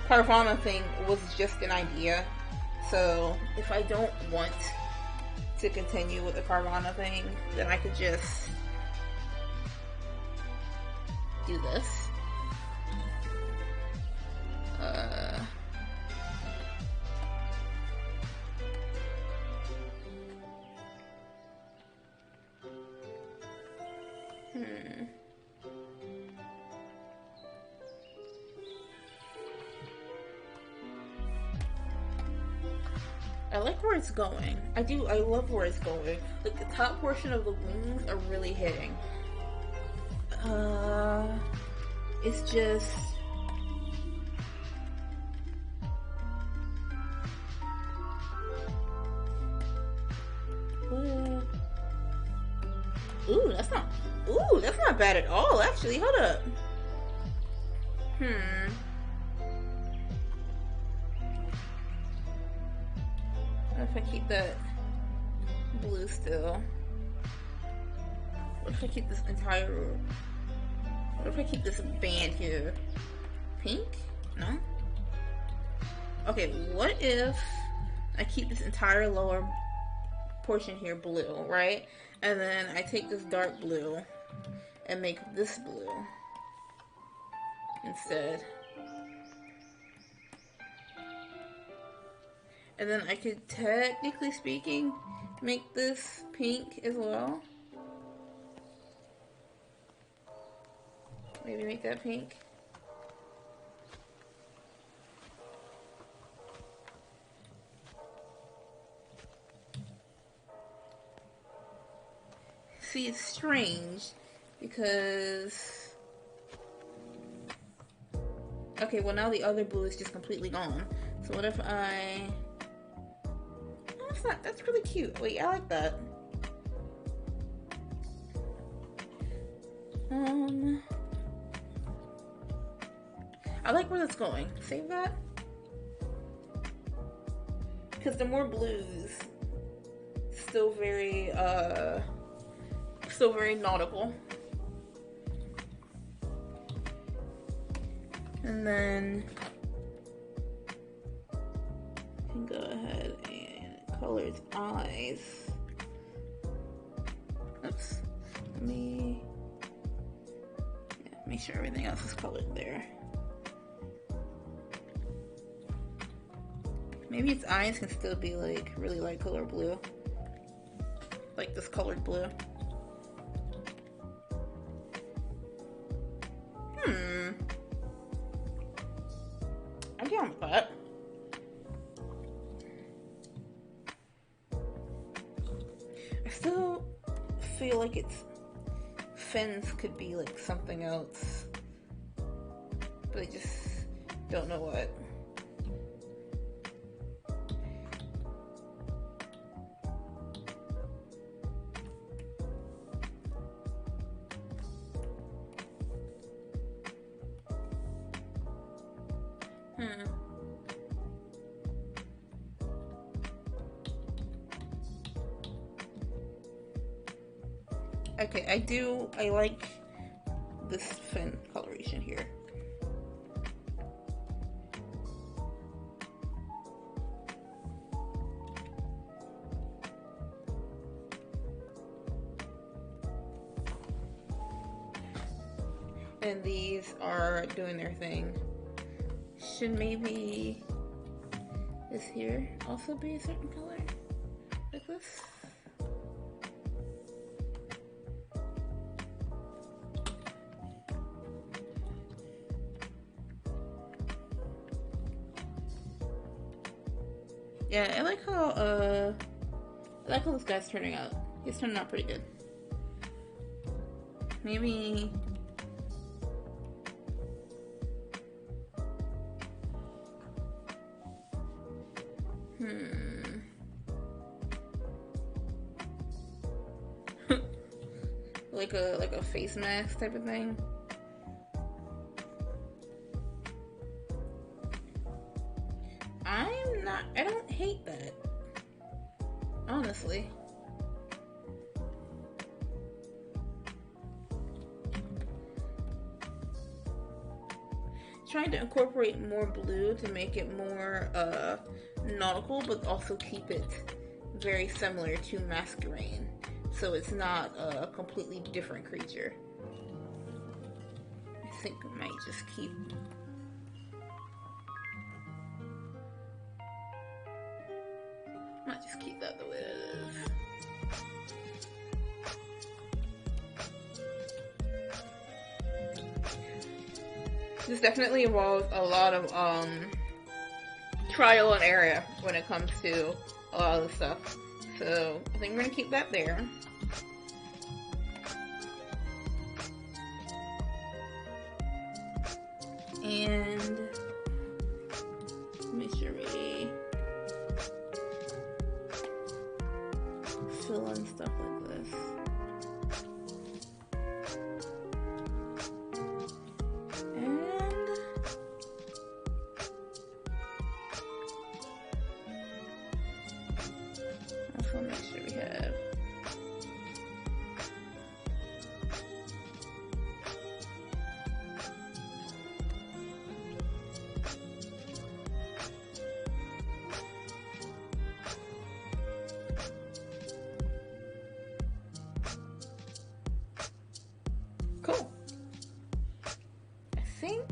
Carvana thing was just an idea. So if I don't want to continue with the Carvana thing, then I could just do this. I like where it's going. I love where it's going. Like, the top portion of the wings are really hitting. It's just... Ooh. Ooh, that's not. Ooh, that's not bad at all. Actually, hold up. What if I keep that blue still? What if I keep this entire... What if I keep this band here pink? No? Okay, what if I keep this entire lower portion here blue, right? And then I take this dark blue and make this blue instead. And then I could, technically speaking, make this pink as well. Maybe make that pink. See, it's strange because... Okay, well now the other blue is just completely gone. So what if I... Oh, that's not... That's really cute. Wait, I like that. I like where that's going. Save that. Because the more blues, still very nautical. And then I can go ahead and color its eyes. Oops. Let me make sure everything else is colored there. Maybe its eyes can still be like really light color blue. Like this colored blue. I'm down with that. I still feel like its fins could be like something else. But I just don't know what. Okay, I like this fin coloration here. And these are doing their thing. Should maybe this here also be a certain color? Like this? Yeah, I like how this guy's turning out. He's turning out pretty good. Maybe like a face mask type of thing. I don't hate that, honestly. Trying to incorporate more blue to make it more nautical, but also keep it very similar to Masquerain, so it's not a completely different creature. I think I might just keep... keep that the way it is. This definitely involves a lot of trial and error when it comes to a lot of the stuff. So I think we're gonna keep that there. And make sure we fill fill in stuff like this. And I just want to make sure we have. Cool. I think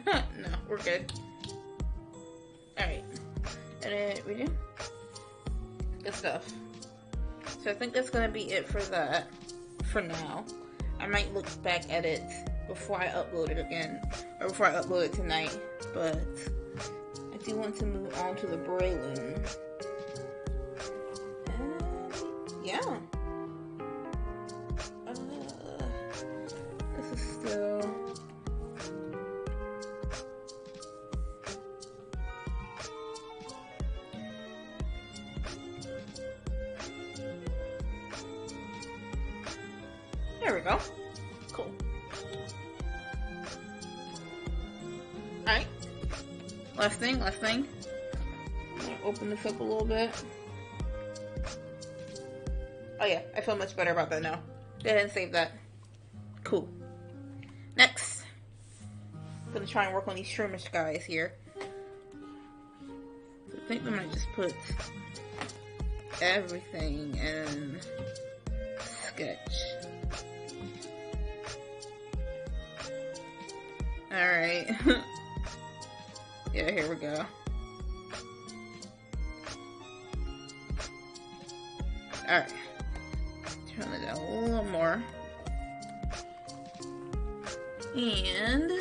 no, we're good. Alright. And then we do good stuff. So I think that's gonna be it for that for now. I might look back at it before I upload it again, or before I upload it tonight, but I do want to move on to the braille loom. And yeah. This is still... There we go. Cool. Alright. Last thing. I'm gonna open this up a little bit. Oh yeah, I feel much better about that now. Go ahead and save that. Cool. Next. I'm gonna try and work on these Shroomish guys here. So I think I might just put everything in sketch. Alright. Yeah, here we go. Alright. Turn it down a little more. And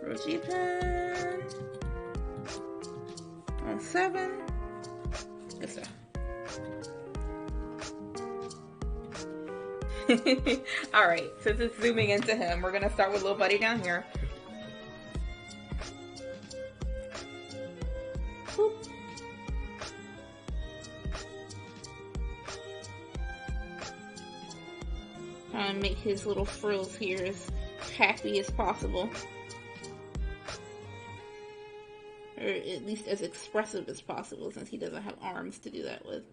Roji pen on 7. Good stuff. Alright, since it's zooming into him, we're gonna start with little buddy down here. Boop. Trying to make his little frills here as happy as possible. Or at least as expressive as possible, since he doesn't have arms to do that with.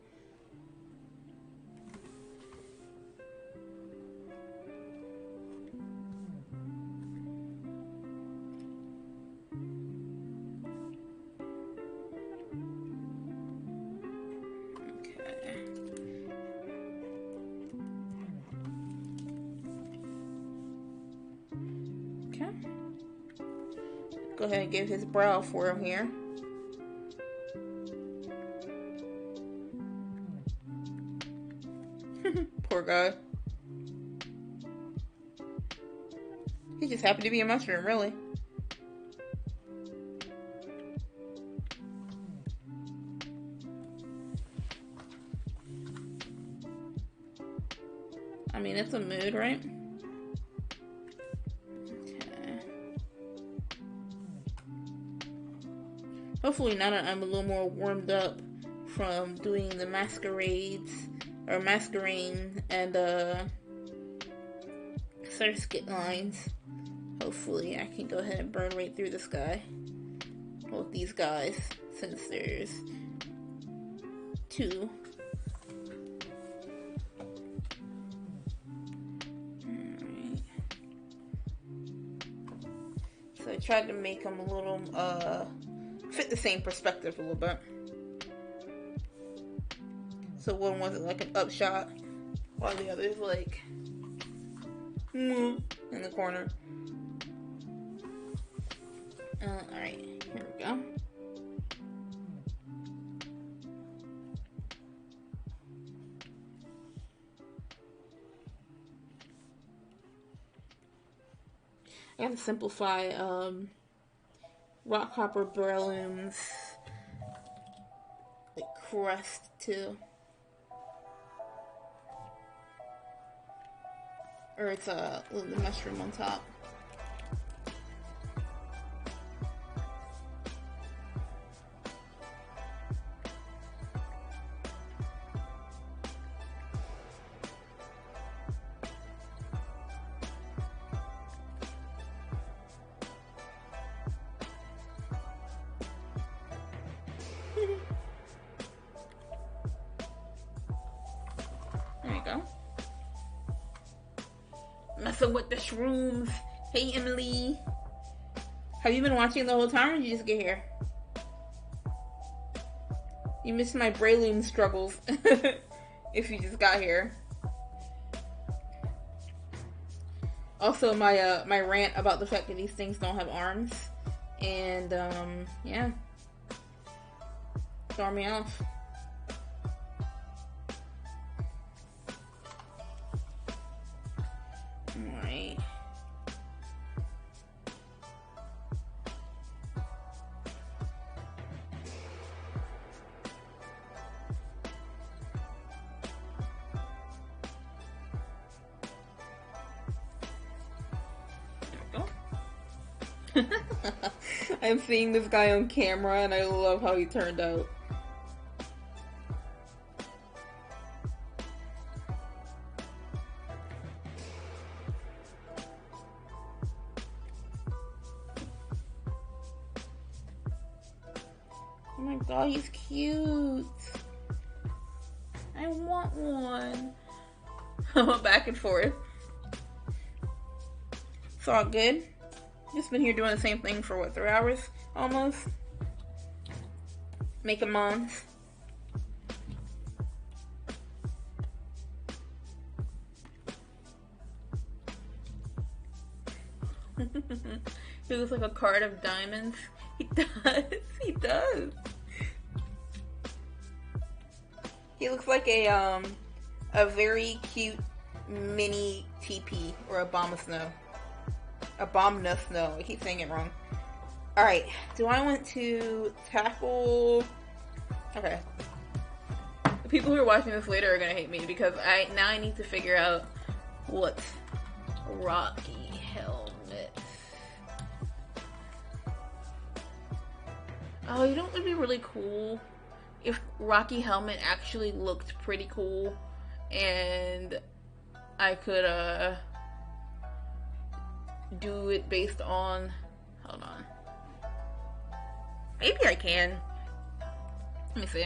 Go ahead and give his brow for him here. Poor guy. He just happened to be a mushroom, really. I mean, it's a mood, right? Hopefully now that I'm a little more warmed up from doing the masquerades, or masquerade and circuit lines, hopefully I can go ahead and burn right through this guy. Well, these guys, since there's 2. Alright. So I tried to make them a little, fit the same perspective a little bit. So one wasn't like an upshot, while the other is like in the corner. Alright, here we go. I gotta simplify rock hopper Breloom's like crust too. Or it's the mushroom on top. There you go. Messing with the shrooms. Hey, Emily. Have you been watching the whole time, or did you just get here? You missed my Breloom struggles. If you just got here. Also, my rant about the fact that these things don't have arms. And, yeah. Throw me off. Alright. There we go. I'm seeing this guy on camera and I love how he turned out. Oh my god, he's cute. I want one. Back and forth. It's all good. Just been here doing the same thing for what, 3 hours? Almost. Making mons. He looks like a card of diamonds. He does. He does. He looks like a very cute mini TP or a bomb of snow. A bomb no snow. I keep saying it wrong. Alright. Do I want to tackle... Okay. The people who are watching this later are gonna hate me because I need to figure out what's Rocky helmet. Oh, you know what would be really cool? If Rocky helmet actually looked pretty cool and I could do it based on, hold on, maybe I can. Let me see.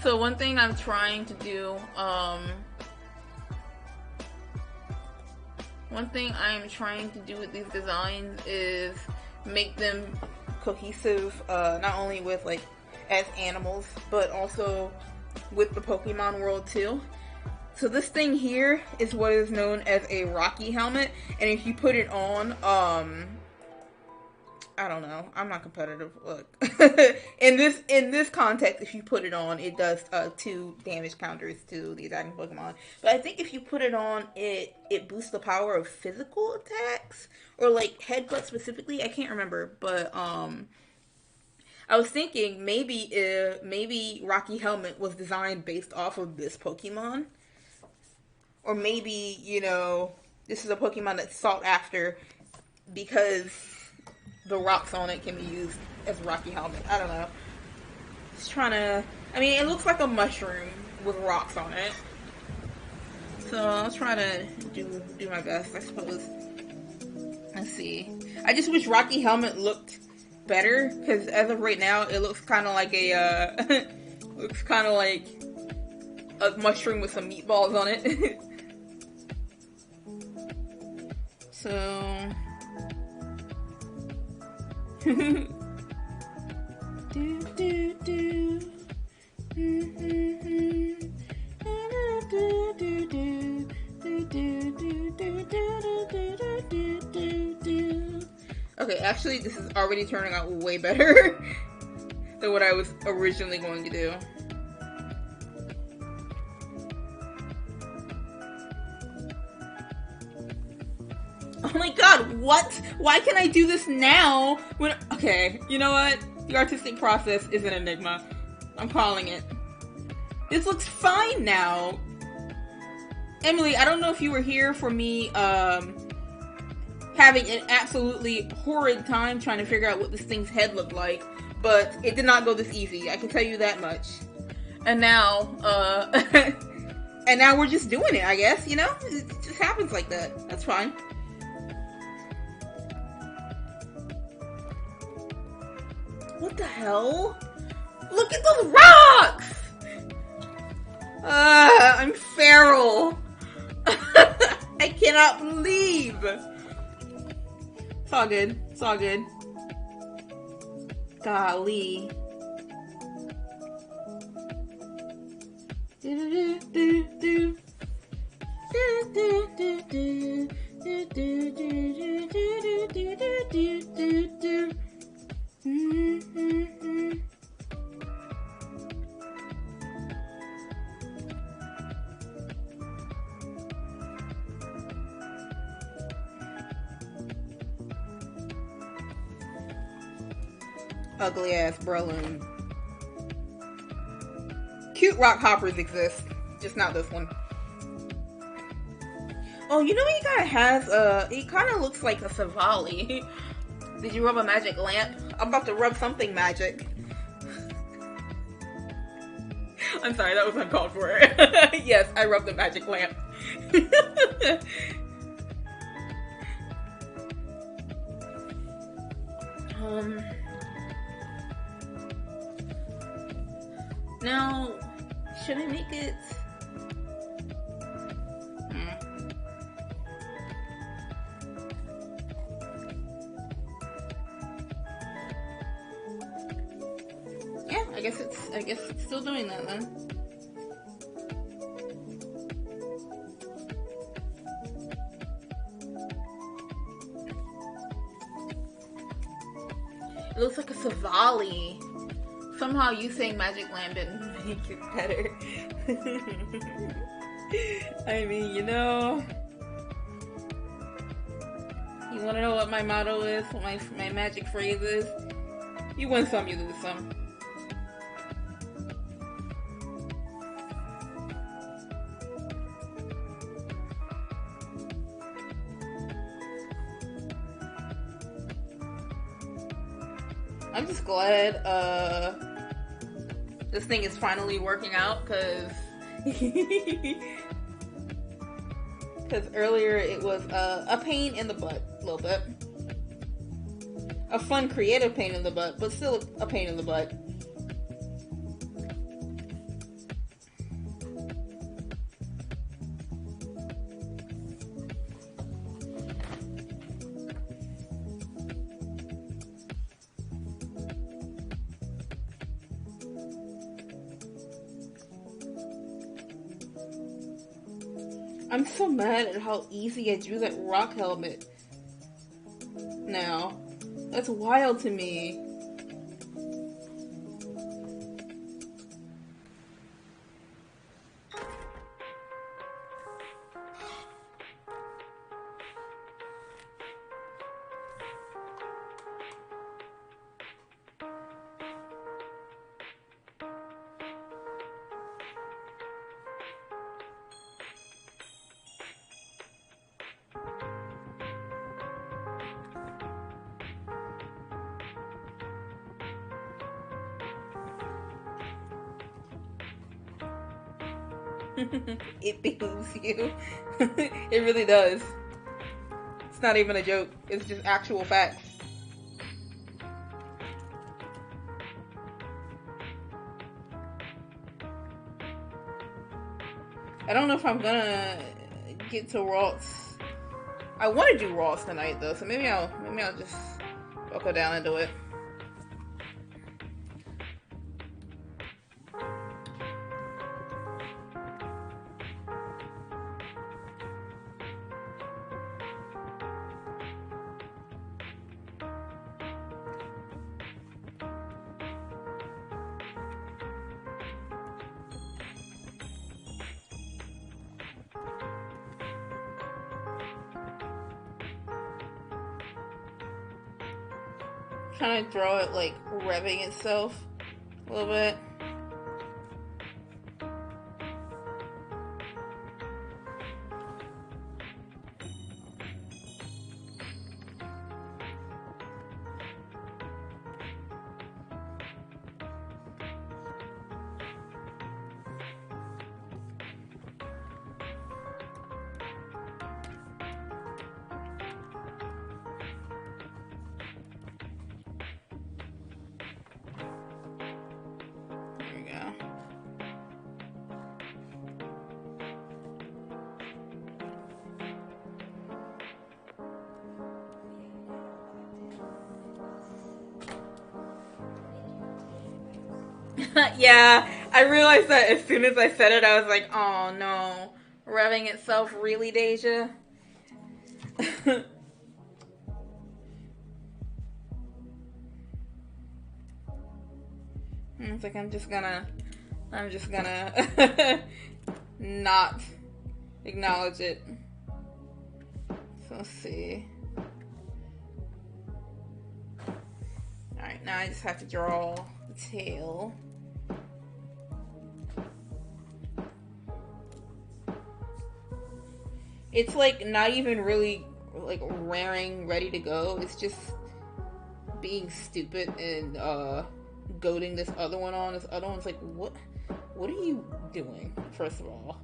So one thing I'm trying to do, with these designs is make them cohesive, not only with like as animals, but also with the Pokemon world too. So this thing here is what is known as a Rocky helmet, and if you put it on, I don't know, I'm not competitive, look. in this context, if you put it on, it does 2 damage counters to the attacking Pokemon. But I think if you put it on, it boosts the power of physical attacks, or like headbutt specifically, I can't remember, but I was thinking maybe Rocky helmet was designed based off of this Pokemon. Or maybe, you know, this is a Pokemon that's sought after because the rocks on it can be used as Rocky helmet. I don't know. Just trying to... I mean, it looks like a mushroom with rocks on it. So I'll try to do my best, I suppose. Let's see. I just wish Rocky helmet looked better, because as of right now, it looks kind of like a... looks kind of like a mushroom with some meatballs on it. So, okay, actually this is already turning out way better than what I was originally going to do. Oh my god, what? Why can I do this now? Okay, you know what? The artistic process is an enigma. I'm calling it. This looks fine now. Emily, I don't know if you were here for me, having an absolutely horrid time trying to figure out what this thing's head looked like, but it did not go this easy, I can tell you that much. And now, and now we're just doing it, I guess, you know? It just happens like that. That's fine. What the hell? Look at those rocks! I'm feral. I cannot believe. It's all good. It's all good. Golly. Ugly ass Breloom. Cute rock hoppers exist, just not this one. Oh, you know what he kind of has? He kind of looks like a Savali. Did you rub a magic lamp? I'm about to rub something magic. I'm sorry, that was uncalled for. Yes, I rubbed a magic lamp. Now, should I make it? Yeah, I guess it's still doing that then. It looks like a Savali. Somehow you saying magic lamp didn't make it better. I mean, you know. You wanna know what my motto is? What my magic phrase is? You win some, you lose some. I'm just glad this thing is finally working out, because earlier it was a pain in the butt, a little bit. A fun, creative pain in the butt, but still a pain in the butt. I'm so mad at how easy I drew that rock helmet now. That's wild to me. It behooves you. It really does. It's not even a joke. It's just actual facts. I don't know if I'm gonna get to ralts. I want to do ralts tonight though, so maybe I'll just buckle down and do it. Trying to draw it like revving itself a little bit. Yeah, I realized that as soon as I said it, I was like, oh no. Revving itself, really, Deja? It's like I'm just gonna not acknowledge it. So let's see. Alright, now I just have to draw the tail. It's like not even really like raring, ready to go. It's just being stupid and goading this other one on. This other one's like, what are you doing, first of all?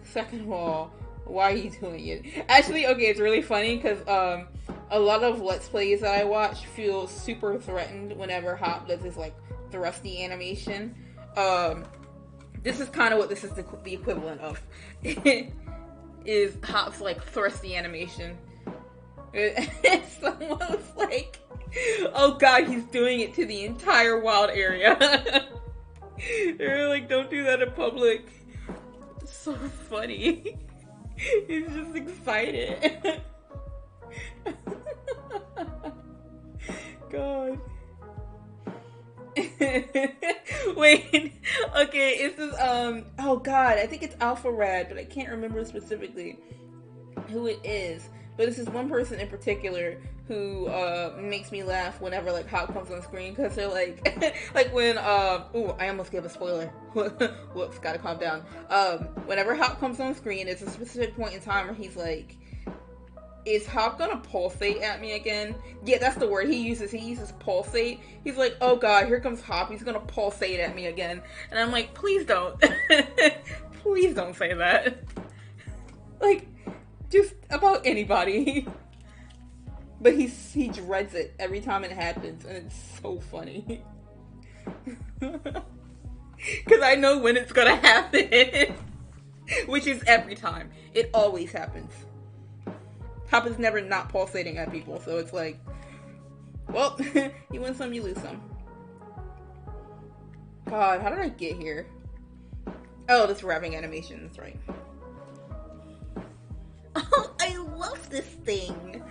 Second of all, why are you doing it? Actually, okay, it's really funny because a lot of Let's Plays that I watch feel super threatened whenever Hop does his like thrusty animation. This is kind of what this is the equivalent of. Is Hop's like thrusty animation. Someone was like, oh god, he's doing it to the entire wild area. They're like, don't do that in public. It's so funny. He's just excited. God. Wait, okay, it's this, oh god, I think it's Alpha Rad, but I can't remember specifically who it is. But this is one person in particular who makes me laugh whenever like Hop comes on screen, because they're like like when ooh, I almost gave a spoiler. Whoops, gotta calm down. Whenever Hop comes on screen, it's a specific point in time where he's like, is Hop gonna pulsate at me again? Yeah, that's the word he uses. He uses pulsate. He's like, oh god, here comes Hop. He's gonna pulsate at me again. And I'm like, please don't. Please don't say that. Like, just about anybody. But he dreads it every time it happens, and it's so funny. Because I know when it's gonna happen. Which is every time. It always happens. Hop is never not pulsating at people, so it's like, well, you win some, you lose some. God, how did I get here? Oh, this revving animation, that's right. Oh, I love this thing.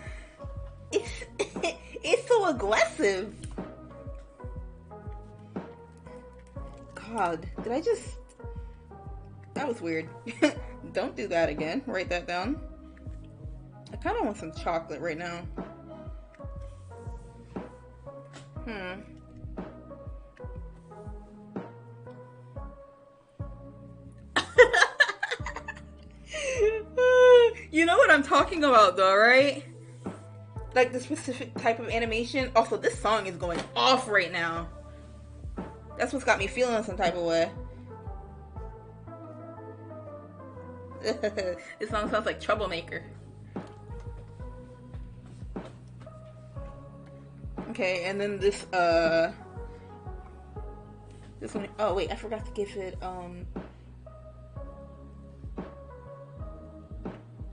It's so aggressive. God, did I just... That was weird. Don't do that again. Write that down. I kind of want some chocolate right now. You know what I'm talking about though, right? Like the specific type of animation. Also, this song is going off right now. That's what's got me feeling some type of way. This song sounds like Troublemaker. Okay, and then this one, oh wait, I forgot to give it,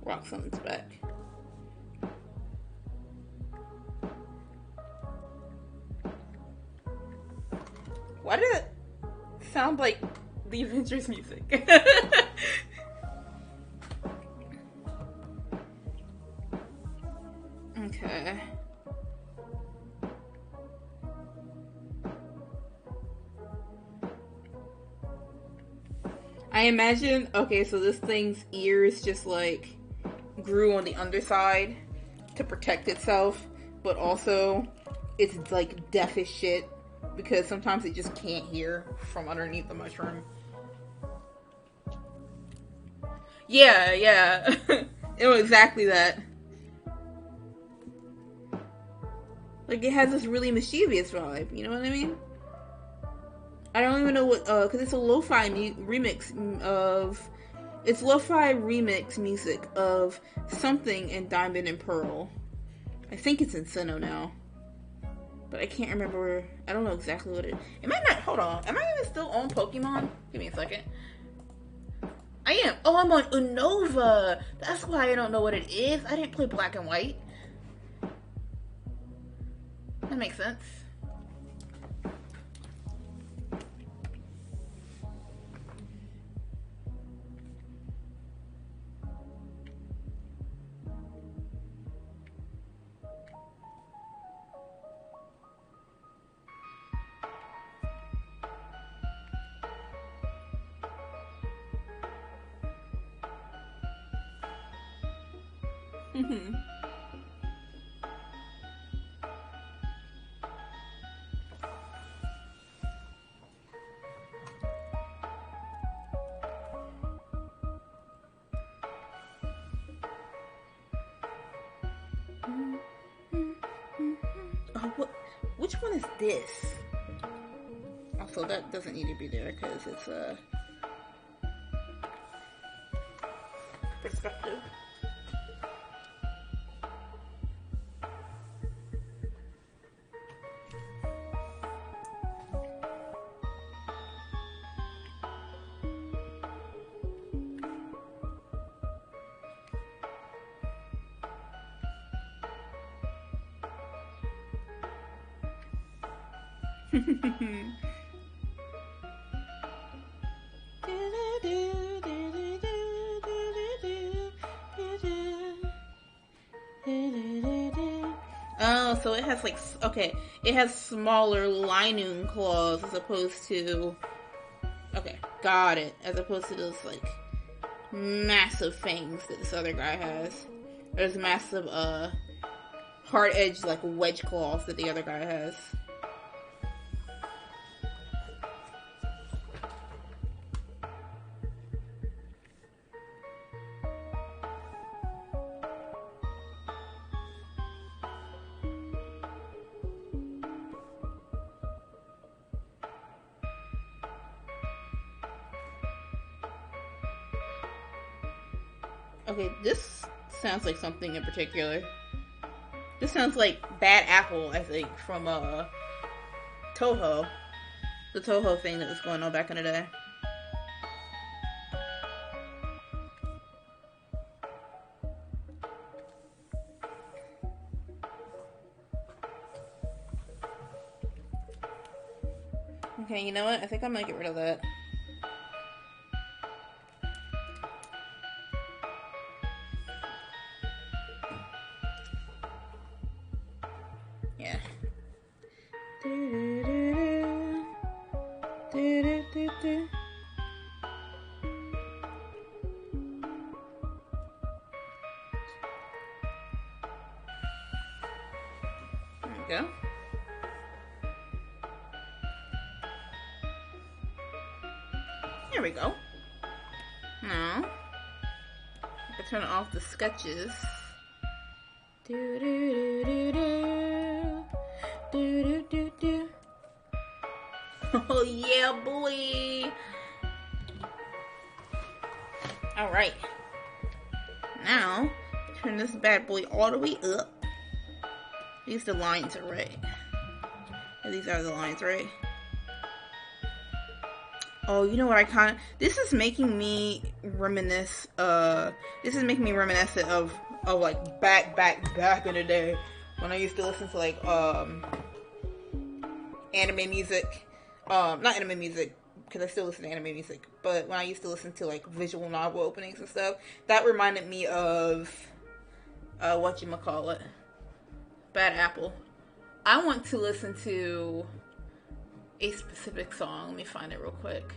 rock something's back. Why did it sound like the Avengers music? Okay. I imagine, okay, so this thing's ears just like grew on the underside to protect itself, but also it's like deaf as shit because sometimes it just can't hear from underneath the mushroom. Yeah, yeah. It was exactly that. Like, it has this really mischievous vibe, you know what I mean? I don't even know what, because it's a lo-fi remix of, it's lo-fi remix music of something in Diamond and Pearl. I think it's in Sinnoh now. But I can't remember, I don't know exactly what it is. Am I not, hold on, am I even still on Pokemon? Give me a second. I am. Oh, I'm on Unova. That's why I don't know what it is. I didn't play Black and White. That makes sense. Oh, which one is this? Also, that doesn't need to be there because it's perspective. Oh, so it has like, okay, it has smaller lining claws as opposed to, okay, got it, as opposed to those like massive fangs that this other guy has. There's massive hard edged like wedge claws that the other guy has. Okay, this sounds like something in particular. This sounds like Bad Apple, I think, from Toho. The Toho thing that was going on back in the day. Okay, you know what? I think I'm gonna get rid of that. Yeah. There we go. There we go. Now, I can turn off the sketches. Oh yeah, boy! Alright. Now, turn this bad boy all the way up. These the lines are right. Yeah, these are the lines, right? Oh, you know what this is making me reminisce, this is making me reminiscent of like back in the day when I used to listen to like, anime music. Not anime music, because I still listen to anime music, but when I used to listen to like visual novel openings and stuff, that reminded me of, whatchamacallit, Bad Apple. I want to listen to a specific song. Let me find it real quick.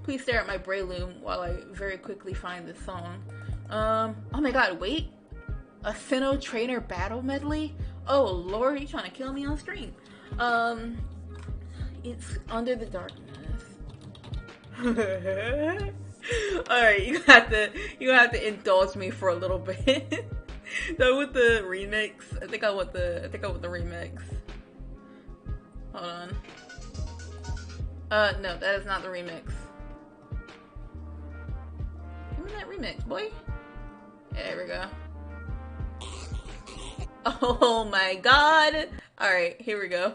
Please stare at my Brayloom while I very quickly find this song. Oh my god, wait. A Sinnoh Trainer Battle Medley? Oh lord, you trying to kill me on stream. It's Under the Darkness. Alright, you have to indulge me for a little bit. Though with the remix, I think I want the remix. Hold on. No, that is not the remix. Give me that remix, boy. There we go. Oh my god. Alright, here we go.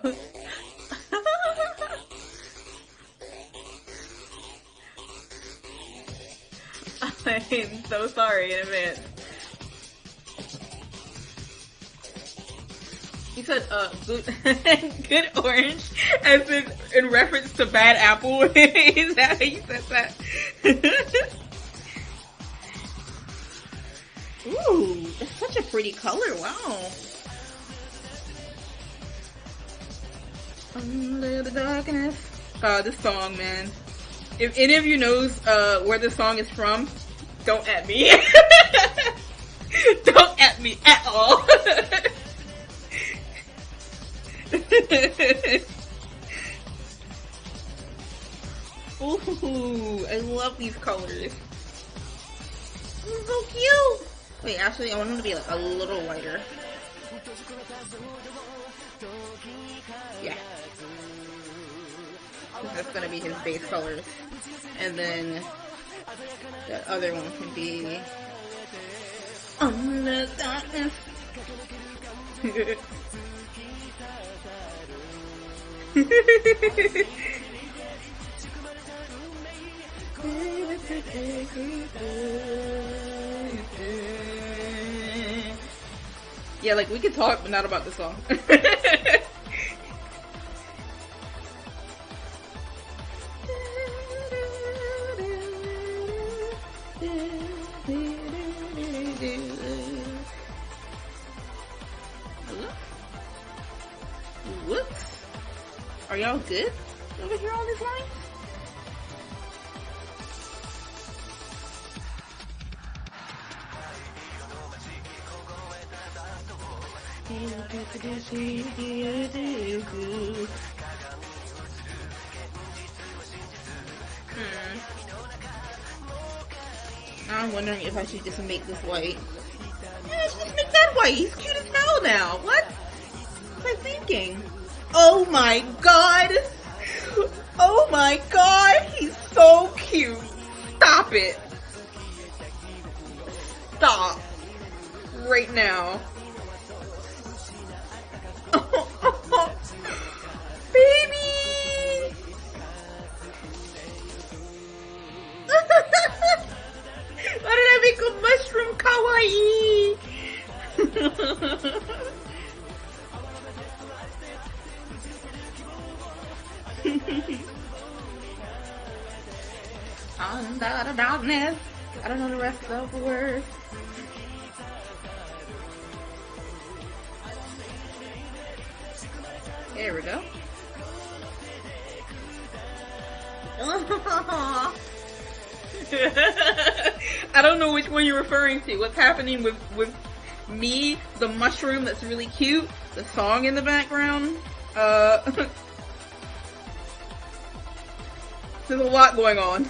I'm so sorry in advance. You said, good orange, as in reference to Bad Apple. Is that how you said that? Ooh, that's such a pretty color, wow. Under the darkness. This song, man. If any of you knows where this song is from, don't at me. Don't at me at all. Ooh, I love these colors. This is so cute. Wait, actually, I want them to be like a little lighter. Yeah. That's gonna be his base colors. And then the other one can be on the darkness. Yeah, like we could talk, but not about the song. Whoops. Are y'all good over here on this line? I'm wondering if I should just make this white. Yeah, I should just make that white. He's cute as hell now. What was I thinking? Oh my god! Oh my god! He's so cute. Stop it. Stop. Right now. Baby! Why did I make a mushroom kawaii? Under the darkness. I don't know the rest of the words. There we go. I don't know which one you're referring to. What's happening with me, the mushroom that's really cute, the song in the background. There's a lot going on.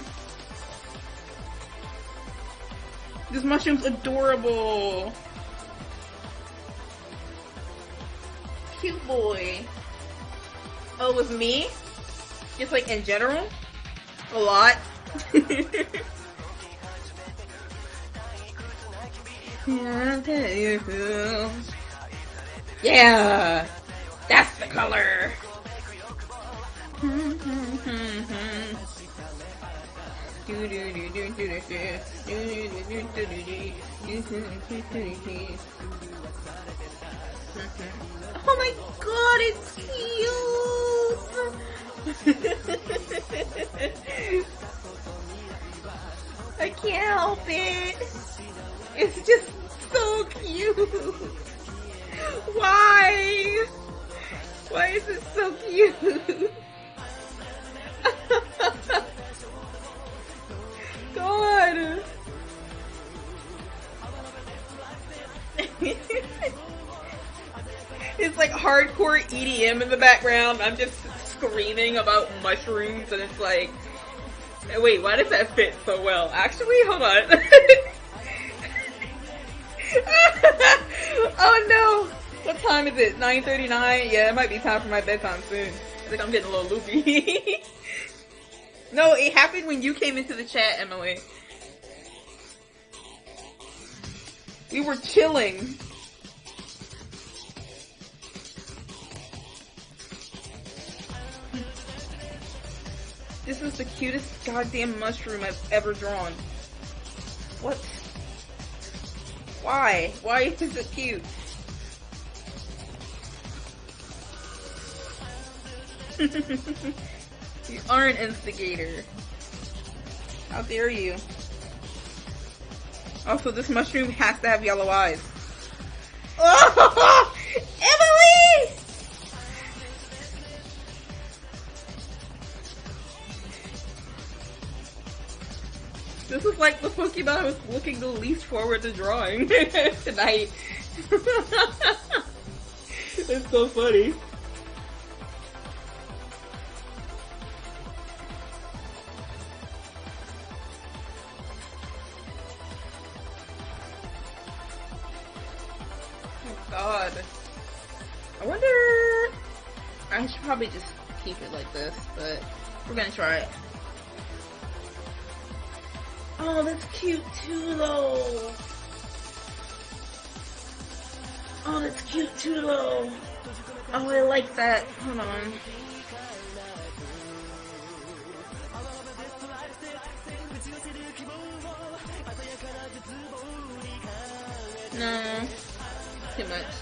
This mushroom's adorable. Cute boy. Oh, with me? Just like in general? A lot. Yeah! That's the color! Oh my god, it's cute! I can't help it! It's just so cute! Why? Why is it so cute? God! It's like hardcore EDM in the background. I'm just screaming about mushrooms and it's like, wait, why does that fit so well? Actually, hold on. Oh no! What time is it? 9:39? Yeah, it might be time for my bedtime soon. I think I'm getting a little loopy. No, it happened when you came into the chat, Emily. We were chilling. This is the cutest goddamn mushroom I've ever drawn. What? Why? Why is it cute? You are an instigator. How dare you? Also, this mushroom has to have yellow eyes. Oh, Emily! This is like the Pokemon I was looking the least forward to drawing tonight. It's so funny. Oh god. I wonder... I should probably just keep it like this, but we're gonna try it. Oh, that's cute too, though. Oh, that's cute too, though. Oh, I like that. Hold on. No. Too much.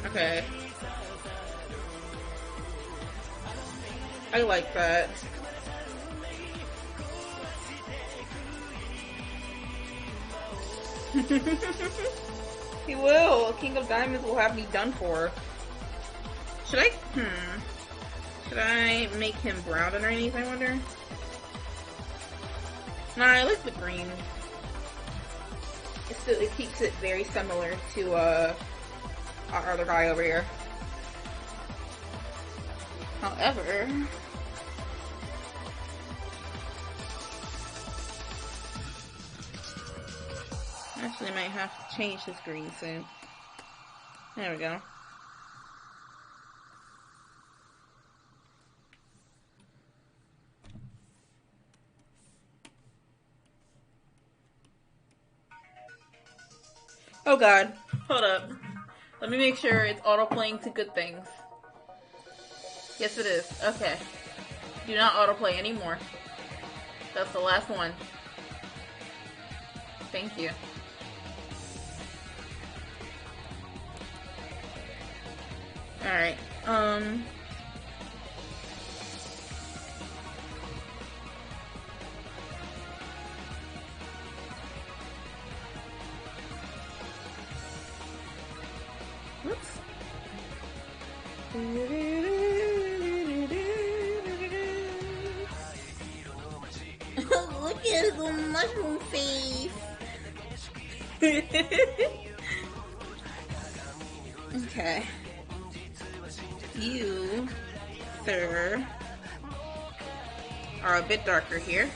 Okay. I like that. He will. King of Diamonds will have me done for. Should I? Should I make him brown underneath, I wonder? Nah, I like the green. It keeps it very similar to our other guy over here. However... Actually, I might have to change his green soon. There we go. Oh god. Hold up. Let me make sure it's auto-playing to good things. Yes, it is. Okay. Do not autoplay anymore. That's the last one. Thank you. Alright, whoops. Look at the mushroom face. Okay. You, sir, are a bit darker here.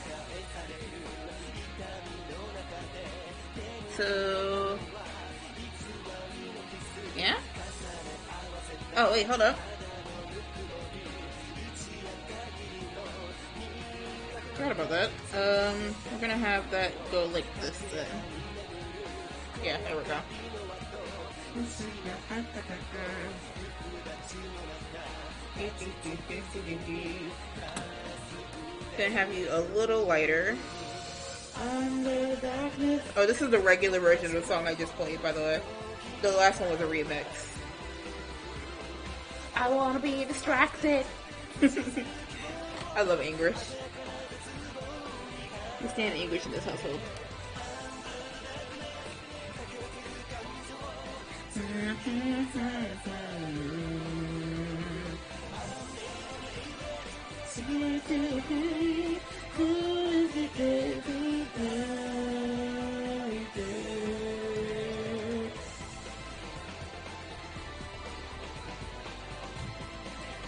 So, yeah? Oh, wait, hold up. Forgot about that. We're gonna have that go like this then. Yeah, there we go. Gonna have you a little lighter. Under darkness. Oh, this is the regular version of the song I just played, by the way. The last one was a remix. I wanna be distracted. I love English. We stand English in this household.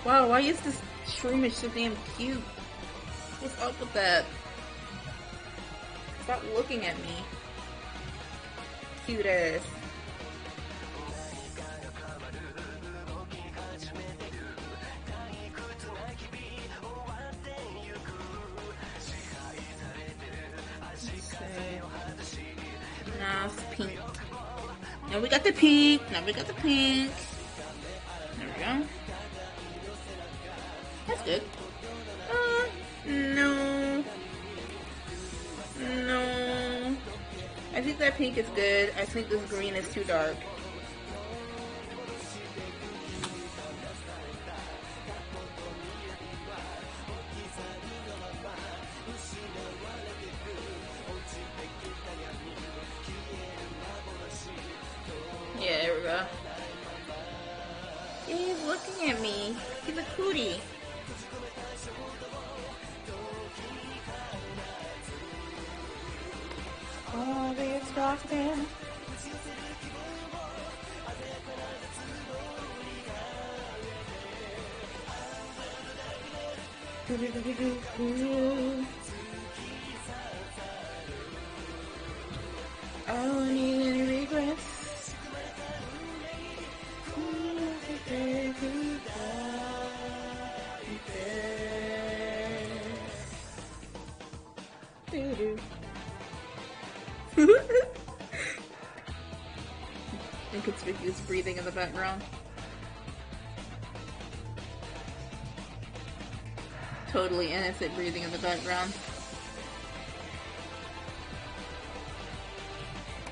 Wow, why is this Shroomish so damn cute? What's up with that? Stop looking at me. Cute ass. Now it's pink. Now we got the pink. Now we got the pink. There we go. That's good. No. No. I think that pink is good. I think this green is too dark. Yeah, there we go. He's looking at me. He's a cootie. Wanna be extracted. I don't need any regrets. Inconspicuous breathing in the background. Totally innocent breathing in the background.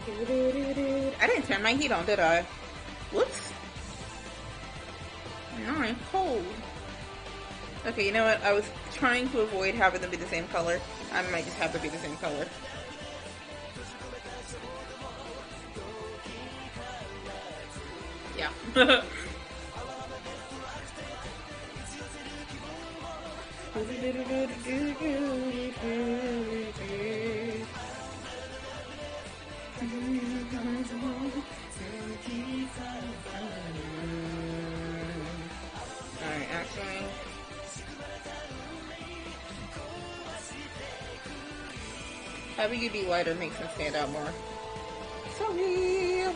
I didn't turn my heat on, did I? Whoops. No, I'm cold. Okay, you know what? I was trying to avoid having them be the same color. I might just have them be the same color. Yeah. Alright, actually. Having you be lighter makes them stand out more. Sorry!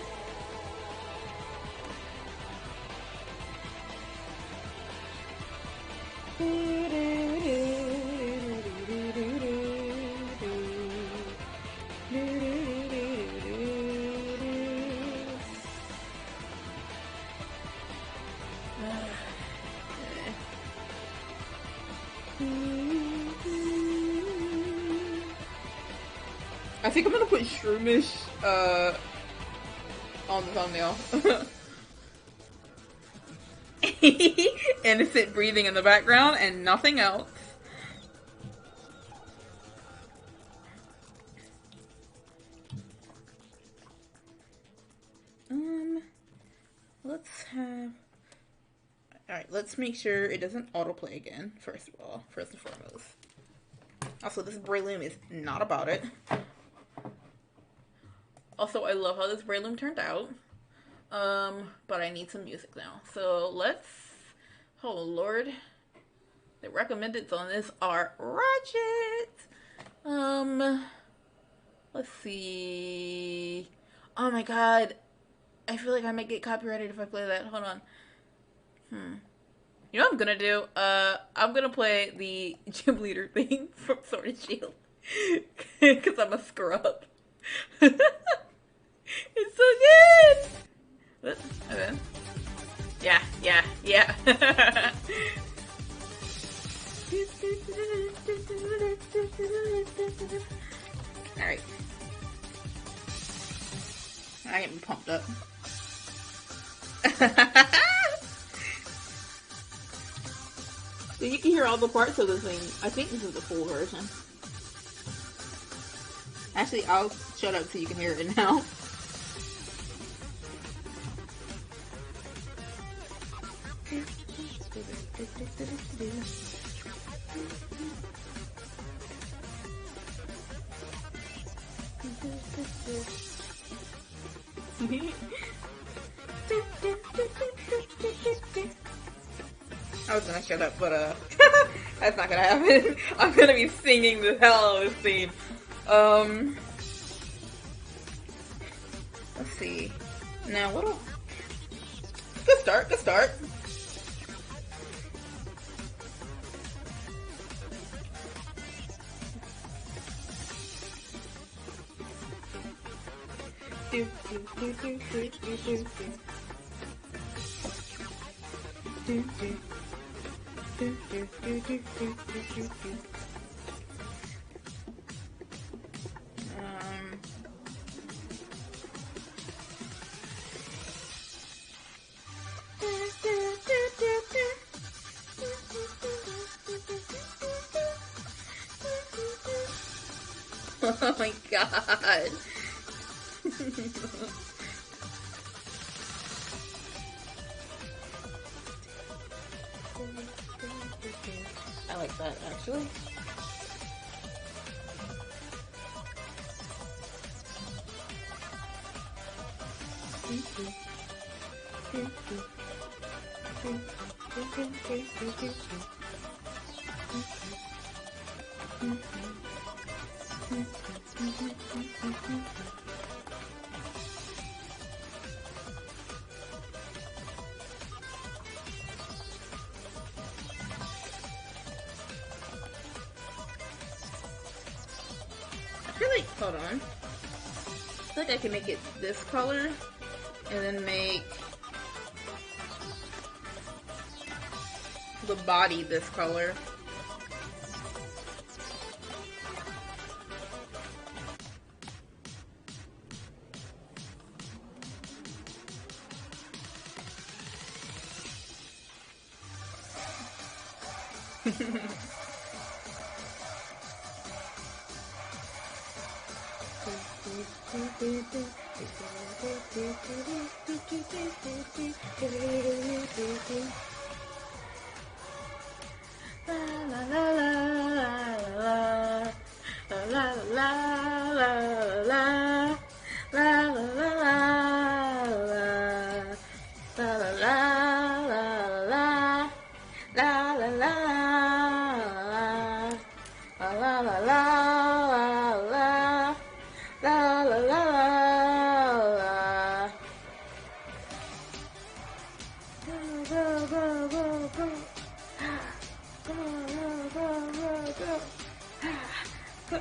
I think I'm gonna put Shroomish on the thumbnail. Innocent breathing in the background and nothing else. Let's have... Alright, let's make sure it doesn't autoplay again, first of all, first and foremost. Also, this Breloom is not about it. Also, I love how this Breloom turned out. But I need some music now. So let's... Oh, Lord. The recommendeds on this are ratchet. Let's see. Oh my god. I feel like I might get copyrighted if I play that. Hold on. You know what I'm gonna do? I'm gonna play the gym leader theme from Sword and Shield. Because I'm a scrub. It's so good! Okay. Yeah. Alright. I am pumped up. So you can hear all the parts of the thing. I think this is the full version. Actually, I'll shut up so you can hear it now. I was gonna shut up, but that's not gonna happen. I'm gonna be singing the hell out of this theme. Let's see. Now what'll... Good start. Oh my god. I like that actually. I feel like, hold on. I feel like I can make it this color and then make the body this color.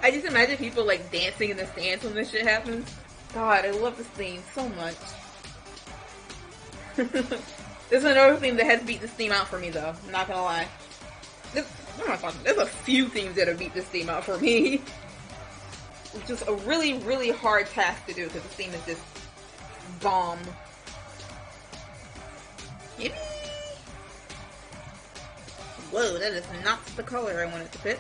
I just imagine people like dancing in the stands when this shit happens. God, I love this theme so much. There's another theme that has beat this theme out for me though, I'm not gonna lie. There's a few themes that have beat this theme out for me. It's just a really, really hard task to do because this theme is just bomb. Yippee! Whoa, that is not the color I wanted to pick.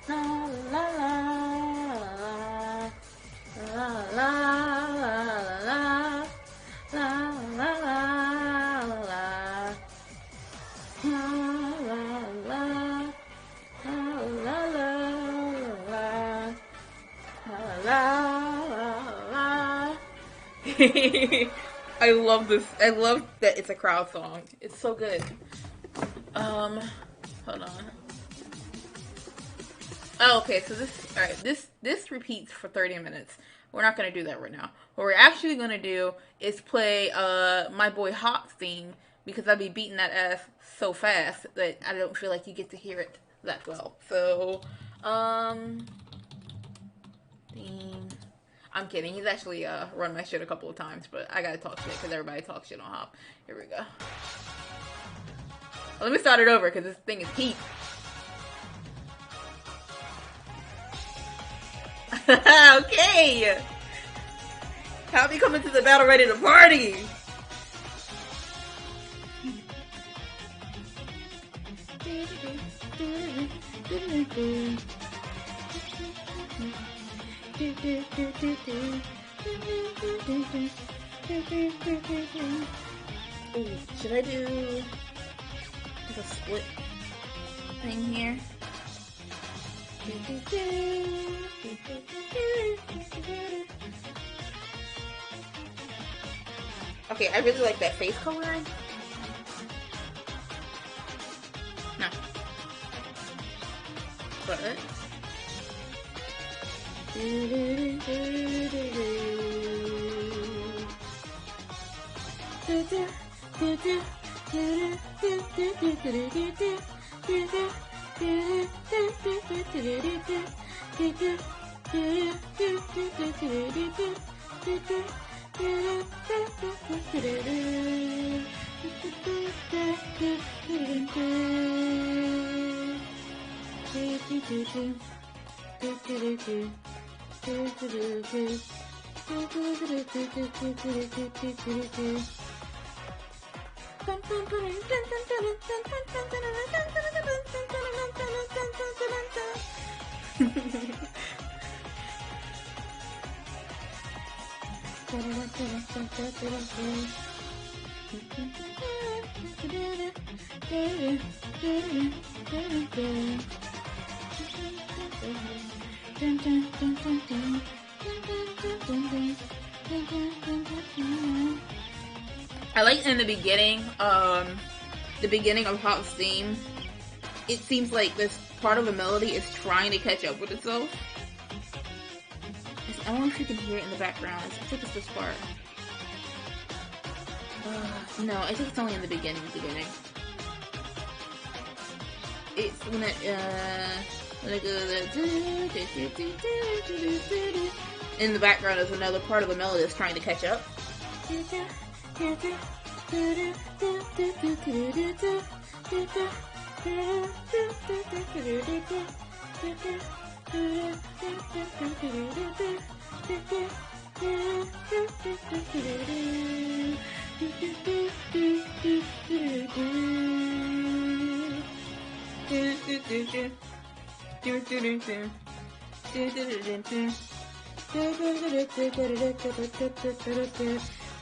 La la la la la la la la I love this. I love that it's a crowd song. It's so good. Hold on. Oh, okay, so this repeats for 30 minutes. We're not gonna do that right now. What we're actually gonna do is play My Boy Hop's theme, because I'll be beating that ass so fast that I don't feel like you get to hear it that well. So, theme. I'm kidding. He's actually run my shit a couple of times, but I gotta talk shit because everybody talks shit on Hop. Here we go. Well, let me start it over because this thing is heat. Okay. Hop be coming to the battle ready to party. Ooh, should I do a split thing here? Okay, I really like that face coloring. No. But I like in the beginning of Hop's theme, it seems like this part of the melody is trying to catch up with itself. I wonder if you can hear it in the background. I think it's this part. No, I think it's only in the beginning. It's when it goes in the background is another part of the melody that's trying to catch up.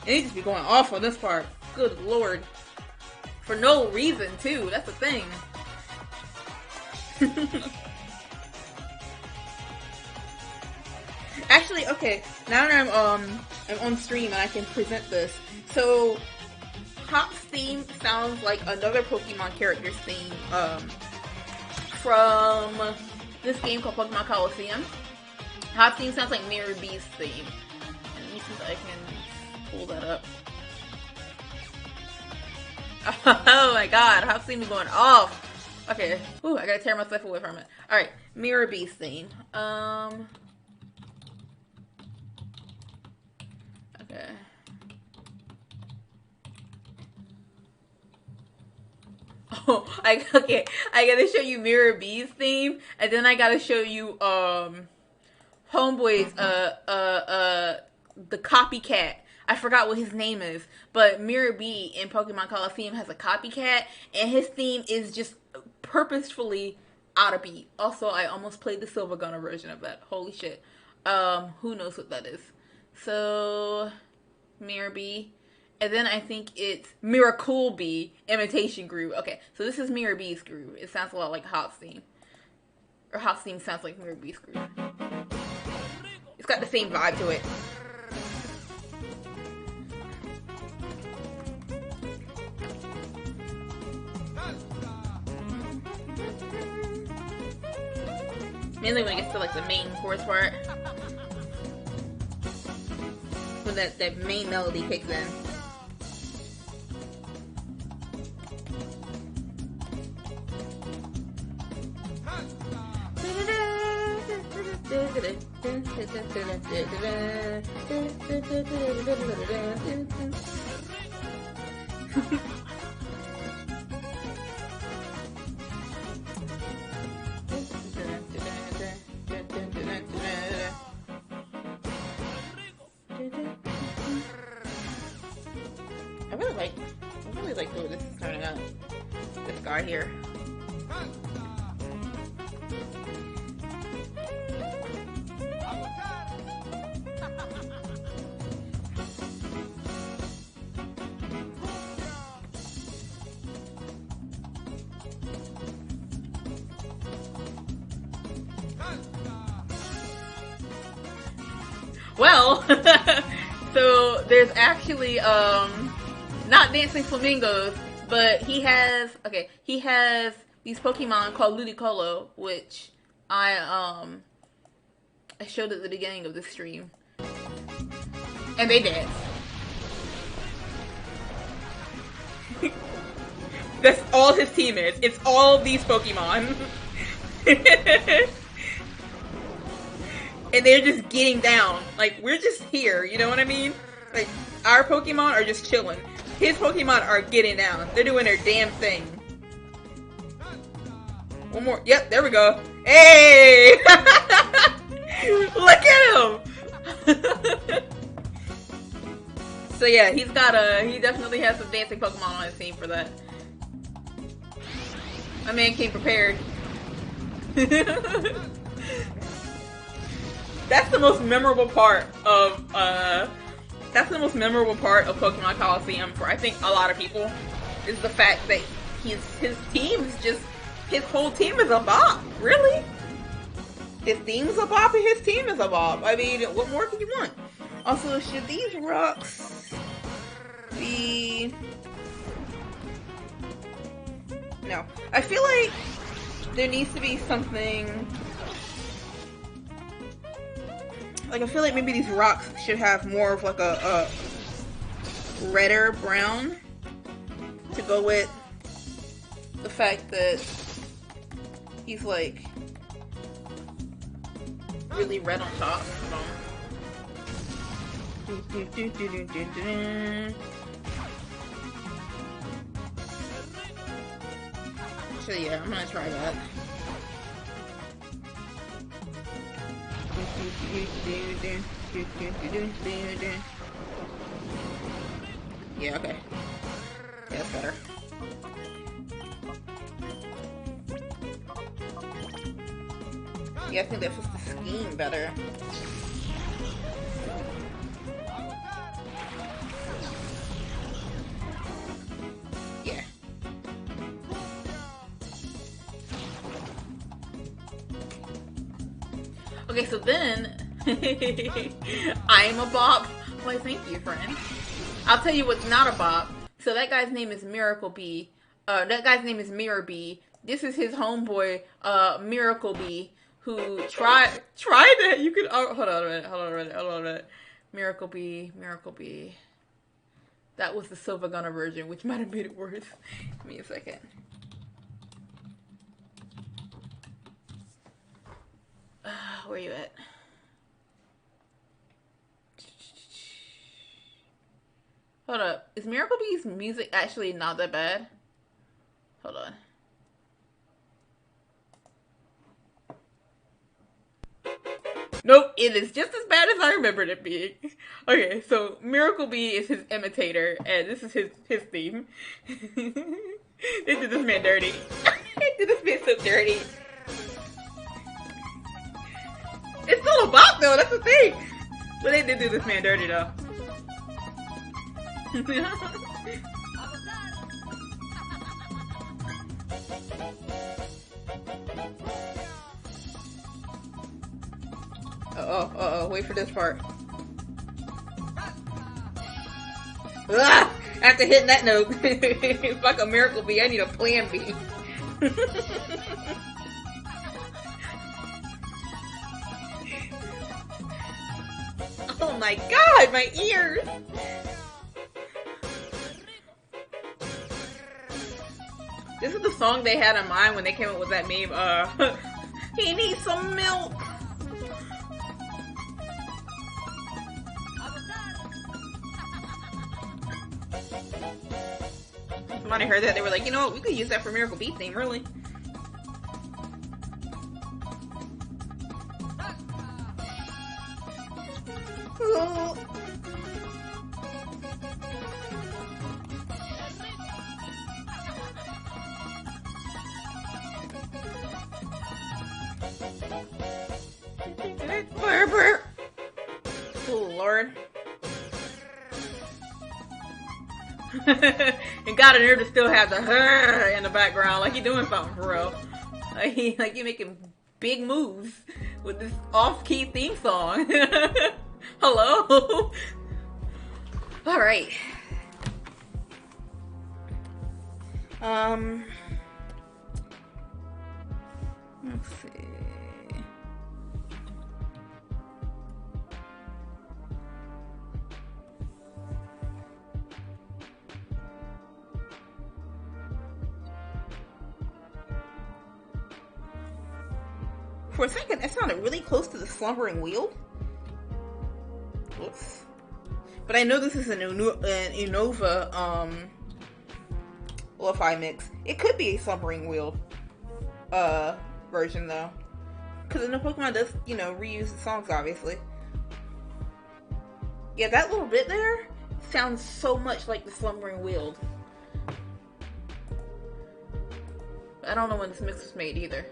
And he just be going off on this part. Good lord. For no reason, too. That's the thing. Actually, okay. Now that I'm on stream and I can present this. So, Hop's theme sounds like another Pokemon character's theme. From this game called Pokemon Coliseum. Hop's theme sounds like Mirror B's theme. And let me see if I can pull that up. Oh my god, Hop's theme is going off. Okay, ooh, I gotta tear myself away from it. Alright, Mirror B's theme. Okay. Oh, I gotta show you Mirror B's theme, and then I gotta show you Homeboy's the copycat. I forgot what his name is, but Mirror B in Pokemon Coliseum has a copycat, and his theme is just purposefully out of beat. Also, I almost played the Silver Gunner version of that. Holy shit. Who knows what that is? So, Mirror B. And then I think it's Miracle B, Imitation Groove. Okay, so this is Mirror B's groove. It sounds a lot like Hop's theme. Or Hop's theme sounds like Mirror B's groove. It's got the same vibe to it. Mainly when it gets to like the main chorus part. When that main melody kicks in. I really like the way this is turning out. This guy here. Well, so there's actually not Dancing Flamingos, but he has these Pokemon called Ludicolo, which I showed at the beginning of the stream, and they dance. That's all his team is. It's all these Pokemon. And they're just getting down. Like, we're just here, you know what I mean? Like, our Pokemon are just chilling. His Pokemon are getting down. They're doing their damn thing. One more. Yep, there we go. Hey! Look at yeah, he definitely has some dancing Pokemon on his team for that. My man came prepared. That's the most memorable part of Pokemon Coliseum for I think a lot of people, is the fact that his whole team is a bop. Really? His team's a bop and his team is a bop. I mean, what more could you want? Also, should these rocks be... No. I feel like there needs to be something... Like, I feel like maybe these rocks should have more of like a redder brown to go with the fact that he's like really red on top. So yeah, I'm gonna try that. Yeah, okay. Yeah, that's better. Yeah, I think that's just the scheme better. Yeah. Okay, so then I'm a bop. Why, thank you, friend. I'll tell you what's not a bop. So that guy's name is Miracle Bee. That guy's name is Mirror Bee. This is his homeboy, Miracle Bee, who tried that. You could hold on a minute. Miracle Bee. That was the Silver Gunner version, which might have made it worse. Give me a second. Where are you at? Hold up. Is Miracle Bee's music actually not that bad? Hold on. Nope, it is just as bad as I remembered it being. Okay, so Miracle Bee is his imitator, and this is his theme. They did this man dirty. They did this man so dirty. It's still a bop though, that's the thing. But they did do this man dirty though. Wait for this part. Ah! After hitting that note, it's like a Miracle Bee, I need a plan B. Oh my god, my ears! This is the song they had in mind when they came up with that meme, he needs some milk! Somebody heard that, they were like, you know what, we could use that for Miracle Bee theme, really. Oh. Oh, Lord. And got a nerve to still have the in the background, like he doing something for real. Like you making big moves with this off-key theme song. Hello? Alright. Let's see. For a second, that sounded really close to the Slumbering Wheel. Whoops. But I know this is an Unova, lo-fi mix. It could be a Slumbering Wheel, version, though. Because the Pokemon does, you know, reuse the songs, obviously. Yeah, that little bit there sounds so much like the Slumbering Weald. I don't know when this mix was made either.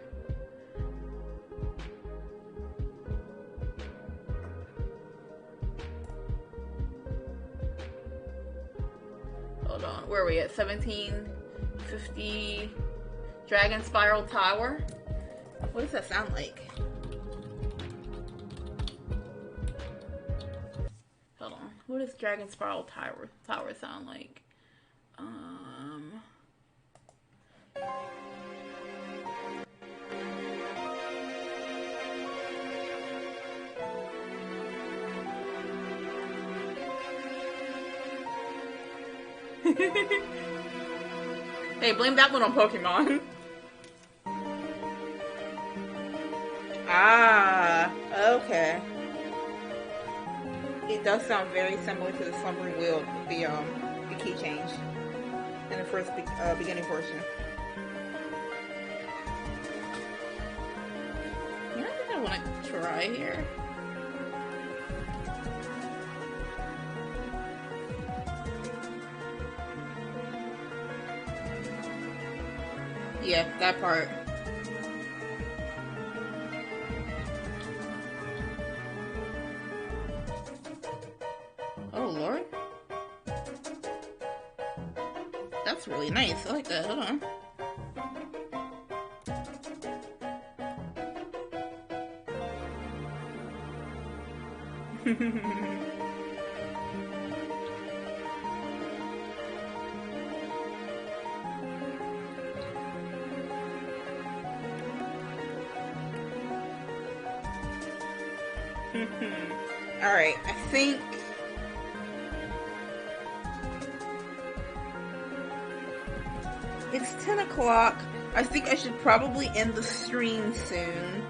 Hold on, where are we at? 1750 Dragon Spiral Tower? What does that sound like? Hold on, what does Dragon Spiral Tower sound like? Hey, blame that one on Pokemon. Ah, okay. It does sound very similar to the Slumbering Weald with the key change in the first beginning portion. You know what I want to try here? Yeah, that part. Oh, Lord. That's really nice. I like that. Hold on. Alright, I think it's 10 o'clock. I think I should probably end the stream soon.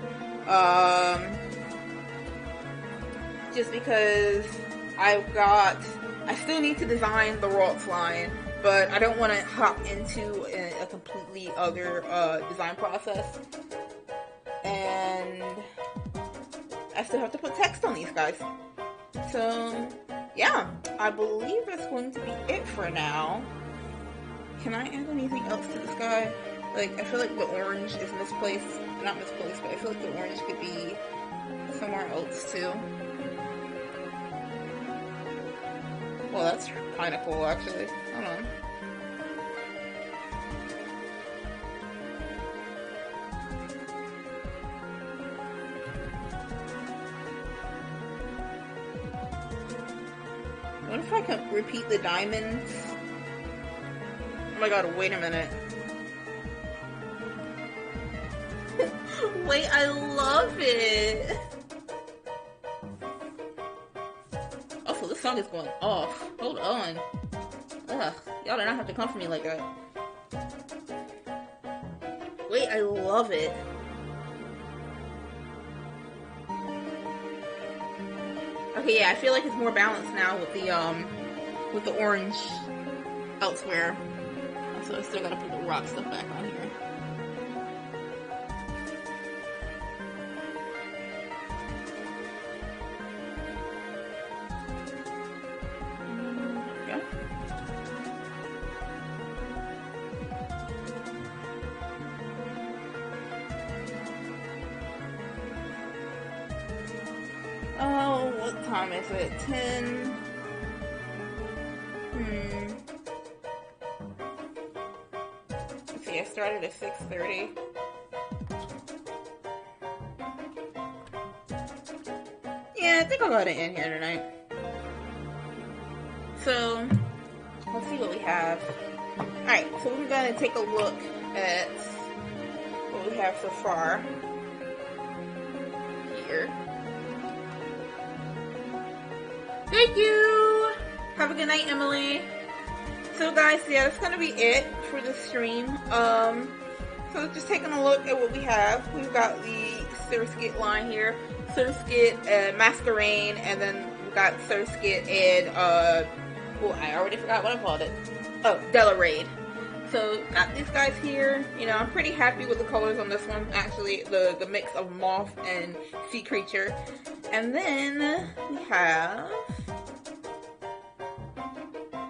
Just because I still need to design the ralts line, but I don't want to hop into a completely other design process. And I still have to put text on these guys. So, yeah, I believe that's going to be it for now. Can I add anything else to this guy? Like, I feel like the orange is misplaced. Not misplaced, but I feel like the orange could be somewhere else too. Well, that's kind of cool, actually. Hold on. What if I can repeat the diamonds? Oh my god, wait a minute. Wait, I love it! Also, this song is going off. Hold on. Ugh, y'all do not have to come for me like that. Wait, I love it. Okay, yeah, I feel like it's more balanced now with the orange elsewhere. So I still gotta put the rock stuff back on here. Okay. Oh, what time is it? 10. Let's see, I started at 6:30. Yeah, I think I'll go ahead and end here tonight. So, let's see what we have. Alright, so we're gonna take a look at what we have so far. Here. Thank you! Have a good night, Emily. So guys, yeah, that's gonna be it for the stream. So just taking a look at what we have. We've got the Surskit line here. Surskit, Masquerain, and then we've got Surskit and, well, I already forgot what I called it. Oh, Delaraid. So, got these guys here. You know, I'm pretty happy with the colors on this one. Actually, the mix of moth and sea creature. And then we have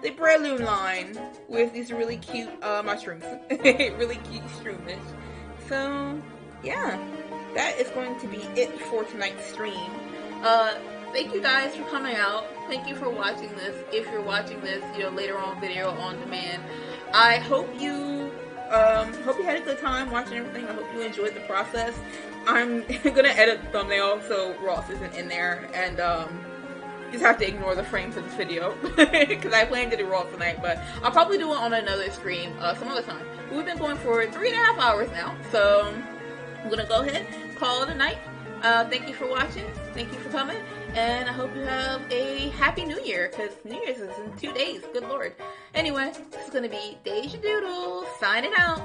the Breloom line with these really cute mushrooms. Really cute Shroomish. So, yeah, that is going to be it for tonight's stream. Thank you guys for coming out. Thank you for watching this. If you're watching this, later on video on demand. I hope you had a good time watching everything. I hope you enjoyed the process. I'm gonna edit the thumbnail so Ross isn't in there, and just have to ignore the frames of this video because I plan to do Raw tonight, but I'll probably do it on another stream some other time. We've been going for 3.5 hours now, so I'm gonna go ahead, call it a night. Thank you for watching. Thank you for coming. And I hope you have a happy new year, because New Year's is in 2 days. Good lord. Anyway, this is going to be Deja Doodle signing out.